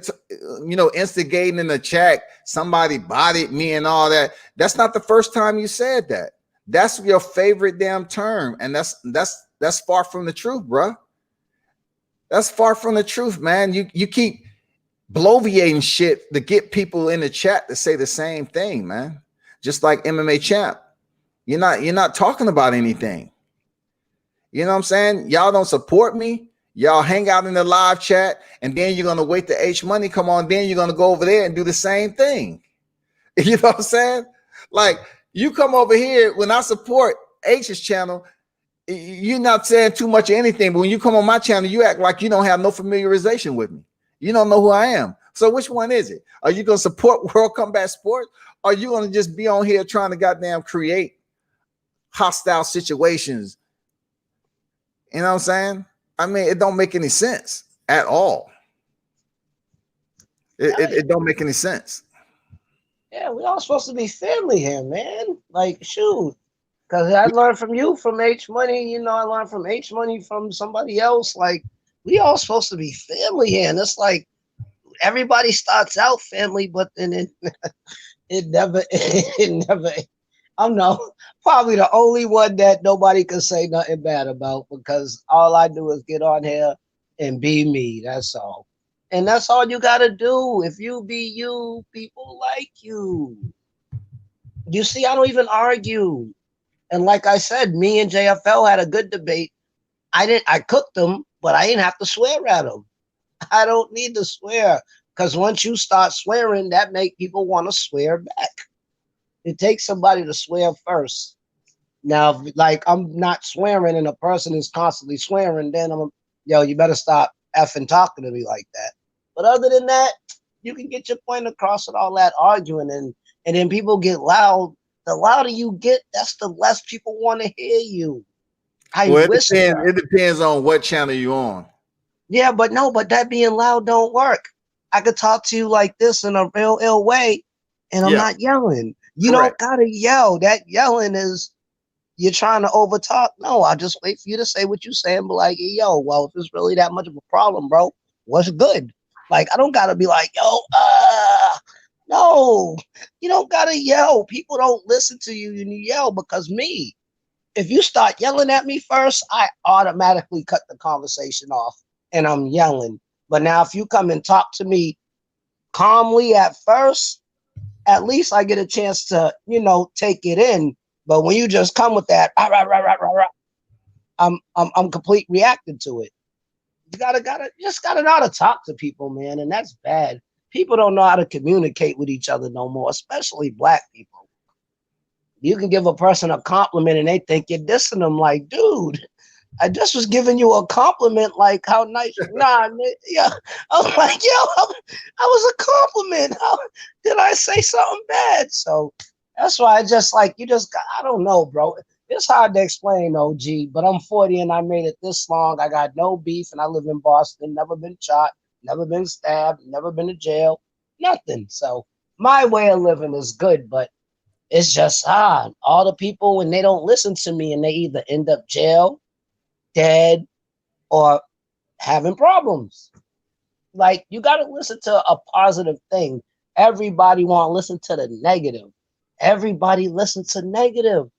instigating in the chat, somebody bodied me and all that. That's not the first time you said that. That's your favorite damn term, and that's far from the truth, bro. That's far from the truth, man. You keep bloviating shit to get people in the chat to say the same thing, man. Just like MMA champ, you're not talking about anything. You know what I'm saying? Y'all don't support me. Y'all hang out in the live chat, and then you're gonna wait till H Money come on. Then you're gonna go over there and do the same thing. You know what I'm saying? Like, you come over here when I support, H's channel, you're not saying too much of anything. But when you come on my channel, you act like you don't have no familiarization with me. You don't know who I am. So which one is it? Are you going to support World Combat Sports? Or are you going to just be on here trying to goddamn create hostile situations? You know what I'm saying? I mean, it don't make any sense at all. It don't make any sense. Yeah, we all supposed to be family here, man. Like, shoot. Because I learned from you, from H Money. You know, I learned from H Money from somebody else. Like, we all supposed to be family here. And it's like, everybody starts out family, but then it never, I'm probably the only one that nobody can say nothing bad about, because all I do is get on here and be me. That's all. And that's all you got to do. If you be you, people like you. You see, I don't even argue. And like I said, me and JFL had a good debate. I cooked them, but I didn't have to swear at them. I don't need to swear, because once you start swearing, that make people want to swear back. It takes somebody to swear first. Now, like, I'm not swearing and a person is constantly swearing, then you better stop effing talking to me like that. But other than that, you can get your point across with all that arguing, and then people get loud. The louder you get, that's the less people want to hear you. It depends on what channel you're on. Yeah, but that being loud don't work. I could talk to you like this in a real ill way, and I'm not yelling. You don't gotta yell. That yelling is you're trying to overtalk. No, I'll just wait for you to say what you say and be like, hey, yo, well, if it's really that much of a problem, bro, what's good? Like, I don't gotta be like, yo, no, you don't gotta yell. People don't listen to you and you yell, because me, if you start yelling at me first, I automatically cut the conversation off and I'm yelling. But now if you come and talk to me calmly at first, at least I get a chance to, take it in. But when you just come with that, I'm complete reacting to it. You gotta know how to talk to people, man, and that's bad. People don't know how to communicate with each other no more, especially black people. You can give a person a compliment and they think you're dissing them. Like, dude, I just was giving you a compliment, like how nice. Yeah. I was like, yo, I was a compliment. How did I say something bad? So that's why I don't know, bro. It's hard to explain, OG, but I'm 40 and I made it this long. I got no beef and I live in Boston, never been shot, never been stabbed, never been to jail, nothing. So my way of living is good, but it's just hard. All the people, when they don't listen to me and they either end up jail, dead, or having problems. Like, you got to listen to a positive thing. Everybody want to listen to the negative. Everybody listen to negative.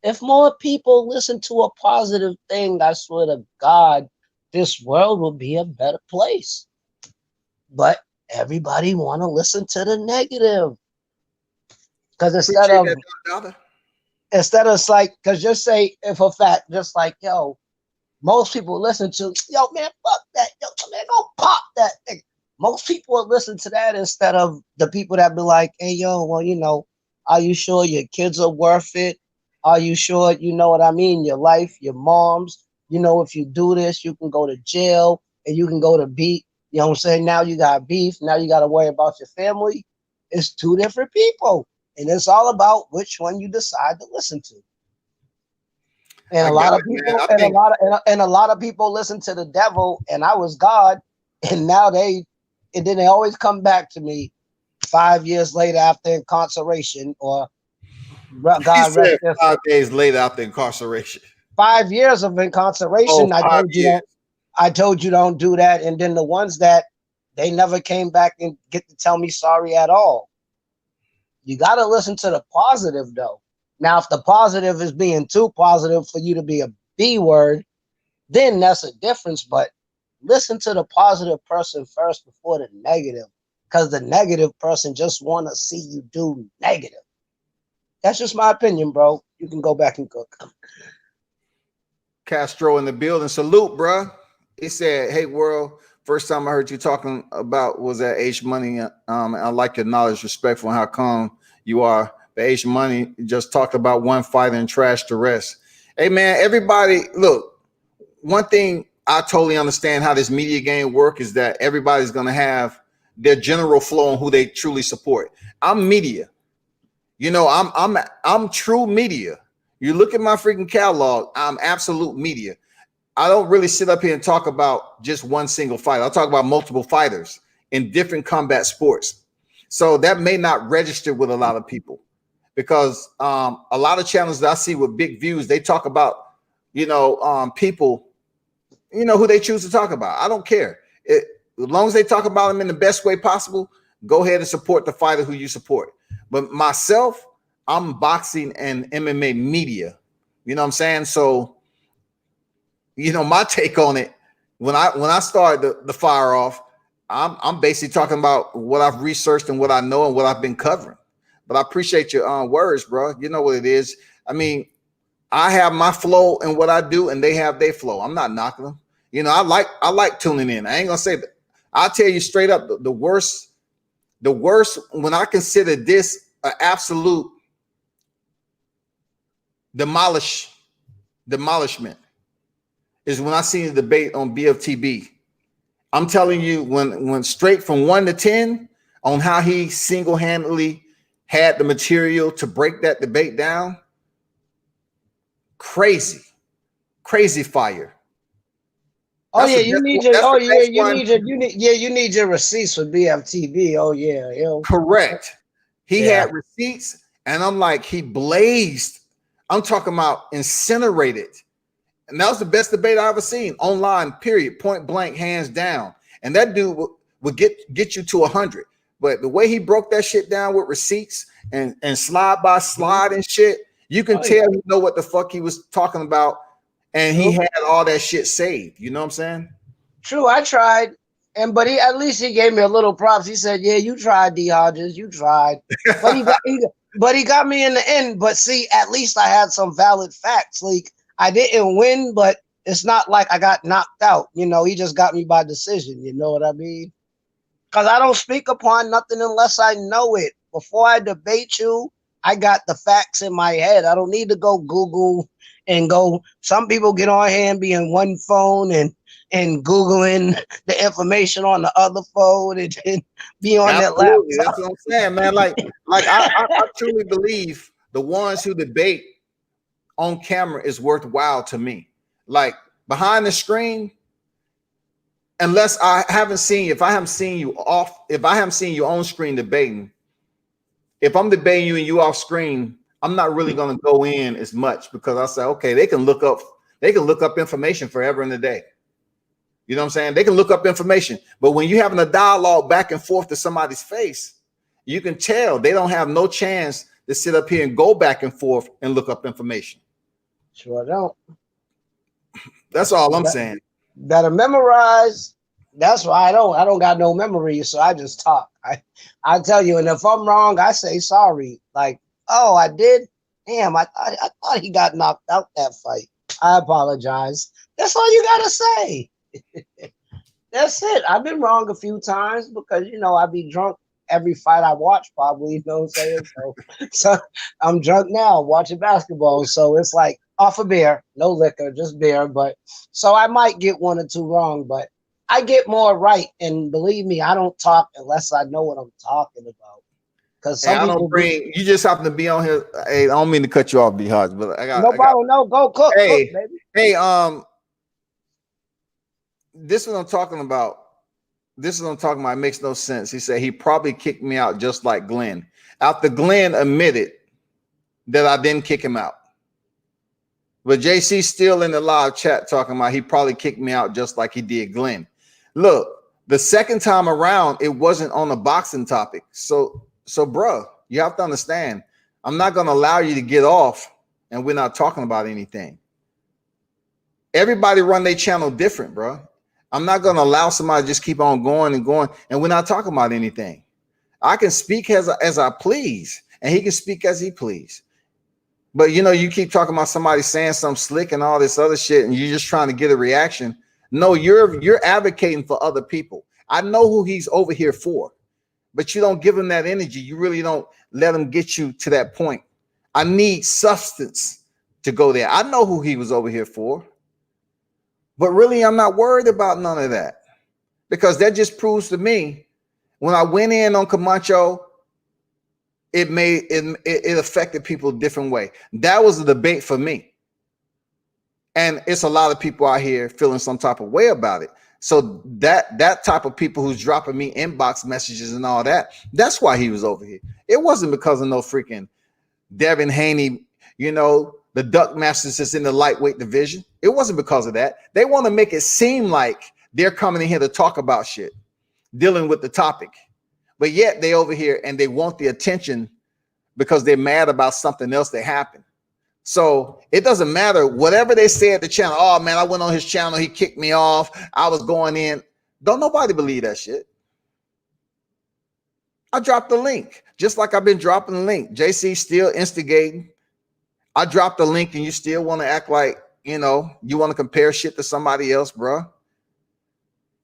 If more people listen to a positive thing, I swear to God, this world will be a better place. But everybody want to listen to the negative. Because instead of like, because just say, if a fact, just like, yo, most people listen to, yo, man, fuck that. Yo, man, go pop that thing. Most people will listen to that instead of the people that be like, hey, yo, well, are you sure your kids are worth it? Are you sure, you know what I mean? Your life, your mom's, if you do this, you can go to jail and you can go to beat. You know what I'm saying? Now you got beef. Now you got to worry about your family. It's two different people. And it's all about which one you decide to listen to. And a lot of people listen to the devil, and I was God, and now then they always come back to me 5 years later after incarceration, or God rest 5 days later after incarceration. 5 years of incarceration. I told you don't do that, and then the ones that they never came back and get to tell me sorry at all. You got to listen to the positive, though. Now, if the positive is being too positive for you to be a B word, then that's a difference. But listen to the positive person first before the negative, because the negative person just want to see you do negative. That's just my opinion, bro. You can go back and cook. Castro in the building. Salute, bro. He said, hey, world. First time I heard you talking about was at H Money. I like your knowledge, respectful, and how calm you are. But H Money just talked about one fighter and trashed the rest. Hey man, everybody, look, one thing I totally understand how this media game work is that everybody's gonna have their general flow on who they truly support. I'm media. You know, I'm true media. You look at my freaking catalog, I'm absolute media. I don't really sit up here and talk about just one single fight. I'll talk about multiple fighters in different combat sports. So that may not register with a lot of people because a lot of channels that I see with big views, they talk about, you know, people, you know, who they choose to talk about. I don't care. As long as they talk about them in the best way possible, go ahead and support the fighter who you support. But myself, I'm boxing and MMA media. You know what I'm saying? So, you know, my take on it, when I started the fire off, I'm basically talking about what I've researched and what I know and what I've been covering. But I appreciate your words, bro. You know what it is. I mean, I have my flow and what I do, and they have their flow. I'm not knocking them. You know, I like tuning in. I ain't gonna say that. I'll tell you straight up, the worst when I consider this an absolute demolishment is when I seen the debate on BFTB. I'm telling you, when straight from 1 to 10 on how he single-handedly had the material to break that debate down, crazy fire. Oh That's yeah, the you best need one. your. That's Oh the yeah, best you one. need your. You need your receipts for BFTB. Oh yeah, yo. Correct. He Yeah. had receipts, and I'm like, he blazed. I'm talking about incinerated. And that was the best debate I ever seen online, period, point blank, hands down. And that dude would get you to 100. But the way he broke that shit down with receipts and slide by slide and shit, you can tell he know what the fuck he was talking about. And he had all that shit saved. You know what I'm saying? True, I tried. But at least he gave me a little props. He said, "Yeah, you tried, D. Hodges. You tried." But he got me in the end. But see, at least I had some valid facts. Like I didn't win, but it's not like I got knocked out. You know, he just got me by decision. You know what I mean? Because I don't speak upon nothing unless I know it. Before I debate you, I got the facts in my head. I don't need to go Google and go. Some people get on here and be in one phone and Googling the information on the other phone and be on that laptop. Absolutely. That's what I'm saying, man. Like I truly believe the ones who debate on camera is worthwhile to me. Like behind the screen, unless I haven't seen you, if I haven't seen you on screen debating, if I'm debating you and you off screen, I'm not really going to go in as much because I say, okay, they can look up information forever and a day. You know what I'm saying? They can look up information, but when you're having a dialogue back and forth to somebody's face, you can tell they don't have no chance to sit up here and go back and forth and look up information. Sure don't. That's all I'm saying. Better memorize. That's why I don't got no memory, so I just talk. I tell you, and if I'm wrong, I say sorry. Like, oh, I did. Damn, I thought he got knocked out that fight. I apologize. That's all you gotta say. That's it. I've been wrong a few times because you know I be drunk every fight I watch. Probably, you know what I'm saying. So I'm drunk now watching basketball. So it's like off of beer, no liquor, just beer. But so I might get 1 or 2 wrong, but I get more right. And believe me, I don't talk unless I know what I'm talking about. Because some people you just happen to be on here. Hey, I don't mean to cut you off, B Hodge, but I got no problem. No, go cook, hey, cook, baby. Hey, this is what I'm talking about. It makes no sense. He said he probably kicked me out just like Glenn. After Glenn admitted that I didn't kick him out. But JC's still in the live chat talking about he probably kicked me out just like he did Glenn. Look, the second time around, it wasn't on a boxing topic. So bro, you have to understand, I'm not going to allow you to get off and we're not talking about anything. Everybody run their channel different, bro. I'm not going to allow somebody to just keep on going and going, and we're not talking about anything. I can speak as I please, and he can speak as he please. But, you know, you keep talking about somebody saying something slick and all this other shit, and you're just trying to get a reaction. No, you're advocating for other people. I know who he's over here for, but you don't give him that energy. You really don't let him get you to that point. I need substance to go there. I know who he was over here for. But really, I'm not worried about none of that, because that just proves to me when I went in on Camacho, it affected people a different way. That was a debate for me. And it's a lot of people out here feeling some type of way about it. So that type of people who's dropping me inbox messages and all that, that's why he was over here. It wasn't because of no freaking Devin Haney, you know, the Duck Masters is in the lightweight division. It wasn't because of that. They want to make it seem like they're coming in here to talk about shit, dealing with the topic. But yet they over here and they want the attention because they're mad about something else that happened. So it doesn't matter whatever they say at the channel. Oh man, I went on his channel, he kicked me off, I was going in. Don't nobody believe that shit. I dropped the link, just like I've been dropping the link. JC still instigating. I dropped the link and you still want to act like, you know, you want to compare shit to somebody else, bro.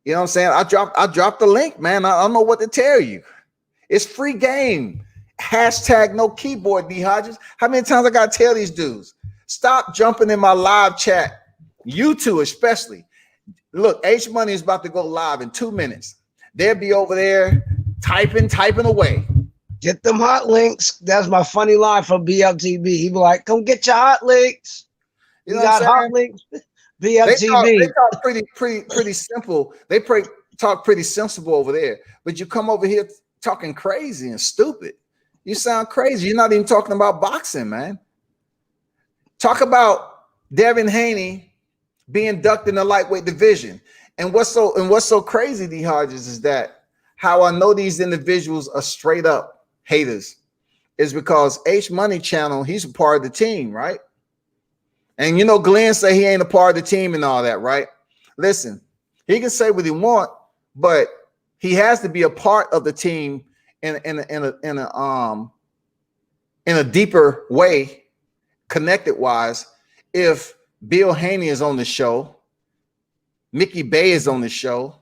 You know what I'm saying? I dropped the link, man. I don't know what to tell you. It's free game. Hashtag no keyboard, D Hodges. How many times I gotta tell these dudes? Stop jumping in my live chat. You two especially. Look, H Money is about to go live in 2 minutes. They'll be over there typing away. Get them hot links. That's my funny line from BLTB. He be like, come get your hot links. You got hot links. BLTB. They talk pretty simple. They talk pretty sensible over there. But you come over here talking crazy and stupid. You sound crazy. You're not even talking about boxing, man. Talk about Devin Haney being ducked in the lightweight division. And what's so crazy, D Hodges, is that how I know these individuals are straight up haters is because H Money channel, he's a part of the team, right? And you know, Glenn say he ain't a part of the team and all that, right? Listen, he can say what he want, but he has to be a part of the team in a deeper way, connected wise. If Bill Haney is on the show, Mickey Bay is on the show,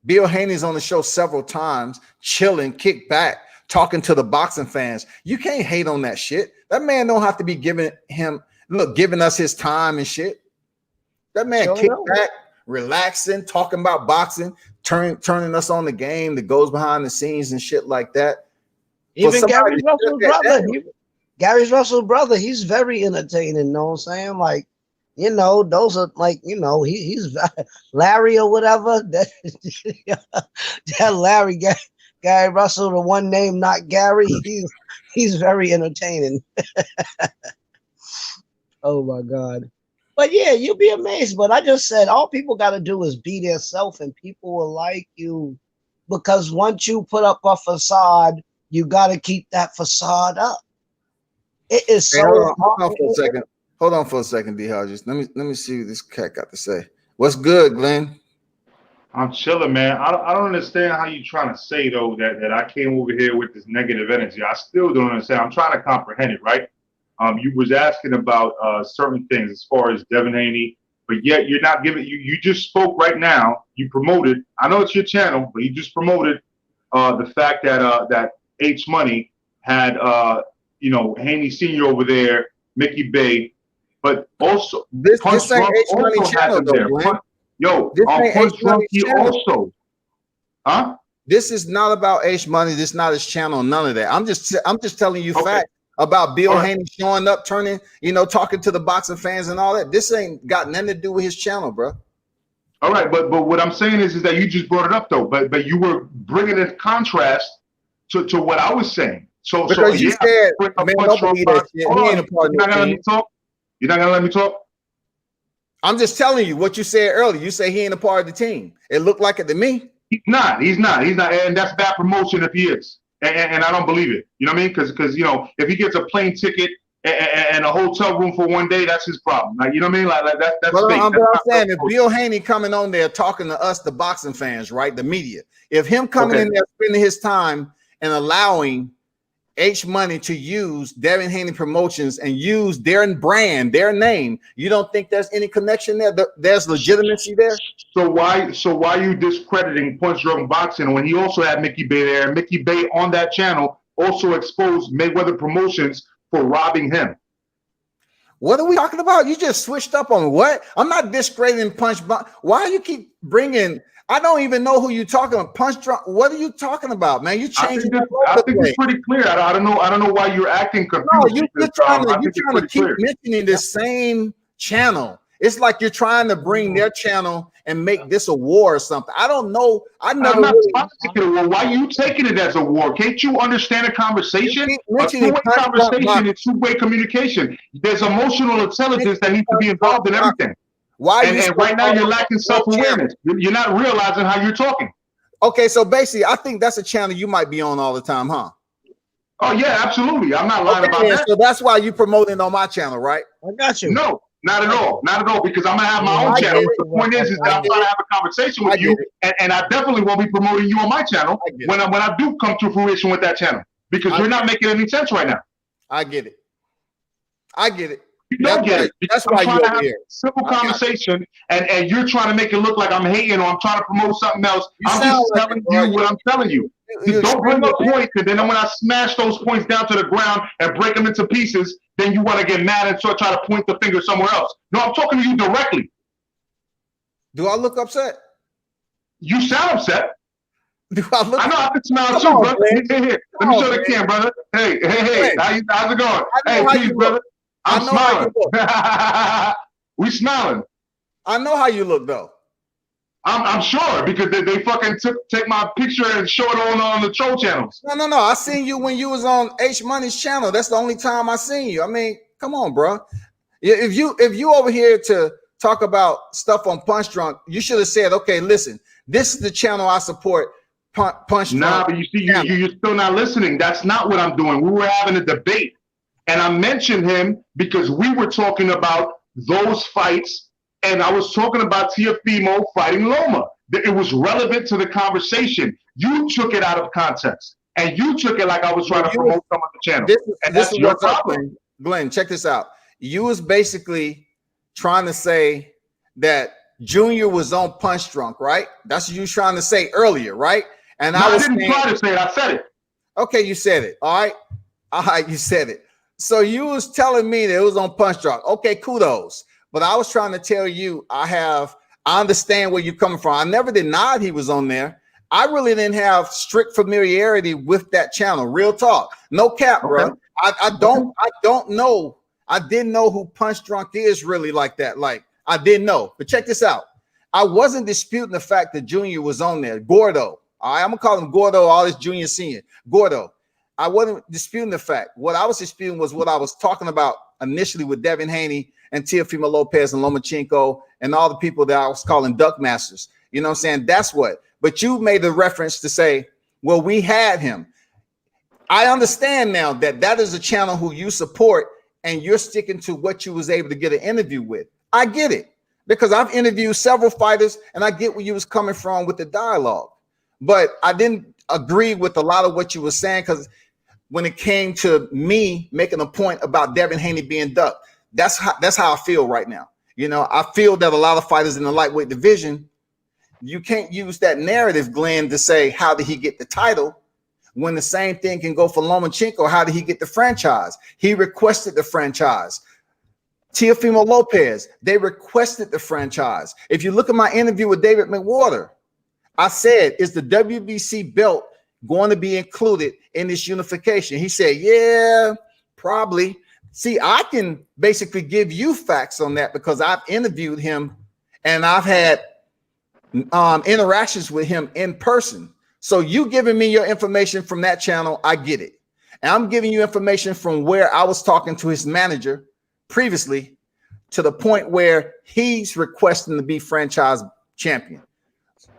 Bill Haney's on the show several times, chilling, kick back, talking to the boxing fans. You can't hate on that shit. That man don't have to be giving us his time and shit. That man kick back, relaxing, talking about boxing, turning us on the game that goes behind the scenes and shit like that. Even Gary Russell's brother, Gary Russell's brother, he's very entertaining, you know what I'm saying? Like, you know, those are like, you know, he's Larry or whatever. That Larry, Gary Russell, the one name, not Gary. He's very entertaining. Oh my God. But yeah, you'll be amazed. But I just said all people got to do is be their self and people will like you. Because once you put up a facade, you got to keep that facade up. It is so hold on for a second. Hold on for a second, D Hodges. Let me see what this cat got to say. What's good, Glenn? I'm chilling, man. I don't understand how you trying to say though that I came over here with this negative energy. I still don't understand. I'm trying to comprehend it, right? You was asking about certain things as far as Devin Haney, but yet you're not giving. You just spoke right now. You promoted. I know it's your channel, but you just promoted the fact that that H Money had you know, Haney Senior over there, Mickey Bay, but also this ain't H Money channel though, Glenn. Yo, Punch Drunk also, huh? This is not about H Money. This is not his channel. None of that. I'm just telling you facts about Bill Haney showing up, turning, you know, talking to the boxing fans and all that. This ain't got nothing to do with his channel, bro. All right, but what I'm saying is that you just brought it up though, but you were bringing in contrast to what I was saying. So because you said, man, don't believe that shit. He ain't a part of the team. You're not gonna let me talk. You're not gonna let me talk. I'm just telling you what you said earlier. You say he ain't a part of the team. It looked like it to me. He's not, and that's bad promotion if he is. And I don't believe it. You know what I mean? Because you know, if he gets a plane ticket and a hotel room for one day, that's his problem. Like, you know what I mean? Like that's well, fake. I'm saying if Bill Haney coming on there talking to us, the boxing fans, right, the media, if him coming in there spending his time and allowing H Money to use Devin Haney Promotions and use their brand, their name, you don't think there's any connection there? There's legitimacy there? So why you discrediting Punch Drunk Boxing when he also had Mickey Bay there? And Mickey Bay on that channel also exposed Mayweather Promotions for robbing him. What are we talking about? You just switched up on what? I'm not discrediting Punch. Why you keep bringing? I don't even know who you're talking about. Punch Drunk. What are you talking about, man? You changing. I think it's pretty clear. I don't know why you're acting confused. No, you're trying to keep mentioning the same channel. It's like you're trying to bring their channel and make this a war or something. I don't know. I'm not taking it a war. Why are you taking it as a war? Can't you understand a conversation? A two-way conversation is two-way communication. There's emotional intelligence that needs to be involved in everything. Why? And right now you're lacking self-awareness. You're not realizing how you're talking. Okay, so basically, I think that's a channel you might be on all the time, huh? Oh yeah, absolutely. I'm not lying about that. So that's why you promoting on my channel, right? I got you. No. Not at all. Not at all. Because I'm gonna have my own channel. The point is that I'm trying to have a conversation with you, and I definitely won't be promoting you on my channel when I do come to fruition with that channel, because you're not making any sense right now. I get it. I get it. You don't get it. That's why you're over here. Simple conversation, and you're trying to make it look like I'm hating or I'm trying to promote something else. I'm just telling you what I'm telling you. Don't bring up points, and then when I smash those points down to the ground and break them into pieces, then you want to get mad and try to point the finger somewhere else. No, I'm talking to you directly. Do I look upset? You sound upset. Do I look? I know I can smile too, brother. Here. Let me show the cam, brother. Hey. How's it going? Hey, peace, brother. I'm smiling. We smiling. I know how you look, though. I'm sure, because they fucking take my picture and show it on the troll channels. No. I seen you when you was on H Money's channel. That's the only time I seen you. I mean, come on, bro. If you over here to talk about stuff on Punch Drunk, you should have said, okay, listen, this is the channel I support. Punch Drunk. Nah, but you see, you're still not listening. That's not what I'm doing. We were having a debate, and I mentioned him because we were talking about those fights. And I was talking about Teofimo fighting Loma. It was relevant to the conversation. You took it out of context, and you took it like I was trying to promote some of the channel. This is your problem. Glenn, check this out. You was basically trying to say that Junior was on Punch Drunk, right? That's what you were trying to say earlier, right? And I didn't try to say it. I said it. Okay, you said it. All right, you said it. So you was telling me that it was on Punch Drunk. Okay, kudos. But I was trying to tell you, I understand where you're coming from. I never denied he was on there. I really didn't have strict familiarity with that channel. Real talk. No cap, bro. Okay. I don't know. I didn't know who Punch Drunk is really like that. Like, I didn't know. But check this out. I wasn't disputing the fact that Junior was on there. Gordo. All right, I'm going to call him Gordo, all this Junior Senior. Gordo. I wasn't disputing the fact. What I was disputing was what I was talking about initially with Devin Haney and Teofimo Lopez and Lomachenko and all the people that I was calling DUCKMASTERS. You know what I'm saying? That's what. But you made a reference to say, well, we had him. I understand now that that is a channel who you support, and you're sticking to what you was able to get an interview with. I get it, because I've interviewed several fighters, and I get where you was coming from with the dialogue. But I didn't agree with a lot of what you were saying, because when it came to me making a point about Devin Haney being ducked, that's how I feel right now. You know, I feel that a lot of fighters in the lightweight division, you can't use that narrative, Glenn, to say, how did he get the title? When the same thing can go for Lomachenko. How did he get the franchise? He requested the franchise. Teofimo Lopez, they requested the franchise. If you look at my interview with David McWater, I said, is the WBC belt going to be included in this unification? He said, yeah, probably. See, I can basically give you facts on that because I've interviewed him and I've had interactions with him in person. So you giving me your information from that channel, I get it. And I'm giving you information from where I was talking to his manager previously, to the point where he's requesting to be franchise champion.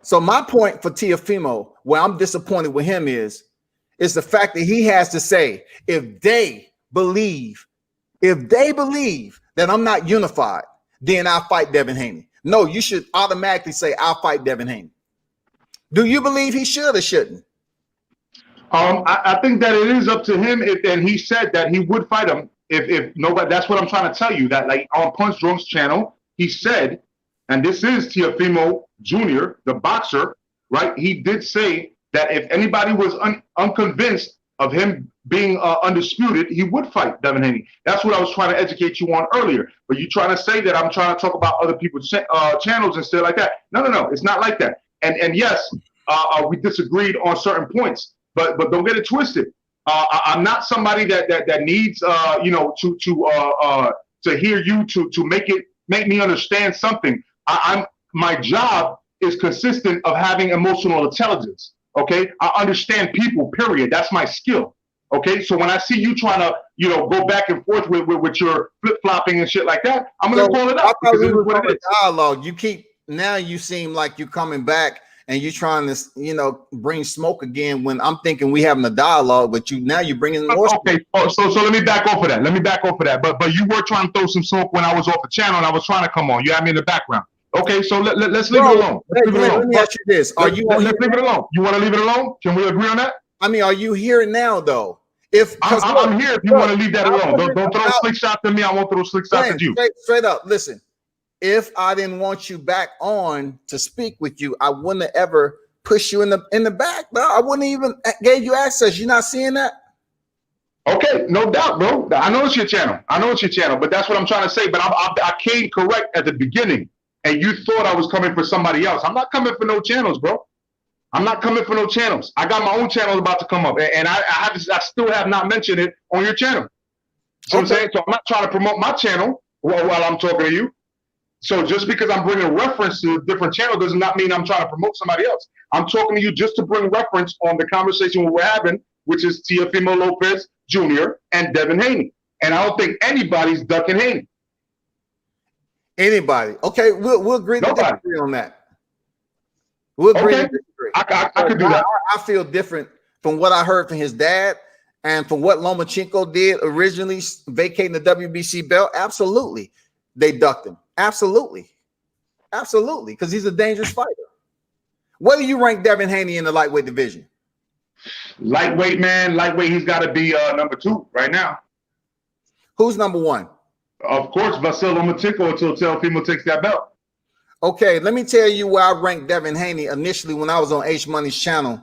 So my point for Teofimo, where I'm disappointed with him is the fact that he has to say, if they believe that I'm not unified, then I'll fight Devin Haney. No, you should automatically say, I'll fight Devin Haney. Do you believe he should or shouldn't? I think that it is up to him, and he said that he would fight him if nobody. That's what I'm trying to tell you. That like on Punch Drunk's channel, he said, and this is Teofimo Jr., the boxer, right? He did say that if anybody was unconvinced of him being undisputed, he would fight Devin Haney. That's what I was trying to educate you on earlier. But you trying to say that I'm trying to talk about other people's channels and stuff like that. No, it's not like that. And yes, we disagreed on certain points, but don't get it twisted. I'm not somebody that needs to hear you to make me understand something. My job is consistent of having emotional intelligence. Okay, I understand people, period. That's my skill. Okay, so when I see you trying to, go back and forth with your flip-flopping and shit like that, I'm gonna call it out. Because it is what it is. Dialogue. You seem like you're coming back and you're trying to, bring smoke again when I'm thinking we having a dialogue, but you're bringing more smoke. Okay, so let me back off of that. But you were trying to throw some smoke when I was off the channel and I was trying to come on. You had me in the background. Okay, so let's leave it alone. Let me ask you this: let's leave it alone. You want to leave it alone? Can we agree on that? I mean, are you here now, though? I'm here if you want to leave that alone. Don't throw slick shots at me. I won't throw slick shots at you. Straight up, listen. If I didn't want you back on to speak with you, I wouldn't have ever pushed you in the back, bro. I wouldn't even gave you access. You're not seeing that? Okay, no doubt, bro. I know it's your channel. But that's what I'm trying to say. But I came correct at the beginning. And you thought I was coming for somebody else. I'm not coming for no channels, bro. I'm not coming for no channels. I got my own channel about to come up, and I still have not mentioned it on your channel. So I'm saying, so I'm not trying to promote my channel while I'm talking to you. So just because I'm bringing reference to a different channel does not mean I'm trying to promote somebody else. I'm talking to you just to bring reference on the conversation we're having, which is Teofimo Lopez Jr. and Devin Haney. And I don't think anybody's ducking Haney. Anybody? Okay, we'll agree to disagree on that. We'll agree to disagree. I could do that. I feel different from what I heard from his dad and from what Lomachenko did originally, vacating the WBC belt. Absolutely, they ducked him. Absolutely, because he's a dangerous fighter. Where do you rank Devin Haney in the lightweight division? Lightweight, man. Lightweight, he's got to be number 2 right now. Who's number 1? Of course, Vasyl Lomachenko until Teofimo takes that belt. Okay, let me tell you where I ranked Devin Haney initially when I was on H Money's channel,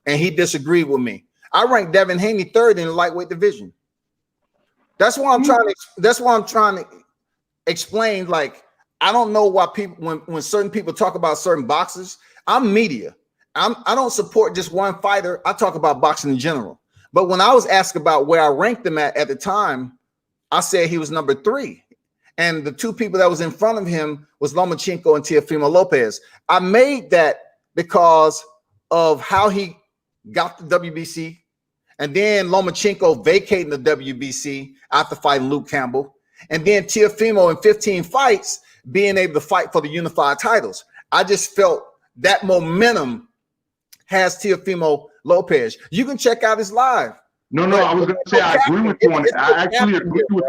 and he disagreed with me. I ranked Devin Haney 3rd in the lightweight division. That's why I'm trying to explain. Like, I don't know why people when certain people talk about certain boxers. I'm media. I don't support just one fighter. I talk about boxing in general. But when I was asked about where I ranked him at the time, I said he was number 3. And the 2 people that was in front of him was Lomachenko and Teofimo Lopez. I made that because of how he got the WBC. And then Lomachenko vacating the WBC after fighting Luke Campbell. And then Teofimo in 15 fights being able to fight for the unified titles. I just felt that momentum has Teofimo Lopez. You can check out his live. No, I was going to say I agree with you on it. I actually agree with you.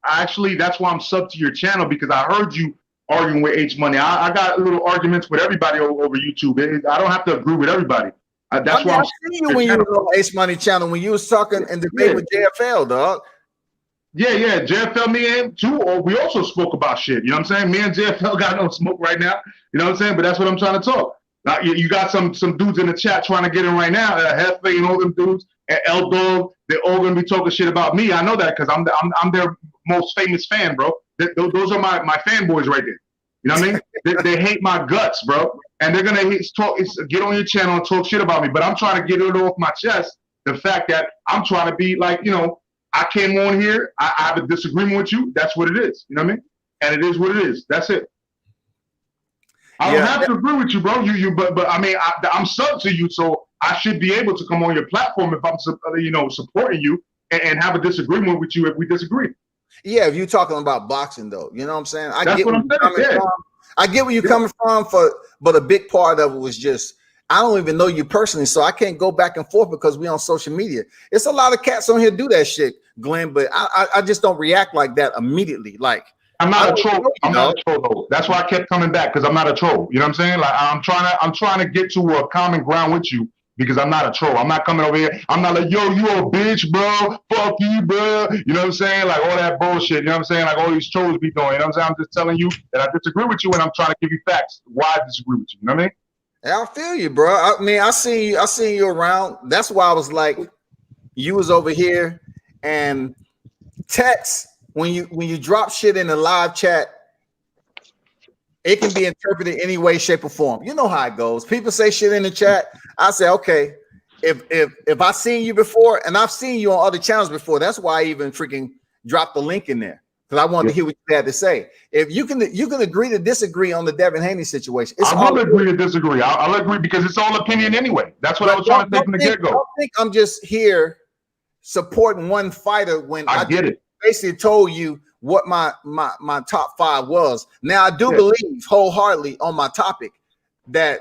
Actually, that's why I'm sub to your channel, because I heard you arguing with H Money. I got little arguments with everybody over YouTube. I don't have to agree with everybody. That's why I'm seeing you when you were on H Money channel when you was talking and debate with JFL, dog. Yeah, JFL, me and too. Or we also spoke about shit. You know what I'm saying? Me and JFL got no smoke right now. You know what I'm saying? But that's what I'm trying to talk. Now, you got some dudes in the chat trying to get in right now. Hefe and all them dudes. And L Dog, they're all gonna be talking shit about me. I know that because I'm their most famous fan, bro. Those are my fanboys right there. You know what I mean? they hate my guts, bro. And they're gonna get on your channel and talk shit about me. But I'm trying to get it off my chest. The fact that I'm trying to be like, I came on here. I have a disagreement with you. That's what it is. You know what I mean? And it is what it is. That's it. I don't have to agree with you, bro. But I mean, I'm sub to you, so I should be able to come on your platform if I'm, supporting you and have a disagreement with you if we disagree. Yeah, if you're talking about boxing, though, you know what I'm saying? I That's get what I'm saying. I get where you're coming from, but a big part of it was just I don't even know you personally, so I can't go back and forth because we on social media. It's a lot of cats on here do that shit, Glenn, but I just don't react like that immediately. Like, I'm not a troll. I'm not a troll though. That's why I kept coming back, because I'm not a troll. You know what I'm saying? Like I'm trying to get to a common ground with you, because I'm not a troll. I'm not coming over here. I'm not like, yo, you a bitch, bro. Fuck you, bro. You know what I'm saying? Like all that bullshit. You know what I'm saying? Like all these trolls be doing. You know what I'm saying? I'm just telling you that I disagree with you, and I'm trying to give you facts why I disagree with you. You know what I mean? I feel you, bro. I mean, I seen you around. That's why I was like, you was over here and text when you drop shit in the live chat, it can be interpreted any way, shape, or form. You know how it goes. People say shit in the chat. I say, okay, if I seen you before, and I've seen you on other channels before, that's why I even freaking dropped the link in there. Because I wanted to hear what you had to say. If you can agree to disagree on the Devin Haney situation. I will agree to disagree. I'll agree because it's all opinion anyway. That's what I was trying to say from the get-go. Don't think I'm just here supporting one fighter when I get it. Basically told you what my top 5 was. Now I do believe wholeheartedly on my topic that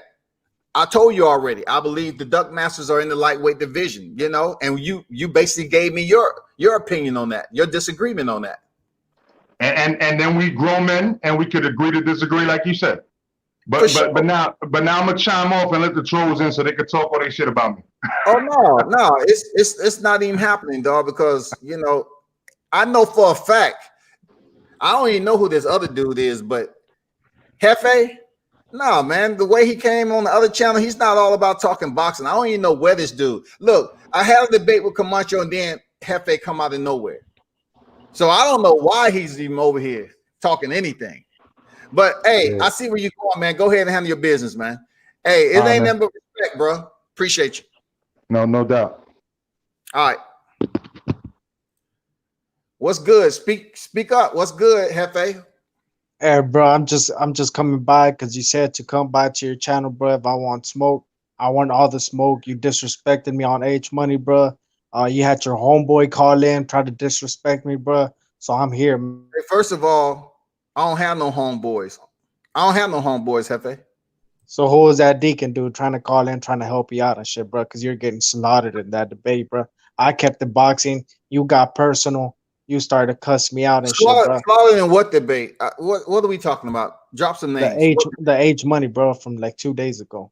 I told you already. I believe the DUCKMASTERS are in the lightweight division, you know, and you basically gave me your opinion on that, your disagreement on that. And then we grown men and we could agree to disagree, like you said. But now I'm gonna chime off and let the trolls in so they could talk all their shit about me. Oh no, it's not even happening, dog, because you know, I know for a fact, I don't even know who this other dude is, but Jefe, no, man, the way he came on the other channel, he's not all about talking boxing. I don't even know where this dude. Look, I had a debate with Camacho and then Jefe come out of nowhere. So I don't know why he's even over here talking anything. But hey, I see where you're going, man. Go ahead and handle your business, man. Hey, it ain't nothing but respect, bro. Appreciate you. No doubt. All right. What's good? Speak up. What's good, Jefe? Hey, bro, I'm just coming by because you said to come by to your channel, bro. If I want smoke, I want all the smoke. You disrespected me on H Money, bro. You had your homeboy call in, try to disrespect me, bro. So I'm here. Hey, first of all, I don't have no homeboys. I don't have no homeboys, Jefe. So who was that Deacon dude trying to call in, trying to help you out and shit, bro? Because you're getting slaughtered in that debate, bro. I kept the boxing. You got personal. You started to cuss me out and shit, bro. Slaughtered in what debate? What are we talking about? Drop some names. The H Money, bro, from like 2 days ago.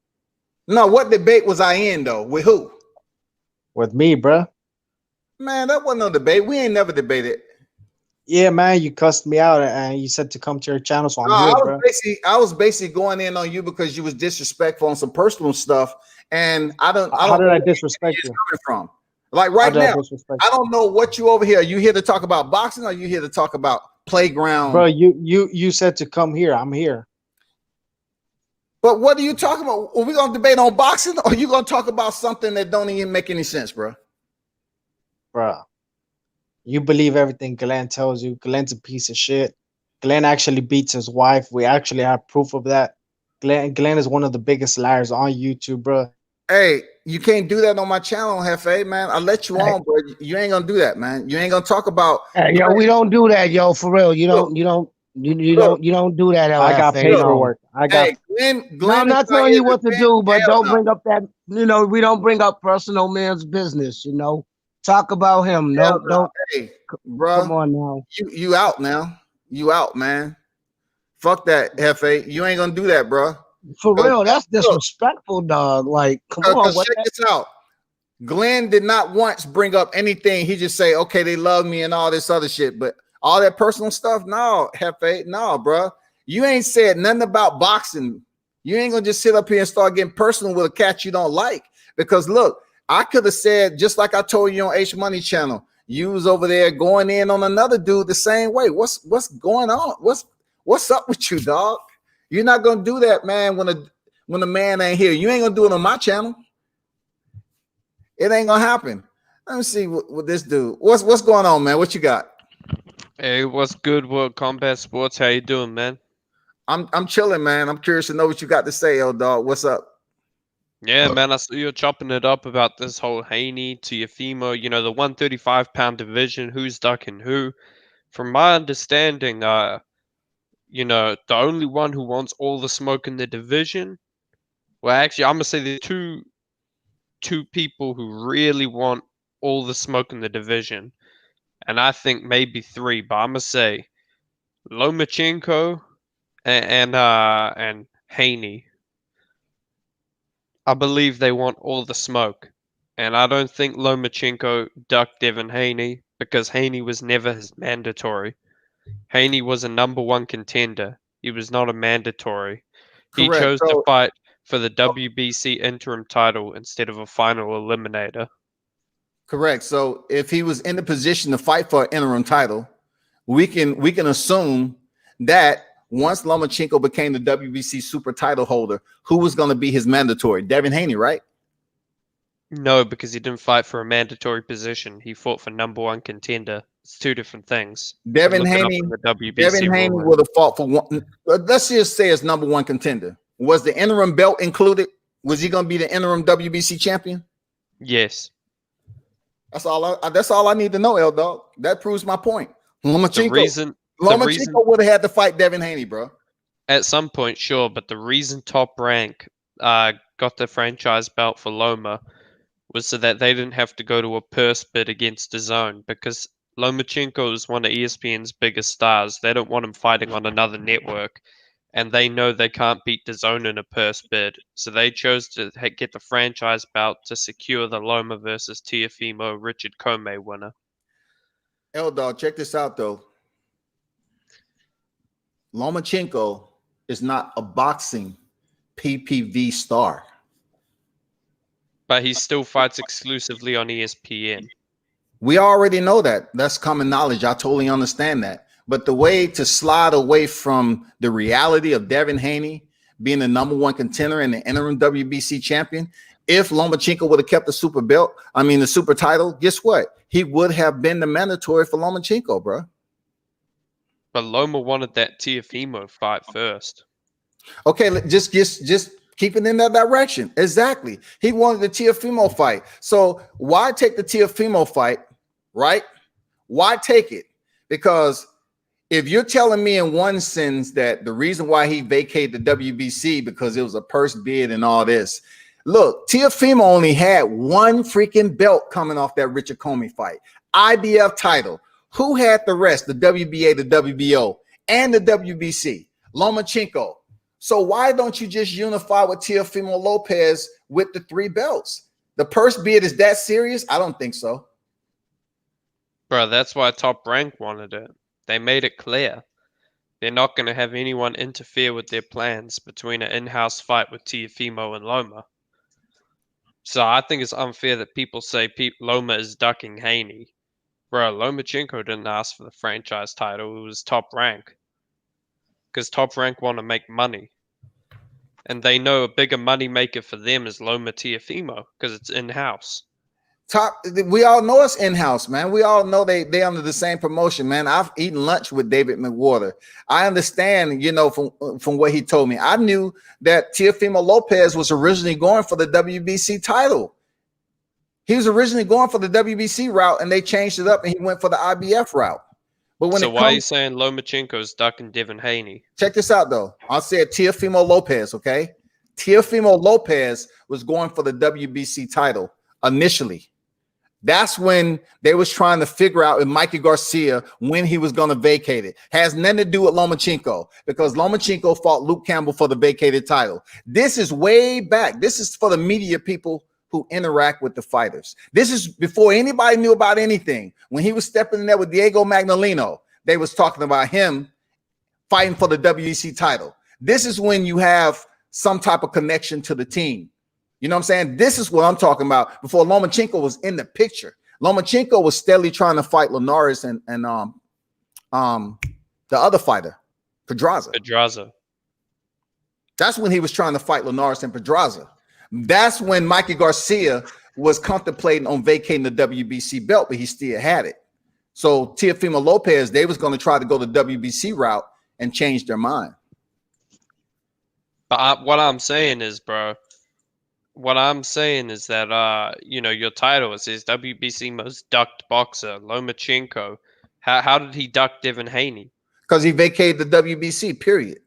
No, what debate was I in though? With who? With me, bro. Man, that wasn't no debate. We ain't never debated. Yeah, man, you cussed me out and you said to come to your channel, so I'm here, bro. I was basically going in on you because you was disrespectful on some personal stuff, and I don't. How did I disrespect you? Coming from like right now, I don't know what you over here. Are you here to talk about boxing, or are you here to talk about playground? Bro, you said to come here. I'm here. But what are you talking about? Are we gonna debate on boxing, or are you gonna talk about something that don't even make any sense, bro? Bro. You believe everything Glenn tells you. Glenn's a piece of shit. Glenn actually beats his wife. We actually have proof of that. Glenn is one of the biggest liars on YouTube, bro. Hey, you can't do that on my channel, Jefe, man. I let you on, bro. You ain't gonna do that, man. You ain't gonna talk about. Hey, yo, we don't do that, yo. For real, you don't do that. I got paperwork. Glenn. I'm not telling you what to do, but don't bring up that. You know, we don't bring up personal man's business. You know. Talk about him. No, don't. Hey, bro. Come on now. You out now. You out, man. Fuck that, Jefe. You ain't gonna do that, bro. For real, that's disrespectful, dog. Like, come on. Check this out. Glenn did not once bring up anything. He just say, okay, they love me and all this other shit. But all that personal stuff, no, Jefe, no, bro. You ain't said nothing about boxing. You ain't gonna just sit up here and start getting personal with a cat you don't like. Because look, I could have said, just like I told you on H Money channel, you was over there going in on another dude the same way. What's going on? What's up with you, dog? You're not gonna do that, man, when the man ain't here. You ain't gonna do it on my channel. It ain't gonna happen. Let me see what this dude. What's going on, man? What you got? Hey, what's good, World Combat Sports? How you doing, man? I'm chilling, man. I'm curious to know what you got to say, L dog. What's up? Yeah, man, I saw you chopping it up about this whole Haney, Teofimo, you know, the 135-pound division, who's ducking who. From my understanding, you know, the only one who wants all the smoke in the division, well, actually, I'm going to say the two people who really want all the smoke in the division, and I think maybe 3, but I'm going to say Lomachenko and Haney. I believe they want all the smoke. And I don't think Lomachenko ducked Devin Haney because Haney was never his mandatory. Haney was a #1 contender. He was not a mandatory. He chose to fight for the WBC interim title instead of a final eliminator. Correct. So if he was in the position to fight for an interim title, we can assume that once Lomachenko became the WBC super title holder, who was going to be his mandatory? Devin Haney, right? No, because he didn't fight for a mandatory position. He fought for #1 contender. It's two different things. Devin Look it up Haney, in the WBC Devin Haney ruling. would have fought for one. Let's just say it's #1 contender. Was the interim belt included? Was he going to be the interim WBC champion? Yes. That's all I need to know, L Dog. That proves my point. The Lomachenko reason would have had to fight Devin Haney, bro. at some point, sure, but the reason Top Rank got the franchise belt for Loma was so that they didn't have to go to a purse bid against DAZN, because Lomachenko is one of ESPN's biggest stars. They don't want him fighting on another network, and they know they can't beat DAZN in a purse bid, so they chose to get the franchise belt to secure the Loma versus Teofimo Richard Comey winner. L Dog, check this out though. Lomachenko is not a boxing PPV star. But he still fights exclusively on ESPN. We already know that. That's common knowledge. I totally understand that. But the way to slide away from the reality of Devin Haney being the #1 contender and the interim WBC champion, if Lomachenko would have kept the super belt, the super title, guess what? He would have been the mandatory for Lomachenko, bro. But Loma wanted that Teofimo fight first. Okay, just keep it in that direction. Exactly. He wanted the Teofimo fight. So why take the Teofimo fight, right? Why take it? Because if you're telling me in one sense that the reason why he vacated the WBC because it was a purse bid and all this, look, Teofimo only had one freaking belt coming off that Richard Comey fight, IBF title. Who had the rest? The WBA, the WBO, and the WBC. Lomachenko. So why don't you just unify with Teofimo Lopez with the 3 belts? The purse bid is that serious? I don't think so. Bro, that's why Top Rank wanted it. They made it clear. They're not going to have anyone interfere with their plans between an in-house fight with Teofimo and Loma. So I think it's unfair that people say Loma is ducking Haney. Bro, Lomachenko didn't ask for the franchise title. It was Top Rank. Because Top Rank want to make money. And they know a bigger money maker for them is Loma Teofimo because it's in-house. We all know it's in-house, man. We all know they under the same promotion, man. I've eaten lunch with David McWater. I understand, from what he told me. I knew that Teofimo Lopez was originally going for the WBC title. He was originally going for the WBC route, and they changed it up, and he went for the IBF route. But when why are you saying Lomachenko's ducking Devin Haney? Check this out, though. I said Teofimo Lopez, okay? Teofimo Lopez was going for the WBC title initially. That's when they was trying to figure out with Mikey Garcia when he was going to vacate it. Has nothing to do with Lomachenko because Lomachenko fought Luke Campbell for the vacated title. This is way back. This is for the media people who interact with the fighters. This is before anybody knew about anything. When he was stepping in there with Diego Magnolino, they was talking about him fighting for the WBC title. This is when you have some type of connection to the team. You know what I'm saying? This is what I'm talking about before Lomachenko was in the picture. Lomachenko was steadily trying to fight Linares and the other fighter, Pedraza. That's when he was trying to fight Linares and Pedraza. That's when Mikey Garcia was contemplating on vacating the WBC belt, but he still had it. So Teofimo Lopez, they was going to try to go the WBC route and change their mind. But what I'm saying is, bro, that your title, it says WBC most ducked boxer, Lomachenko. How did he duck Devin Haney? Because he vacated the WBC, period.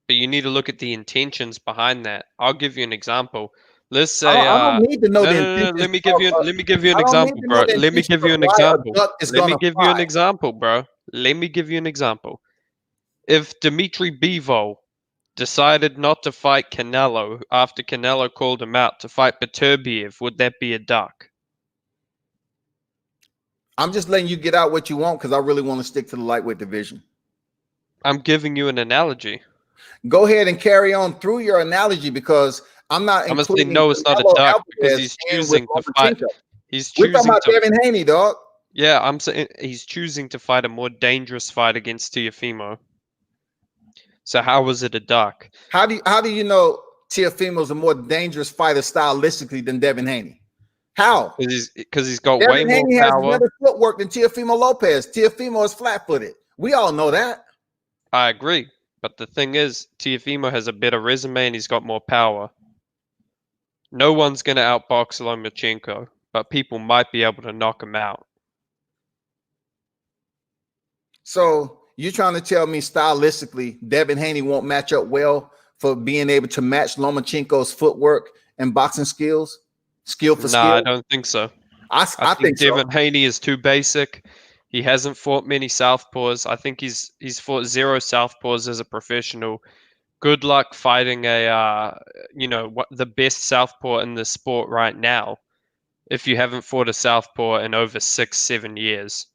But you need to look at the intentions behind that. I'll give you an example. Let's say I don't need to know the intentions. Let me give you an example, bro. Let me give you an example. Let me give you an example. If Dmitry Bivol decided not to fight Canelo after Canelo called him out to fight Beterbiev, would that be a duck? I'm just letting you get out what you want because I really want to stick to the lightweight division. I'm giving you an analogy. Go ahead and carry on through your analogy because I'm not. I'm gonna say no, it's not a duck because he's choosing to fight. He's We're talking choosing about to. Devin Haney, dog. Yeah, I'm saying he's choosing to fight a more dangerous fight against Teofimo. So how was it a duck? How do you know Teofimo's a more dangerous fighter stylistically than Devin Haney? How? Because he's got Devin way more Haney has power. better footwork than Teofimo Lopez. Teofimo is flat-footed. We all know that. I agree, but the thing is, Teofimo has a better resume and he's got more power. No one's gonna outbox Lomachenko, but people might be able to knock him out. So you're trying to tell me stylistically Devin Haney won't match up well for being able to match Lomachenko's footwork and boxing skills? Skill for skill? Nah, I don't think so. I think Devin so. Haney is too basic. He hasn't fought many southpaws. I think he's fought 0 southpaws as a professional. Good luck fighting a the best southpaw in the sport right now. If you haven't fought a southpaw in over 6-7 years,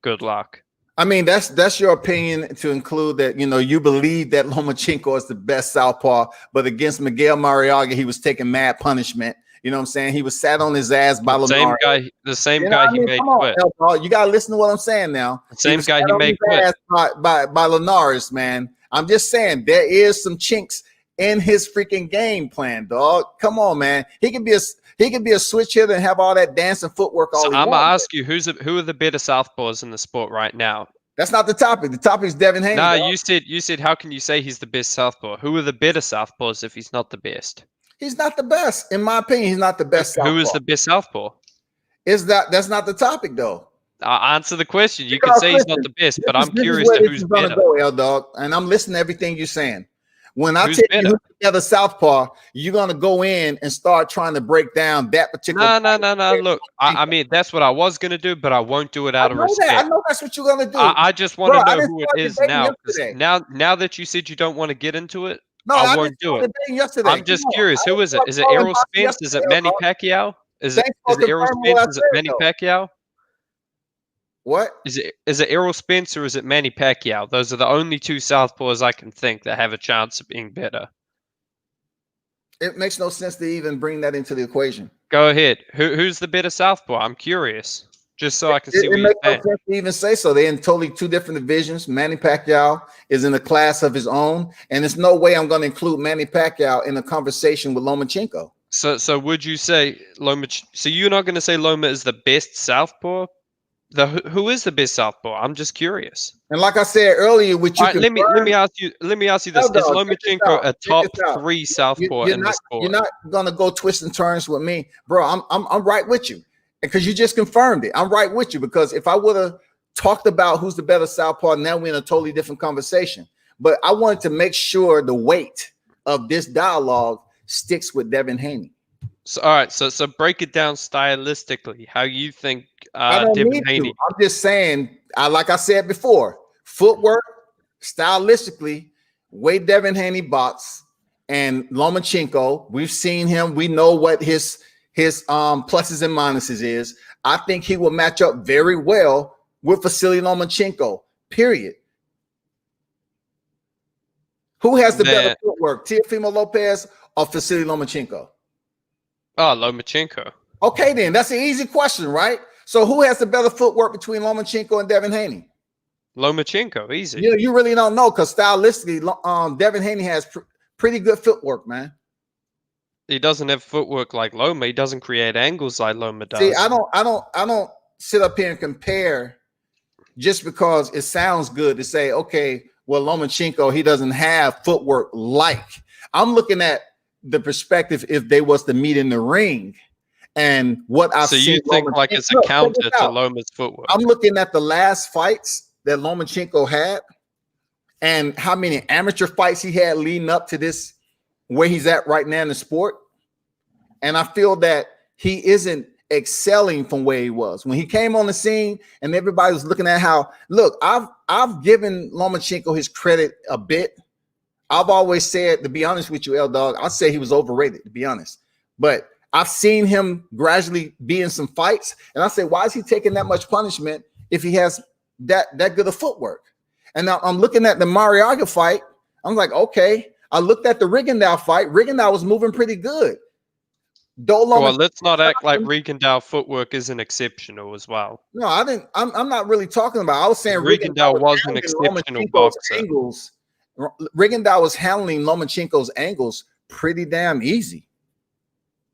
good luck. I mean, that's your opinion to include that, you believe that Lomachenko is the best southpaw, but against Miguel Mariaga, he was taking mad punishment. You know what I'm saying? He was sat on his ass by Linares. The same guy he made quit. You got to listen to what I'm saying now. The same guy he made quit. By Linares, man. I'm just saying there is some chinks in his freaking game plan, dog. Come on, man. He could be a switch hitter and have all that dancing footwork. So I'm gonna ask you, who are the better southpaws in the sport right now? That's not the topic. The topic is Devin Haney. Nah, you said how can you say he's the best southpaw? Who are the better southpaws if he's not the best? He's not the best, in my opinion. He's not the best. Who is the best southpaw? That's not the topic, though. Answer the question. You can say he's not the best, but I'm curious to who's better. L-Dog, and I'm listening to everything you're saying. When I take you together southpaw, you're gonna go in and start trying to break down that particular. No. Look, I mean that's what I was gonna do, but I won't do it out of respect. I know that's what you're gonna do. I just want to know who it is now. Now that you said you don't want to get into it, I won't do it. I'm just curious. Who is it? Is it Errol Spence? Is it Manny Pacquiao? Is it Errol Spence? Is it Manny Pacquiao? What? Is it Errol Spence or is it Manny Pacquiao? Those are the only 2 southpaws I can think that have a chance of being better. It makes no sense to even bring that into the equation. Go ahead. Who's the better southpaw? I'm curious. Just so I can see what you're saying. It makes no sense to even say so. They're in totally 2 different divisions. Manny Pacquiao is in a class of his own, and there's no way I'm going to include Manny Pacquiao in a conversation with Lomachenko. So would you say So you're not going to say Loma is the best southpaw? Who is the best southpaw? I'm just curious. And like I said earlier, with you, let me ask you this: is Lomachenko a top 3 southpaw in the sport? You're not gonna go twists and turns with me, bro. I'm right with you, because you just confirmed it. I'm right with you, because if I would have talked about who's the better southpaw, now we're in a totally different conversation. But I wanted to make sure the weight of this dialogue sticks with Devin Haney. So, all right, so break it down stylistically. How you think Devin Haney? I'm just saying, like I said before, footwork, stylistically, way Devin Haney box and Lomachenko. We've seen him. We know what his pluses and minuses is. I think he will match up very well with Vasyl Lomachenko. Period. Who has the better footwork, Teofimo Lopez or Vasyl Lomachenko? Oh, Lomachenko. Okay, then that's an easy question, right? So who has the better footwork between Lomachenko and Devin Haney? Lomachenko, easy. You really don't know, because stylistically, Devin Haney has pretty good footwork, man. He doesn't have footwork like Loma. He doesn't create angles like Loma does. See, I don't sit up here and compare just because it sounds good to say, okay, well, Lomachenko, he doesn't have footwork like. I'm looking at the perspective if they was to meet in the ring, and what I've seen. So you think like it's a counter to Loma's footwork? I'm looking at the last fights that Lomachenko had and how many amateur fights he had leading up to this, where he's at right now in the sport. And I feel that he isn't excelling from where he was when he came on the scene, and everybody was looking at how, look, I've given Lomachenko his credit a bit. I've always said, to be honest with you, L-Dog, I'd say he was overrated, to be honest. But I've seen him gradually be in some fights, and I say, why is he taking that much punishment if he has that good of footwork? And now I'm looking at the Mariaga fight. I'm like, okay. I looked at the Rigondeaux fight. Rigondeaux was moving pretty good. Though Well, Lomachenko, let's not act like Regendow footwork isn't exceptional as well. no, I didn't. I'm not really talking about. I was saying Regendow was an exceptional boxer. angles. Rigondeaux was handling Lomachenko's angles pretty damn easy.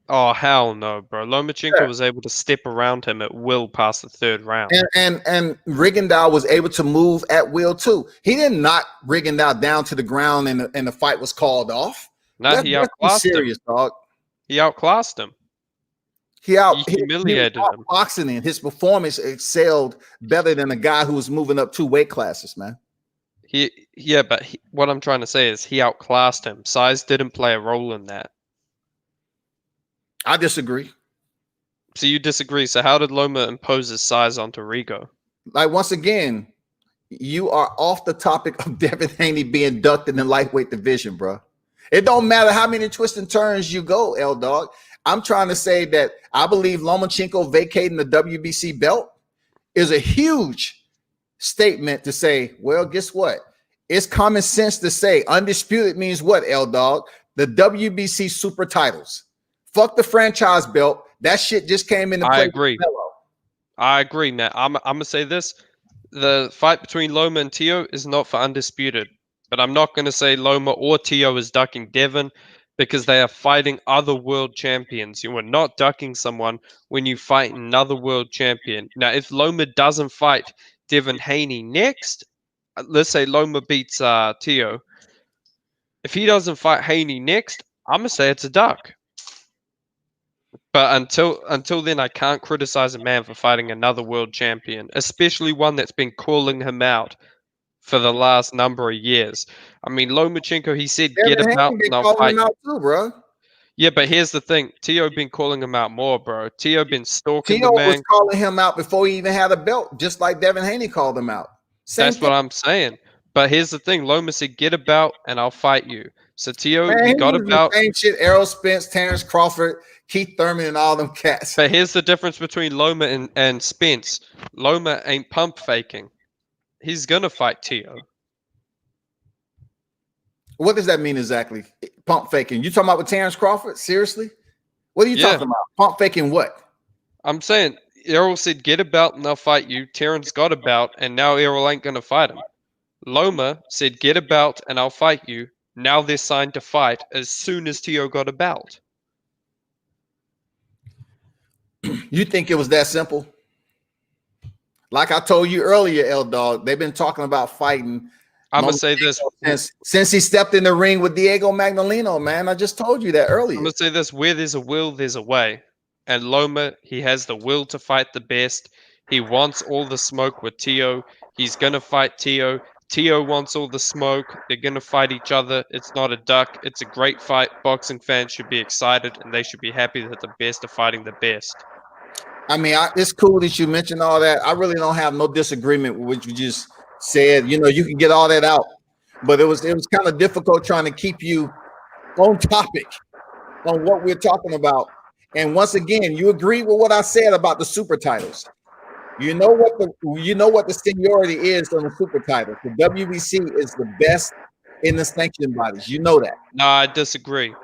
Oh hell no, bro! Lomachenko was able to step around him at will past the third round, and Rigondeaux was able to move at will too. He didn't knock Rigondeaux down to the ground, and the fight was called off. No, he outclassed him. Dog. He outclassed him. He humiliated him. Boxing in his performance excelled better than a guy who was moving up 2 weight classes, man. What I'm trying to say is he outclassed him. Size didn't play a role in that. I disagree. So you disagree. So how did Loma impose his size onto Rigo? Like, once again, you are off the topic of Devin Haney being ducked in the lightweight division, bro. It don't matter how many twists and turns you go, L-Dog. I'm trying to say that I believe Lomachenko vacating the WBC belt is a huge statement to say, well, guess what? It's common sense to say undisputed means what, L-Dog? The WBC super titles. Fuck the franchise belt. That shit just came into play. I agree, Matt. I'm gonna say this: the fight between Loma and Teo is not for undisputed, but I'm not gonna say Loma or Teo is ducking Devin because they are fighting other world champions. You are not ducking someone when you fight another world champion. Now, if Loma doesn't fight Devin Haney next, let's say Loma beats Teo. If he doesn't fight Haney next, I'm gonna say it's a duck. But until then, I can't criticize a man for fighting another world champion, especially one that's been calling him out for the last number of years. I mean, Lomachenko, he said, "Get him out, and I'll fight you." Bro. Yeah, but here's the thing: Teo been calling him out more, bro. Teo been stalking the man. Was calling him out before he even had a belt, just like Devin Haney called him out. That's what I'm saying. But here's the thing: Loma said, "Get a belt, and I'll fight you." So Teo, he got a belt. Same shit. Errol Spence, Terrence Crawford, Keith Thurman, and all them cats. But here's the difference between Loma and Spence. Loma ain't pump faking. He's gonna fight Teo. What does that mean exactly? Pump faking. You talking about with Terrence Crawford? Seriously? What are you talking about? Pump faking what? I'm saying Errol said, "Get a belt and I'll fight you." Terrence got a belt, and now Errol ain't gonna fight him. Loma said, "Get a belt and I'll fight you." Now they're signed to fight as soon as Teo got a belt. You think it was that simple? Like I told you earlier, L-Dog, they've been talking about fighting. I'm going to say this. Since he stepped in the ring with Diego Magdaleno, man. I just told you that earlier. I'm going to say this. Where there's a will, there's a way. And Loma, he has the will to fight the best. He wants all the smoke with Teo. He's going to fight Teo. Teo wants all the smoke. They're going to fight each other. It's not a duck. It's a great fight. Boxing fans should be excited, and they should be happy that the best are fighting the best. I mean, it's cool that you mentioned all that. I really don't have no disagreement with what you just said. You know, you can get all that out. But it was kind of difficult trying to keep you on topic on what we're talking about. And once again, you agree with what I said about the super titles. You know what the seniority is on the super titles. The WBC is the best in the sanctioning bodies. You know that. No, I disagree.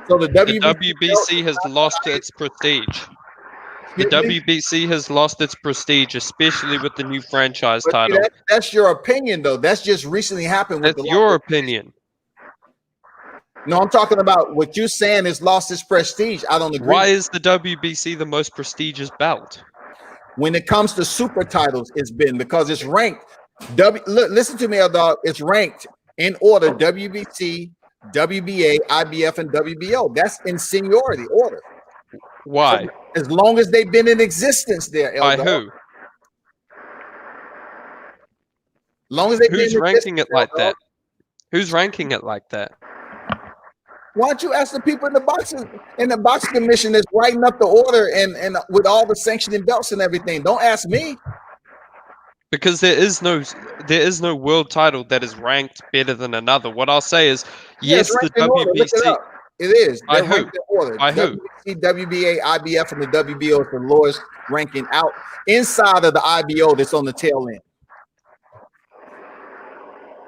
So the WBC has lost its prestige. The WBC has lost its prestige, especially with the new franchise title. That's your opinion, though. That's just recently happened. That's your opinion. No, I'm talking about what you're saying is lost its prestige. I don't agree. Why is the WBC the most prestigious belt? When it comes to super titles, it's been because it's ranked. Listen to me, L-Dog. It's ranked in order: WBC, WBA, IBF, and WBO. That's in seniority order. Why? So as long as they've been in existence, there. By who? Long as they've been. Who's ranking it like that? Who's ranking it like that? Why don't you ask the people in the boxing commission that's writing up the order and with all the sanctioning belts and everything? Don't ask me. Because there is no world title that is ranked better than another. What I'll say is, yes, the WBC. It is. By who? By who? WBC, WBA, IBF, and the WBO is the lowest ranking out inside of the IBO that's on the tail end.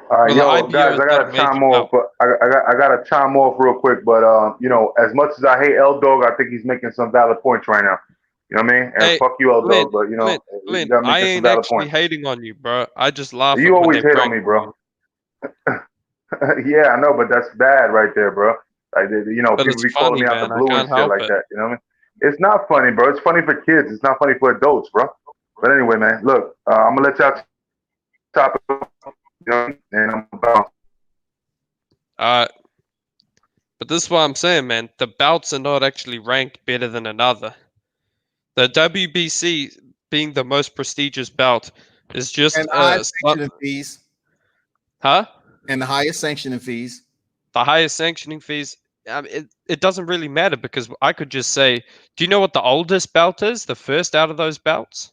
All right, Well, the yo, IBO guys, is I not a gotta major chime off, belt. but I gotta chime off real quick. But you know, as much as I hate L Dog, I think he's making some valid points right now. You know what I mean? And Hey, fuck you, L Glenn, Dog, but you know, you Glenn, gotta I make some ain't valid actually points. hating on you, bro. I just laugh You at when always they hate break on me, bro. Yeah, I know, but that's bad right there, bro. Like, you know, but people it's be calling funny, me out the man. I blue and can't shit help like it. that. You know what I mean? It's not funny, bro. It's funny for kids. It's not funny for adults, bro. But anyway, man, look, I'm gonna let y'all top it, you know, and I'm about. But this is what I'm saying, man. The bouts are not actually ranked better than another. The WBC being the most prestigious bout is just And the highest sanctioning fees. huh? And the highest sanctioning fees. The highest sanctioning fees. It doesn't really matter because I could just say, do you know what the oldest bout is? The first out of those bouts?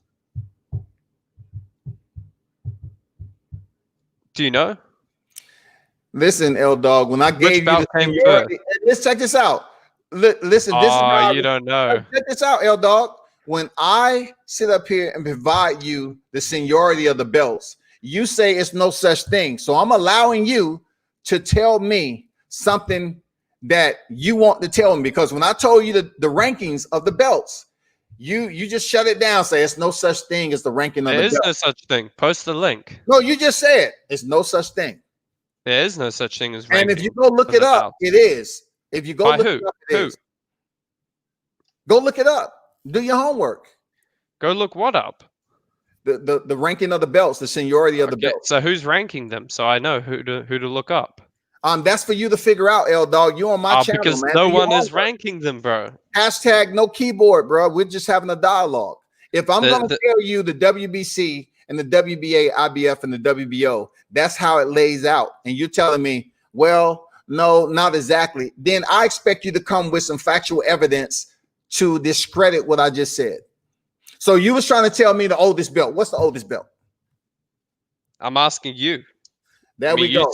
Do you know? Listen, L Dog, when I Which gave you bout the came seniority, let's check this out. Listen, this is Oh, how you don't know. check this out, L Dog. When I sit up here and provide you the seniority of the belts, you say it's no such thing. So I'm allowing you to tell me something that you want to tell me, because when I told you the rankings of the belts, you just shut it down, say it's no such thing as the ranking of There the is belt. no such thing. Post the link. No, you just said it's no such thing. There is no such thing as And ranking. if you go look of it the up, bouts. it is. If you go By look who? it up, it Who? is. Go look it up. Do your homework. Go look what up? The ranking of the belts, the seniority of the Okay, belts. so who's ranking them? So I know who to look up. That's for you to figure out, L Dog. You on my channel, Because man. no Do your one is homework. ranking them, bro. Hashtag no keyboard, bro. We're just having a dialogue. If I'm going to The- tell you the WBC and the WBA, IBF, and the WBO, that's how it lays out. And you're telling me, well, no, not exactly. Then I expect you to come with some factual evidence to discredit what I just said. So you was trying to tell me the oldest belt. What's the oldest belt? I'm asking you. There we go.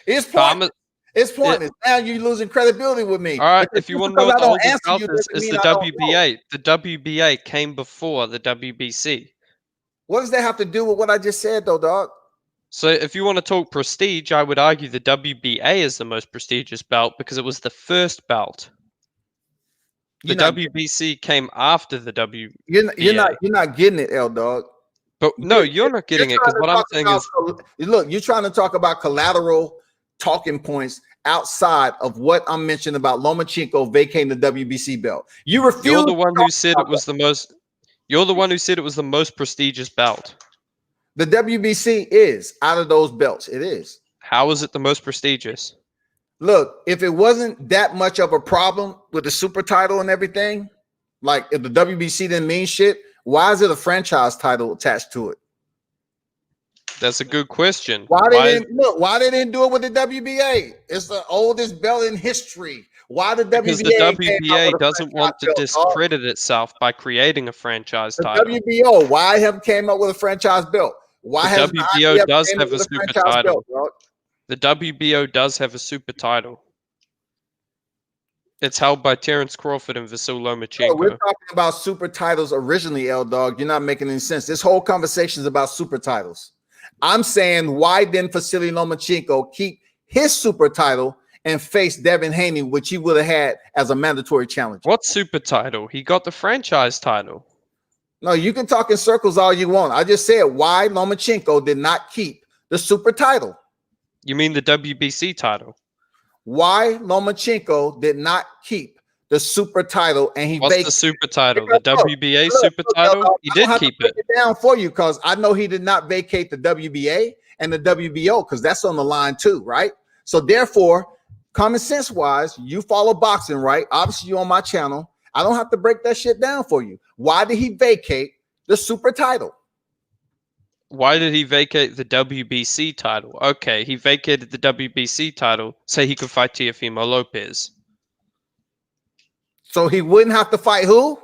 It's pointless. It's pointless. Now you're losing credibility with me. All right, Because if you want to because know what I the don't oldest answer belt you, is, doesn't it's mean the I don't know. WBA. The WBA came before the WBC. What does that have to do with what I just said, though, dog? So if you want to talk prestige, I would argue the WBA is the most prestigious belt because it was the first belt. The WBC came after the WBA. You're not getting it, L Dog. But no, you're not getting it because what I'm saying is, look, you're trying to talk about collateral talking points outside of what I'm mentioning about Lomachenko vacating the WBC belt. You refuse. you're the one who said it was the most. You're the one who said it was the most prestigious belt. The WBC is out of those belts. It is. How is it the most prestigious? Look, if it wasn't that much of a problem with the super title and everything, like if the WBC didn't mean shit, why is it a franchise title attached to it? That's a good question. Why they didn't do it with the WBA? It's the oldest belt in history. Why the WBA? Because the WBA doesn't want to discredit itself by creating a franchise title. WBO, why have came up with a franchise belt? Why the has WBO does have a super title? The WBO does have a super title. It's held by Terrence Crawford and Vasyl Lomachenko. We're talking about super titles originally, L Dog. You're not making any sense. This whole conversation is about super titles. I'm saying, why didn't Vasyl Lomachenko keep his super title and face Devin Haney, which he would have had as a mandatory challenge? What super title? He got the franchise title. No, you can talk in circles all you want. I just said why Lomachenko did not keep the super title. You mean the WBC title? Why Lomachenko did not keep the super title and he What's the super title? The WBA super title? He did keep it. Down for you because I know he did not vacate the WBA and the WBO because that's on the line too, right? So therefore, common sense wise, you follow boxing, right? Obviously, you're on my channel. I don't have to break that shit down for you. Why did he vacate the super title? Why did he vacate the WBC title? Okay, he vacated the WBC title so he could fight Teofimo Lopez. So he wouldn't have to fight who?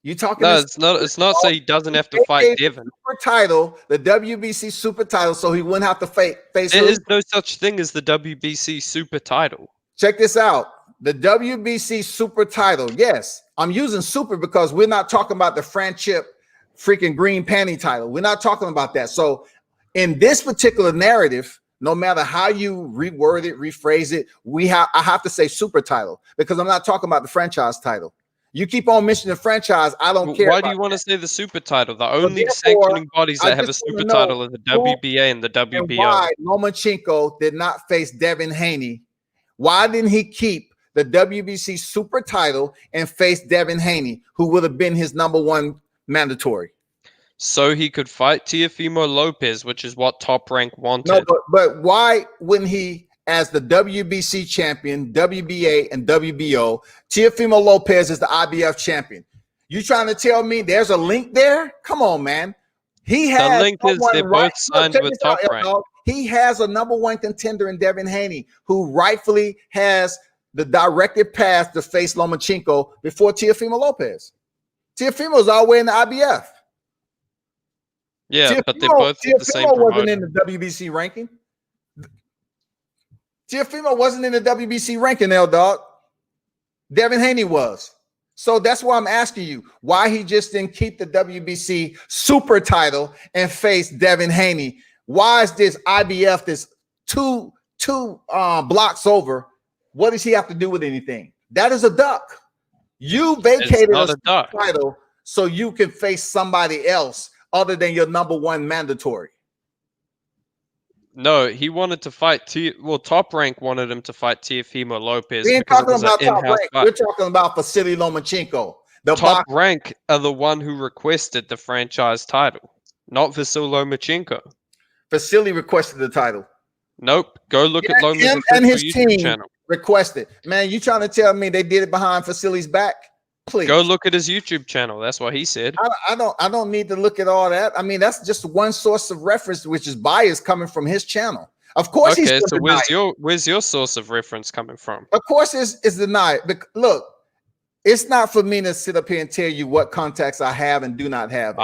You talking? No, it's not so he doesn't have to fight Devin. Super title, the WBC super title, so he wouldn't have to face There who? is no such thing as the WBC super title. Check this out. The WBC super title. Yes, I'm using super because we're not talking about the friendship freaking green panty title. We're not talking about that. So In this particular narrative, no matter how you reword it, rephrase it, I have to say super title because I'm not talking about the franchise title. You keep on mentioning the franchise. I don't care. Why do you want to say the super title? The only sanctioning bodies that have a super title are the WBA and the WBO. And why Lomachenko did not face Devin Haney? Why didn't he keep the WBC super title and face Devin Haney, who would have been his #1 mandatory? So he could fight Teofimo Lopez, which is what Top Rank wanted. No, but why wouldn't he, as the WBC champion, WBA and WBO, Teofimo Lopez is the IBF champion? You trying to tell me there's a link there? Come on, man. He has the link is they're both signed with Top Rank. He has a #1 contender in Devin Haney, who rightfully has the directed path to face Lomachenko before Teofimo Lopez. Teofimo's all the way in the IBF. Yeah, but they're both the same Teofimo wasn't promoter. in the WBC ranking. Teofimo wasn't in the WBC ranking, L-Dog. Devin Haney was. So that's why I'm asking you why he just didn't keep the WBC super title and face Devin Haney. Why is this IBF this two blocks over? What does he have to do with anything? That is a duck. You vacated a title so you can face somebody else other than your #1 mandatory. No, he wanted to fight Top Rank wanted him to fight Teofimo Lopez. We ain't talking about Top Rank. We're talking about Vasyl Lomachenko. Top Rank are the one who requested the franchise title, not Vasyl Lomachenko. Vasyl requested the title. Nope. Go look at Lomachenko's and his YouTube team channel. Requested. Man, you trying to tell me they did it behind Vasyl's back? Please go look at his YouTube channel. That's what he said. I don't need to look at all that. I mean, that's just one source of reference, which is bias coming from his channel. Of course, okay. So where's your source of reference coming from? Of course, it's denied. Look, it's not for me to sit up here and tell you what contacts I have and do not have.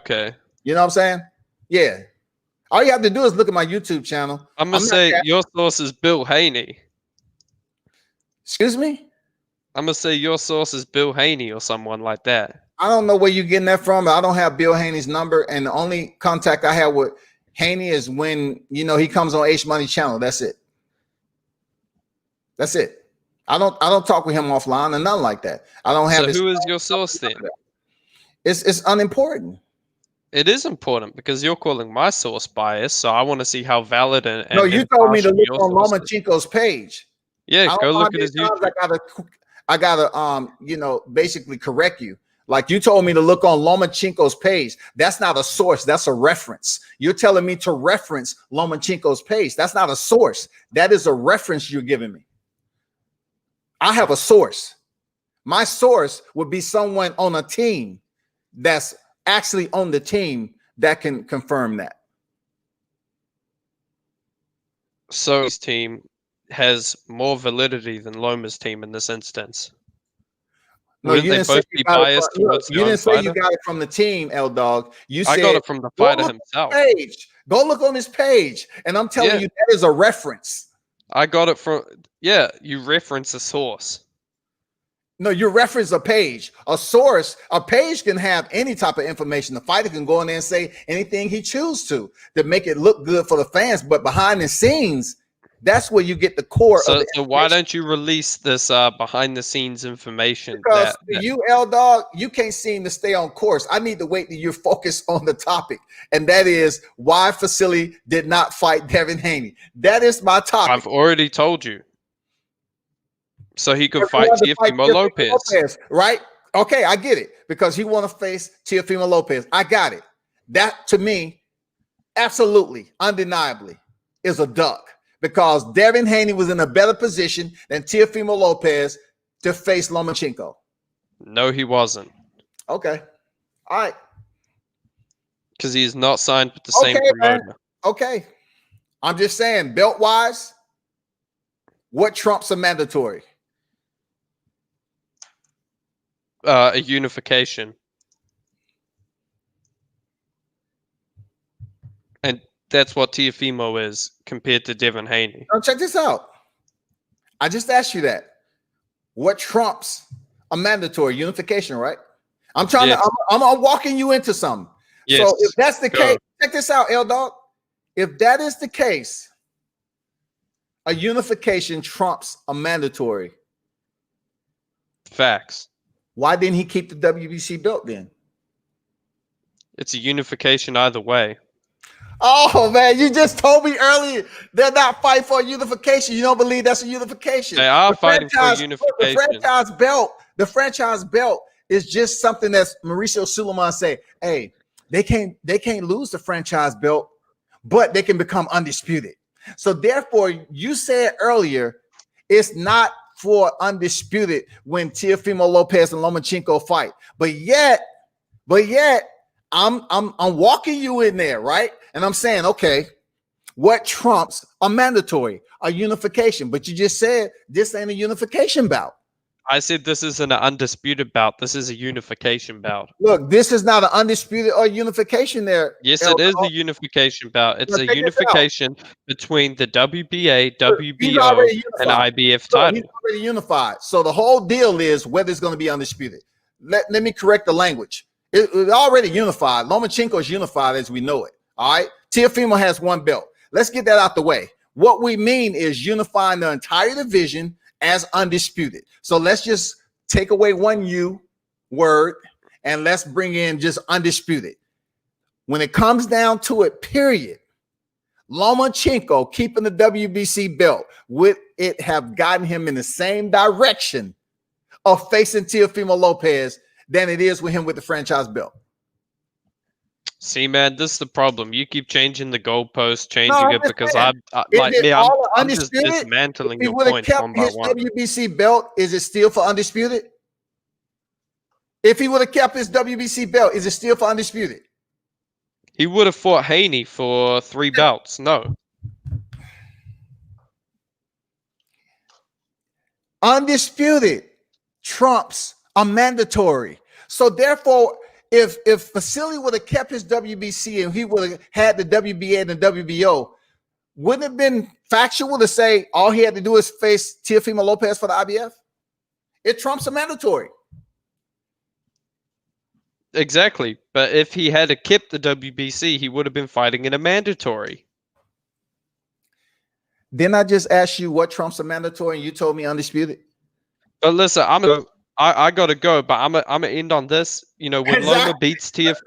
Okay. You know what I'm saying? Yeah. All you have to do is look at my YouTube channel. I'm gonna say your source is Bill Haney. Excuse me? I'm gonna say your source is Bill Haney or someone like that. I don't know where you're getting that from. I don't have Bill Haney's number, and the only contact I have with Haney is when he comes on H Money channel. That's it. That's it. I don't talk with him offline and nothing like that. I don't have. So who is your source then? It's unimportant. It is important because you're calling my source biased, so I want to see how valid and no. You told me to look on Lomachenko's page. Yeah, go look at his YouTube. I gotta basically correct you. Like you told me to look on Lomachenko's page. That's not a source. That's a reference. You're telling me to reference Lomachenko's page. That's not a source. That is a reference you're giving me. I have a source. My source would be someone on a team that's actually on the team that can confirm that. So his team has more validity than Loma's team in this instance. No, you didn't say you got it from the team, L-Dog. You said I got it from the fighter himself. Go look on his page, and I'm telling you that is a reference. I got it from you reference a source. No, you reference a page. A source, a page can have any type of information. The fighter can go in there and say anything he chooses to make it look good for the fans, but behind the scenes, that's where you get the core of it. So why don't you release this behind the scenes information? Because you, L-Dog, you can't seem to stay on course. I need to wait till you're focused on the topic. And that is why Vasyl did not fight Devin Haney. That is my topic. I've already told you. So he could fight Teofimo Lopez. Right? Okay, I get it. Because he want to face Teofimo Lopez. I got it. That, to me, absolutely, undeniably, is a duck. Because Devin Haney was in a better position than Teofimo Lopez to face Lomachenko. No, he wasn't. Okay. All right. Because he is not signed with the same promoter. Man. Okay. I'm just saying, belt-wise, what trumps a mandatory? A unification. And that's what Teofimo is compared to Devin Haney. Now check this out. I just asked you that. What trumps a mandatory unification, right? I'm trying to. I'm walking you into something. Yes. So if that's the case, check this out, L Dog. If that is the case, a unification trumps a mandatory. Facts. Why didn't he keep the WBC belt then? It's a unification either way. Oh man, you just told me earlier they're not fighting for a unification. You don't believe that's a unification? They are fighting for unification. The franchise belt is just something that's Mauricio Suleiman say. Hey, they can't lose the franchise belt, but they can become undisputed. So therefore, you said earlier, it's not for undisputed when Teofimo Lopez and Lomachenko fight. But yet, I'm walking you in there, right? And I'm saying, okay, what trumps a mandatory, a unification? But you just said this ain't a unification bout. I said this isn't an undisputed bout. This is a unification bout. Look, this is not an undisputed or unification there. Yes, it is a unification bout. It's a unification between the WBA, WBO, and IBF title. He's already unified. So the whole deal is whether it's going to be undisputed. Let me correct the language. It's already unified. Lomachenko is unified as we know it. All right. Teofimo has one belt. Let's get that out the way. What we mean is unifying the entire division as undisputed. So let's just take away one U word and let's bring in just undisputed. When it comes down to it, period, Lomachenko keeping the WBC belt, would it have gotten him in the same direction of facing Teofimo Lopez than it is with him with the franchise belt? See, man, this is the problem. You keep changing the goalpost, because I'm just dismantling your points one by one. WBC belt, is it still for undisputed? If he would have kept his WBC belt, is it still for undisputed? He would have fought Haney for 3 belts. No. Undisputed trumps a mandatory. So therefore, if Vasyl would have kept his WBC and he would have had the WBA and the WBO, wouldn't it have been factual to say all he had to do is face Teofimo Lopez for the IBF? It trumps a mandatory. Exactly. But if he had kept the WBC, he would have been fighting in a mandatory. Didn't I just ask you what trumps a mandatory and you told me undisputed? But listen, I gotta go, but I'm gonna end on this. You know, when Loma beats Teofimo.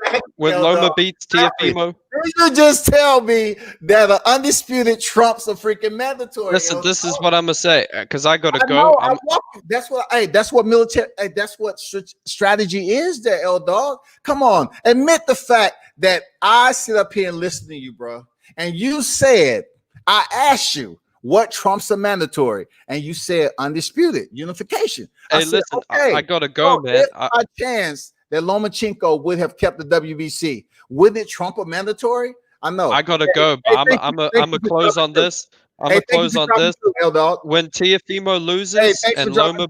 You just tell me that an undisputed trumps a freaking mandatory. Listen, this is what I'm gonna say because I gotta go. That's what military. Hey, that's what strategy is. There, L Dog. Come on, admit the fact that I sit up here and listen to you, bro, and you said I asked you what trumps a mandatory, and you said undisputed unification. Hey, listen, I gotta go, man. A chance that Lomachenko would have kept the WBC. Wouldn't it trump a mandatory? I know. I gotta go, but I'm gonna close on this. I'm gonna close on this. When Teofimo loses and Loma.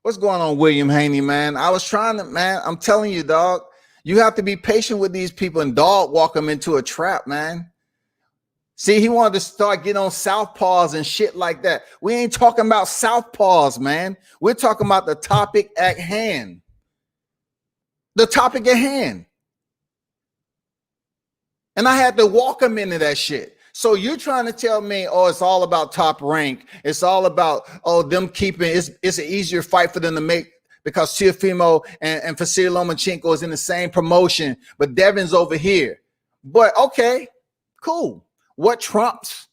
What's going on, William Haney, man? I was trying to, man. I'm telling you, dog. You have to be patient with these people and dog walk them into a trap, man. See, he wanted to start getting on southpaws and shit like that. We ain't talking about southpaws, man. We're talking about the topic at hand. The topic at hand. And I had to walk him into that shit. So you're trying to tell me, oh, it's all about top rank. It's all about, oh, them keeping, it's an easier fight for them to make because Teofimo and Vasyl Lomachenko is in the same promotion, but Devin's over here. But okay, cool. What trumps,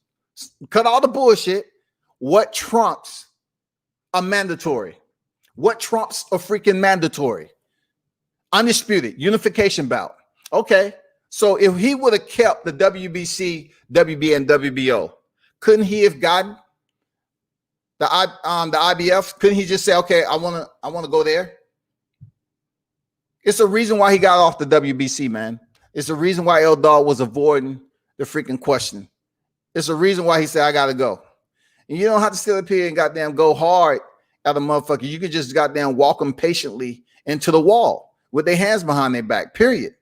cut all the bullshit. What trumps a mandatory? What trumps a freaking mandatory? Undisputed, unification bout. Okay. So if he would have kept the WBC, WBA, and WBO, couldn't he have gotten the IBF? Couldn't he just say, okay, I want to go there? It's a reason why he got off the WBC, man. It's a reason why L Dog was avoiding the freaking question. It's a reason why he said, I got to go. And you don't have to still up here and goddamn go hard at a motherfucker. You can just goddamn walk him patiently into the wall. with their hands behind their back, period.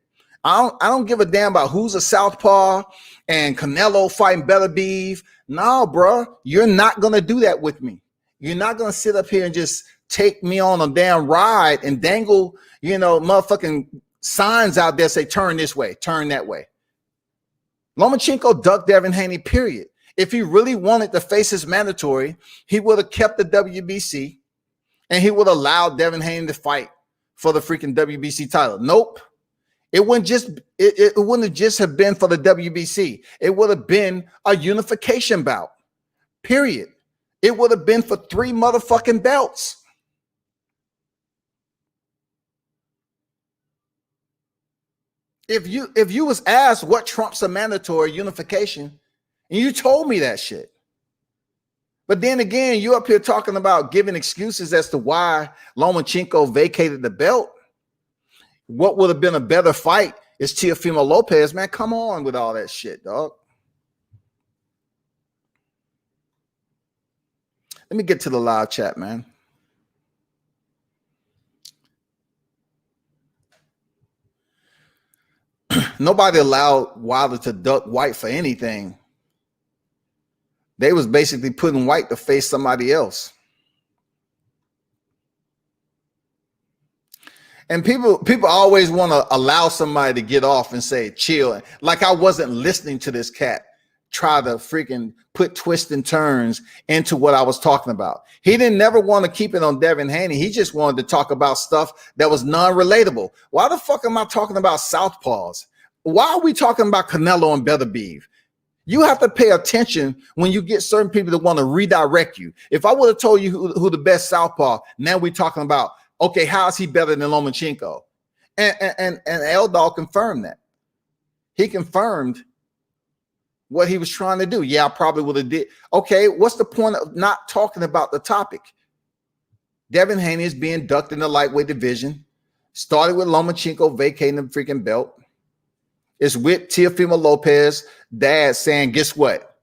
I don't give a damn about who's a southpaw and Canelo fighting Beterbiev. No, bro, you're not going to do that with me. You're not going to sit up here and just take me on a damn ride and dangle, motherfucking signs out there say turn this way, turn that way. Lomachenko ducked Devin Haney, period. If he really wanted to face his mandatory, he would have kept the WBC and he would have allowed Devin Haney to fight for the freaking WBC title. Nope. It wouldn't just have been for the WBC. It would have been a unification bout, period. It would have been for 3 motherfucking belts. If you was asked what trumps a mandatory unification, and you told me that shit. But then again, you up here talking about giving excuses as to why Lomachenko vacated the belt. What would have been a better fight is Teofimo Lopez. Man, come on with all that shit, dog. Let me get to the live chat, man. Nobody allowed Wilder to duck White for anything. They was basically putting White to face somebody else. And people always want to allow somebody to get off and say, chill. Like I wasn't listening to this cat try to freaking put twists and turns into what I was talking about. He didn't never want to keep it on Devin Haney. He just wanted to talk about stuff that was non-relatable. Why the fuck am I talking about southpaws? Why are we talking about Canelo and Beterbiev? You have to pay attention when you get certain people that want to redirect you. If I would have told you who the best southpaw, now we're talking about, okay, how is he better than Lomachenko? And L-Dog confirmed that. He confirmed what he was trying to do. Yeah, I probably would have did. Okay, what's the point of not talking about the topic? Devin Haney is being ducked in the lightweight division. Started with Lomachenko vacating the freaking belt. It's with Teofimo Lopez, dad saying, guess what?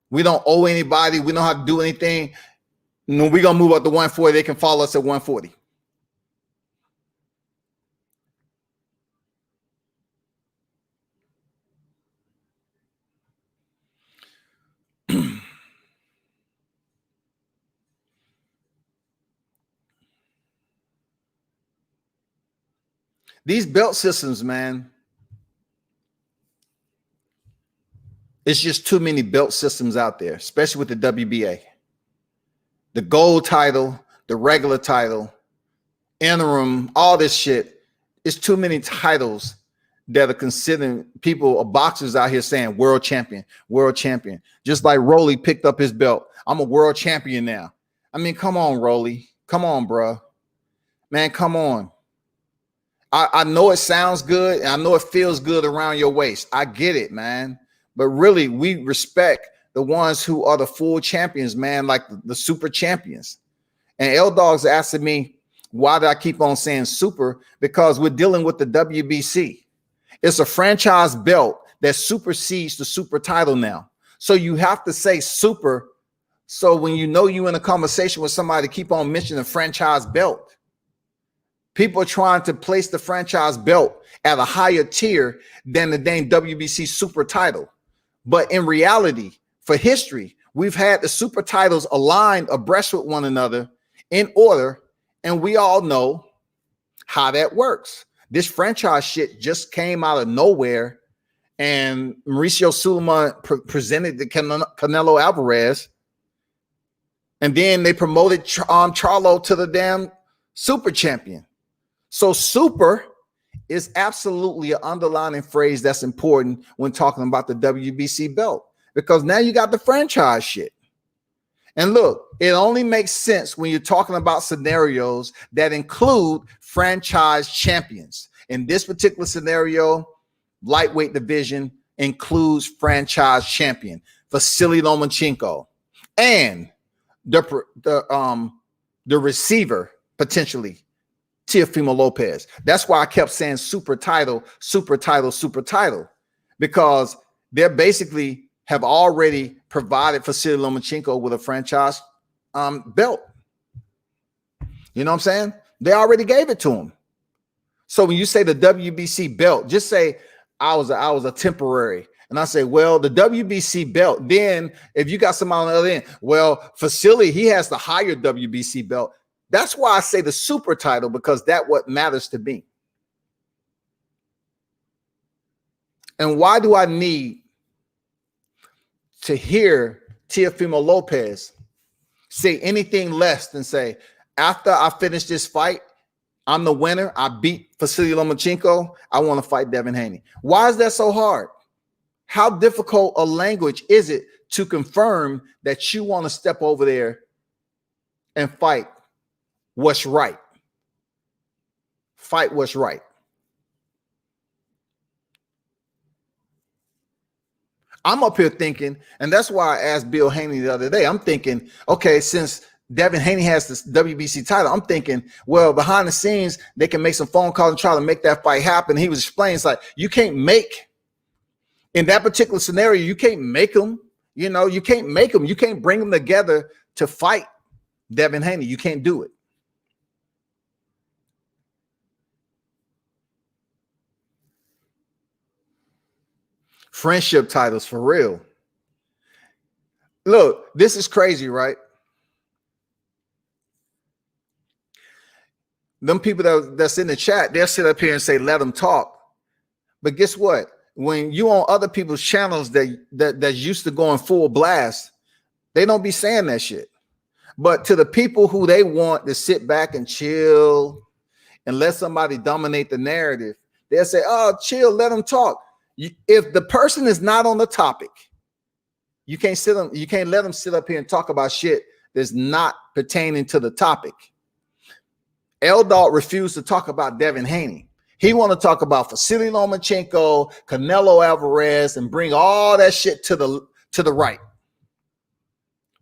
We don't owe anybody. We don't have to do anything. No, we're going to move up to 140. They can follow us at 140. These belt systems, man, it's just too many belt systems out there, especially with the WBA. The gold title, the regular title, interim, all this shit. It's too many titles that are considering people, boxers out here saying world champion, world champion. Just like Rolly picked up his belt. I'm a world champion now. I mean, come on, Rolly. Come on, bro. Man, come on. I know it sounds good, and I know it feels good around your waist. I get it, man. But really, we respect the ones who are the full champions, man, like the super champions. And L-Dog's asking me, why did I keep on saying super? Because we're dealing with the WBC. It's a franchise belt that supersedes the super title now. So you have to say super. So when you're in a conversation with somebody, keep on mentioning the franchise belt. People are trying to place the franchise belt at a higher tier than the dang WBC super title. But in reality, for history, we've had the super titles aligned abreast with one another in order, and we all know how that works. This franchise shit just came out of nowhere, and Mauricio Suleiman presented the Canelo Alvarez, and then they promoted Charlo to the damn super champion. So super is absolutely an underlining phrase that's important when talking about the WBC belt, because now you got the franchise shit. And look, it only makes sense when you're talking about scenarios that include franchise champions. In this particular scenario, lightweight division includes franchise champion Vasyl Lomachenko and the receiver potentially Teofimo Lopez. That's why I kept saying super title, super title, super title, because they're basically have already provided Vasyl Lomachenko with a franchise belt. You know what I'm saying? They already gave it to him. So when you say the WBC belt, just say I was a temporary. And I say, well, the WBC belt. Then if you got somebody on the other end, well, Vasyl, he has the higher WBC belt. That's why I say the super title, because that's what matters to me. And why do I need to hear Teofimo Lopez say anything less than say, after I finish this fight, I'm the winner, I beat Vasyl Lomachenko, I want to fight Devin Haney? Why is that so hard? How difficult a language is it to confirm that you want to step over there and fight what's right? Fight what's right. I'm up here thinking, and that's why I asked Bill Haney the other day, I'm thinking, okay, since Devin Haney has this WBC title, I'm thinking, well, behind the scenes, they can make some phone calls and try to make that fight happen. He was explaining, it's like, you can't make, in that particular scenario, you can't make them, you know, you can't make them. You can't bring them together to fight Devin Haney. You can't do it. Friendship titles for real. Look, this is crazy, right? Them people that's in the chat, they'll sit up here and say, let them talk. But guess what? When you on other people's channels that's used to going full blast, they don't be saying that shit. But to the people who they want to sit back and chill and let somebody dominate the narrative, they'll say, oh, chill, let them talk. If the person is not on the topic, you can't let them sit up here and talk about shit that's not pertaining to the topic. L-Dog refused to talk about Devin Haney. He want to talk about Vasyl Lomachenko, Canelo Alvarez, and bring all that shit to the right.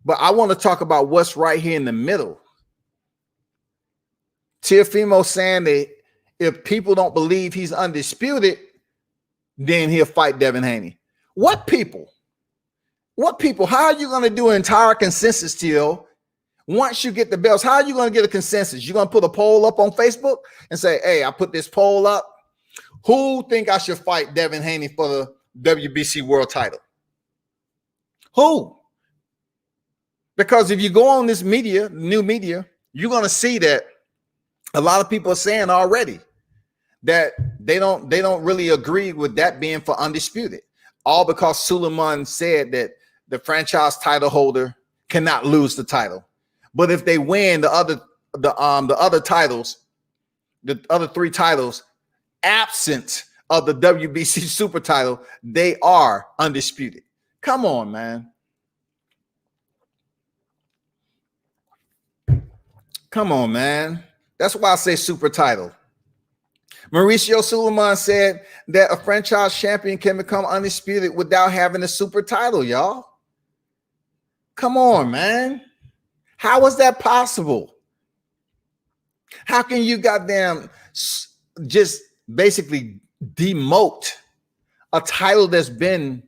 But I want to talk about what's right here in the middle. Teofimo saying that if people don't believe he's undisputed, then he'll fight Devin Haney. What people? What people? How are you going to do an entire consensus, Teo? Once you get the belts, how are you going to get a consensus? You're going to put a poll up on Facebook and say, hey, I put this poll up. Who think I should fight Devin Haney for the WBC world title? Who? Because if you go on this media, new media, you're going to see that a lot of people are saying already that they don't really agree with that being for undisputed. All because Suleiman said that the franchise title holder cannot lose the title. But if they win the other titles, the other three titles, absent of the WBC super title, they are undisputed. Come on, man. Come on, man. That's why I say super title. Mauricio Suleiman said that a franchise champion can become undisputed without having a super title, y'all. Come on, man. How is that possible? How can you goddamn just basically demote a title that's been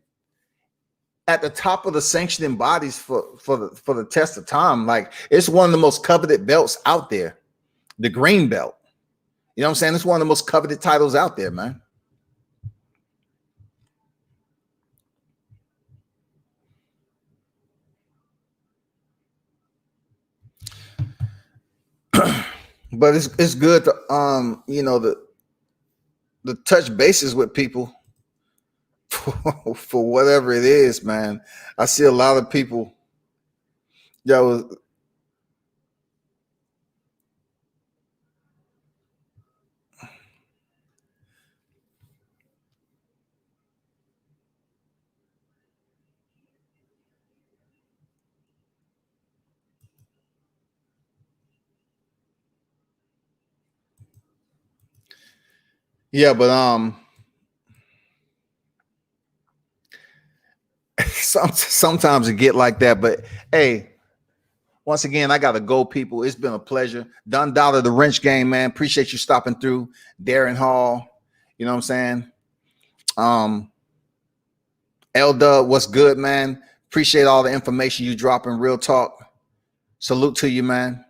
at the top of the sanctioning bodies for the test of time? Like, it's one of the most coveted belts out there, the green belt. You know what I'm saying? It's one of the most coveted titles out there, man. But it's good to you know, the touch bases with people for whatever it is, man. I see a lot of people that was yeah, but sometimes it get like that. But hey, once again, I gotta go, people. It's been a pleasure. Don Dollar, the wrench game, man. Appreciate you stopping through. Darren Hall, you know what I'm saying? L-Dub, what's good, man? Appreciate all the information you dropping. Real talk. Salute to you, man.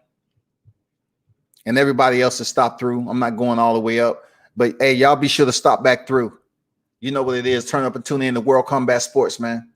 And everybody else that stopped through. I'm not going all the way up. But hey, y'all be sure to stop back through. You know what it is. Turn up and tune in to World Combat Sports, man.